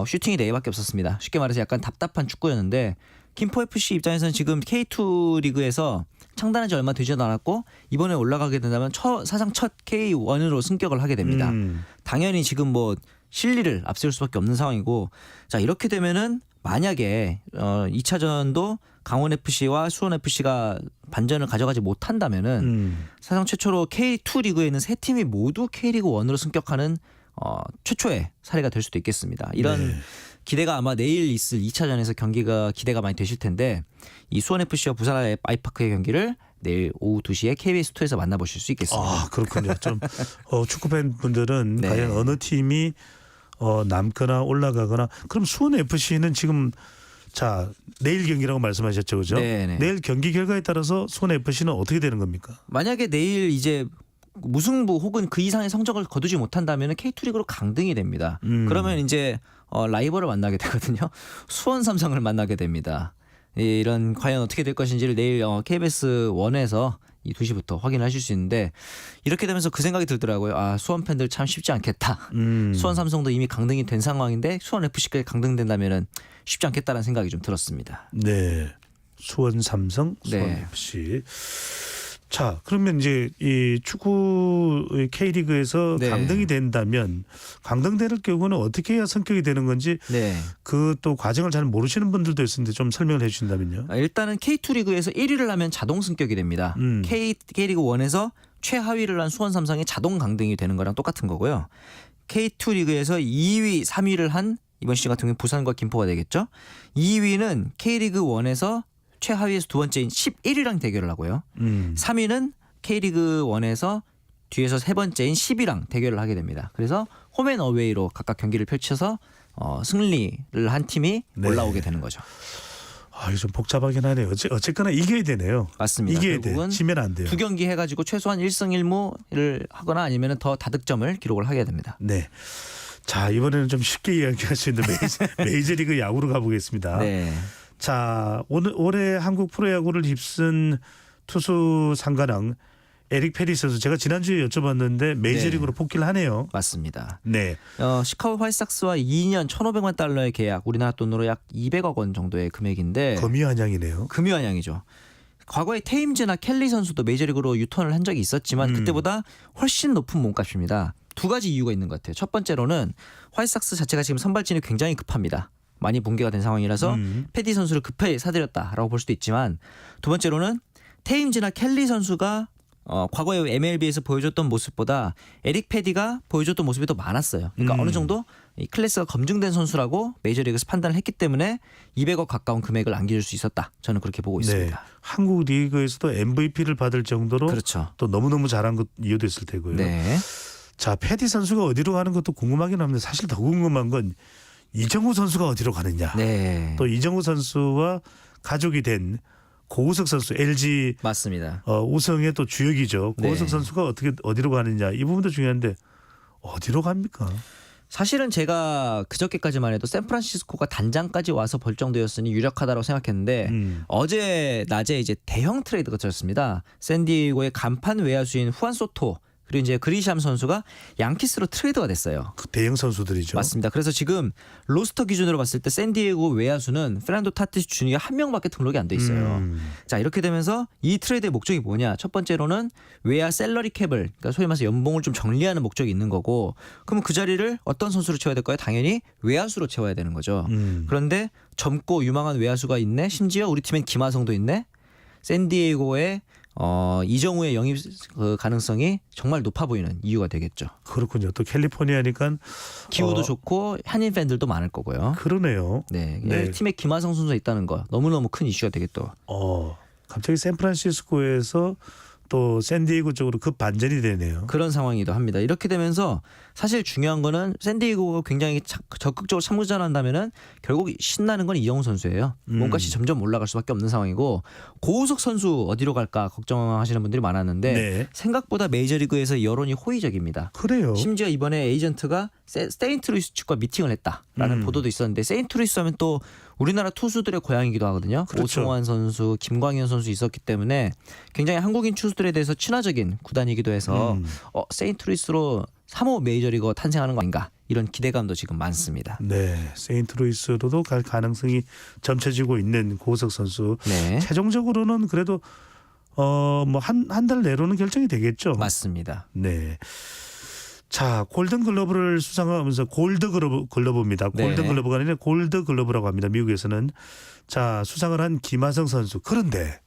슈팅이 4개밖에 없었습니다. 쉽게 말해서 약간 답답한 축구였는데 김포 FC 입장에서는 지금 K2 리그에서 창단한 지 얼마 되지도 않았고 이번에 올라가게 된다면 사상 첫 K1으로 승격을 하게 됩니다. 당연히 지금 뭐 실리를 앞세울 수밖에 없는 상황이고 자 이렇게 되면은 만약에 2차전도 강원 FC와 수원 FC가 반전을 가져가지 못한다면은 사상 최초로 K2 리그에 있는 세 팀이 모두 K리그 1으로 승격하는 최초의 사례가 될 수도 있겠습니다. 이런 기대가 아마 내일 있을 2차전에서 경기가 기대가 많이 되실 텐데 이 수원 FC와 부산 아이파크의 경기를 내일 오후 2시에 KBS2에서 만나보실 수 있겠습니다. 그렇군요. 좀 축구 팬분들은 과연 어느 팀이 남거나 올라가거나 그럼 수원 FC는 지금 자 내일 경기라고 말씀하셨죠, 그죠? 네네. 내일 경기 결과에 따라서 수원 FC는 어떻게 되는 겁니까? 만약에 내일 이제 무승부 혹은 그 이상의 성적을 거두지 못한다면 K2 리그로 강등이 됩니다. 그러면 이제 라이벌을 만나게 되거든요. 수원 삼성을 만나게 됩니다. 이런 과연 어떻게 될 것인지를 내일 KBS 1에서 이 2시부터 확인하실 수 있는데 이렇게 되면서 그 생각이 들더라고요. 수원 팬들 참 쉽지 않겠다. 수원 삼성도 이미 강등이 된 상황인데 수원 FC까지 강등된다면은 쉽지 않겠다라는 생각이 좀 들었습니다. 네, 수원 삼성, 수원 FC. 자, 그러면 이제 이 축구 K리그에서 강등이 된다면 강등될 경우는 어떻게 해야 성격이 되는 건지 그 또 과정을 잘 모르시는 분들도 있는데 좀 설명을 해 주신다면요. 일단은 K2 리그에서 1위를 하면 자동 승격이 됩니다. K리그 1에서 최하위를 한 수원 삼성이 자동 강등이 되는 거랑 똑같은 거고요. K2 리그에서 2위, 3위를 한 이번 시즌 같은 경우는 부산과 김포가 되겠죠. 2위는 K리그 1에서 최하위에서 두 번째인 11위랑 대결을 하고요. 3위는 K리그 1에서 뒤에서 세 번째인 10위랑 대결을 하게 됩니다. 그래서 홈앤어웨이로 각각 경기를 펼쳐서 승리를 한 팀이 올라오게 되는 거죠. 이거 좀 복잡하긴 하네요. 어쨌거나 이겨야 되네요. 맞습니다. 이겨야 돼. 지면 안 돼요. 두 경기 해가지고 최소한 1승 1무를 하거나 아니면 더 다득점을 기록을 하게 됩니다. 네. 자, 이번에는 좀 쉽게 이야기할 수 있는 메이저리그 야구로 가보겠습니다. 자, 올해 한국 프로야구를 휩쓴 투수 상관왕 에릭 페리 선수 제가 지난주에 여쭤봤는데 메이저리그로 복귀를 하네요. 맞습니다. 네. 시카고 화이트삭스와 2년 1,500만 달러의 계약, 우리나라 돈으로 약 200억 원 정도의 금액인데 금이환양이네요. 금이환양이죠. 과거에 테임즈나 켈리 선수도 메이저리그로 유턴을 한 적이 있었지만 그때보다 훨씬 높은 몸값입니다. 두 가지 이유가 있는 것 같아요. 첫 번째로는 화이트삭스 자체가 지금 선발진이 굉장히 급합니다. 많이 붕괴가 된 상황이라서 패디 선수를 급하게 사들였다라고 볼 수도 있지만 두 번째로는 테임즈나 켈리 선수가 과거에 MLB에서 보여줬던 모습보다 에릭 패디가 보여줬던 모습이 더 많았어요. 그러니까 어느 정도 이 클래스가 검증된 선수라고 메이저리그에서 판단을 했기 때문에 200억 가까운 금액을 안겨줄 수 있었다. 저는 그렇게 보고 있습니다. 한국 리그에서도 MVP를 받을 정도로 또 너무너무 잘한 것 이유도 있을 테고요. 자, 패디 선수가 어디로 가는 것도 궁금하긴 합니다. 사실 더 궁금한 건 이정우 선수가 어디로 가느냐. 네. 또 이정우 선수와 가족이 된 고우석 선수 LG 맞습니다. 우승의 또 주역이죠. 고우석 네. 선수가 어디로 가느냐 이 부분도 중요한데 어디로 갑니까? 사실은 제가 그저께까지만 해도 샌프란시스코가 단장까지 와서 볼 정도였으니 유력하다고 생각했는데 어제 낮에 이제 대형 트레이드가 터졌습니다. 샌디에이고의 간판 외야수인 후안 소토 그리고 이제 그리샴 선수가 양키스로 트레이드가 됐어요. 그 대형 선수들이죠. 맞습니다. 그래서 지금 로스터 기준으로 봤을 때 샌디에이고 외야수는 페란도 타티스 주니어 한 명밖에 등록이 안 돼 있어요. 자, 이렇게 되면서 이 트레이드의 목적이 뭐냐? 첫 번째로는 외야 셀러리 캡을 그러니까 소위 말해서 연봉을 좀 정리하는 목적이 있는 거고 그러면 그 자리를 어떤 선수로 채워야 될까요? 당연히 외야수로 채워야 되는 거죠. 그런데 젊고 유망한 외야수가 있네. 심지어 우리 팀엔 김하성도 있네. 샌디에이고의 이정우의 영입 그 가능성이 정말 높아 보이는 이유가 되겠죠. 그렇군요. 또 캘리포니아니까 기후도 좋고 한인 팬들도 많을 거고요. 그러네요. 네, 네. 팀에 김하성 선수가 있다는 거 너무너무 큰 이슈가 되겠죠. 갑자기 샌프란시스코에서 또 샌디에이고 쪽으로 급 반전이 되네요. 그런 상황이기도 합니다. 이렇게 되면서 사실 중요한 거는 샌디에이고가 굉장히 적극적으로 참전한다면은 결국 신나는 건 이정우 선수예요. 몸값이 점점 올라갈 수밖에 없는 상황이고 고우석 선수 어디로 갈까 걱정하시는 분들이 많았는데 네. 생각보다 메이저리그에서 여론이 호의적입니다. 그래요. 심지어 이번에 에이전트가 세인트루이스 측과 미팅을 했다라는 보도도 있었는데 세인트루이스 하면 또 우리나라 투수들의 고향이기도 하거든요. 그렇죠. 오승환 선수, 김광현 선수 있었기 때문에 굉장히 한국인 투수들에 대해서 친화적인 구단이기도 해서 세인트루이스로 3호 메이저리거 탄생하는 거 아닌가 이런 기대감도 지금 많습니다. 네, 세인트루이스로도 갈 가능성이 점쳐지고 있는 고우석 선수. 네. 최종적으로는 그래도 뭐 한 달 내로는 결정이 되겠죠. 맞습니다. 네. 자, 골든글러브를 수상하면서 골드글러브입니다. 네. 골든글러브가 아니라 골드글러브라고 합니다. 미국에서는. 자, 수상을 한 김하성 선수. 그런데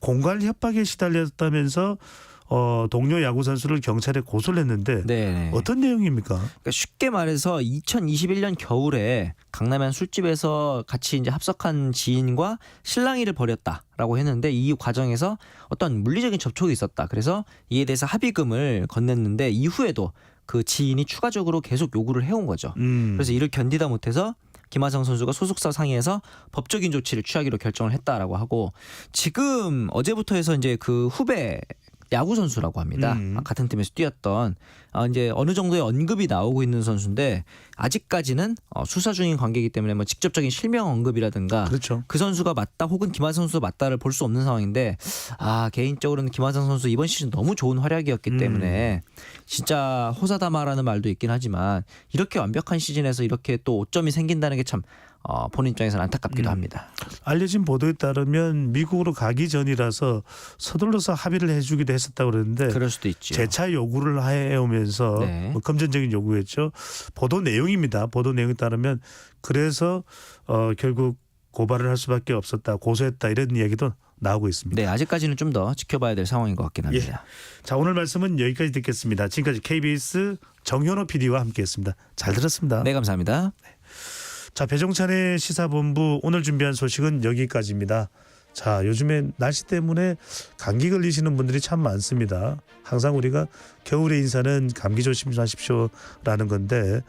공갈 협박에 시달렸다면서 동료 야구 선수를 경찰에 고소를 했는데 네. 어떤 내용입니까? 그러니까 쉽게 말해서 2021년 겨울에 강남의 한 술집에서 같이 이제 합석한 지인과 실랑이를 벌였다라고 했는데 이 과정에서 어떤 물리적인 접촉이 있었다. 그래서 이에 대해서 합의금을 건넸는데 이후에도 그 지인이 추가적으로 계속 요구를 해온 거죠. 그래서 이를 견디다 못해서 김하성 선수가 소속사 상의해서 법적인 조치를 취하기로 결정을 했다라고 하고 지금 어제부터 해서 이제 그 후배 야구 선수라고 합니다. 같은 팀에서 뛰었던 이제 어느 정도의 언급이 나오고 있는 선수인데 아직까지는 수사 중인 관계이기 때문에 뭐 직접적인 실명 언급이라든가 그렇죠. 그 선수가 맞다 혹은 김하성 선수가 맞다를 볼 수 없는 상황인데 개인적으로는 김하성 선수 이번 시즌 너무 좋은 활약이었기 때문에 진짜 호사다마라는 말도 있긴 하지만 이렇게 완벽한 시즌에서 이렇게 또 오점이 생긴다는 게 참 본인 입장에서는 안타깝기도 합니다. 알려진 보도에 따르면 미국으로 가기 전이라서 서둘러서 합의를 해주기도 했었다고 그러는데 그럴 수도 있죠. 재차 요구를 해오면서 네. 뭐 금전적인 요구였죠. 보도 내용입니다. 보도 내용에 따르면 그래서 결국 고발을 할 수밖에 없었다. 고소했다 이런 이야기도 나오고 있습니다. 네, 아직까지는 좀 더 지켜봐야 될 상황인 것 같긴 합니다. 예. 자, 오늘 말씀은 여기까지 듣겠습니다. 지금까지 KBS 정현호 PD와 함께했습니다. 잘 들었습니다. 네, 감사합니다. 자, 배종찬의 시사본부 오늘 준비한 소식은 여기까지입니다. 자, 요즘에 날씨 때문에 감기 걸리시는 분들이 참 많습니다. 항상 우리가 겨울의 인사는 감기 조심하십시오라는 건데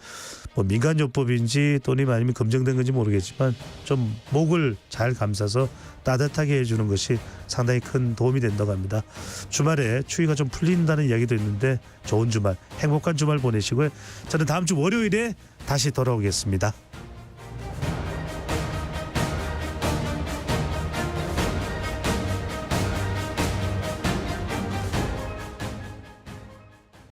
뭐 민간요법인지 또는 아니면 검증된 건지 모르겠지만 좀 목을 잘 감싸서 따뜻하게 해주는 것이 상당히 큰 도움이 된다고 합니다. 주말에 추위가 좀 풀린다는 이야기도 있는데 좋은 주말, 행복한 주말 보내시고요. 저는 다음 주 월요일에 다시 돌아오겠습니다.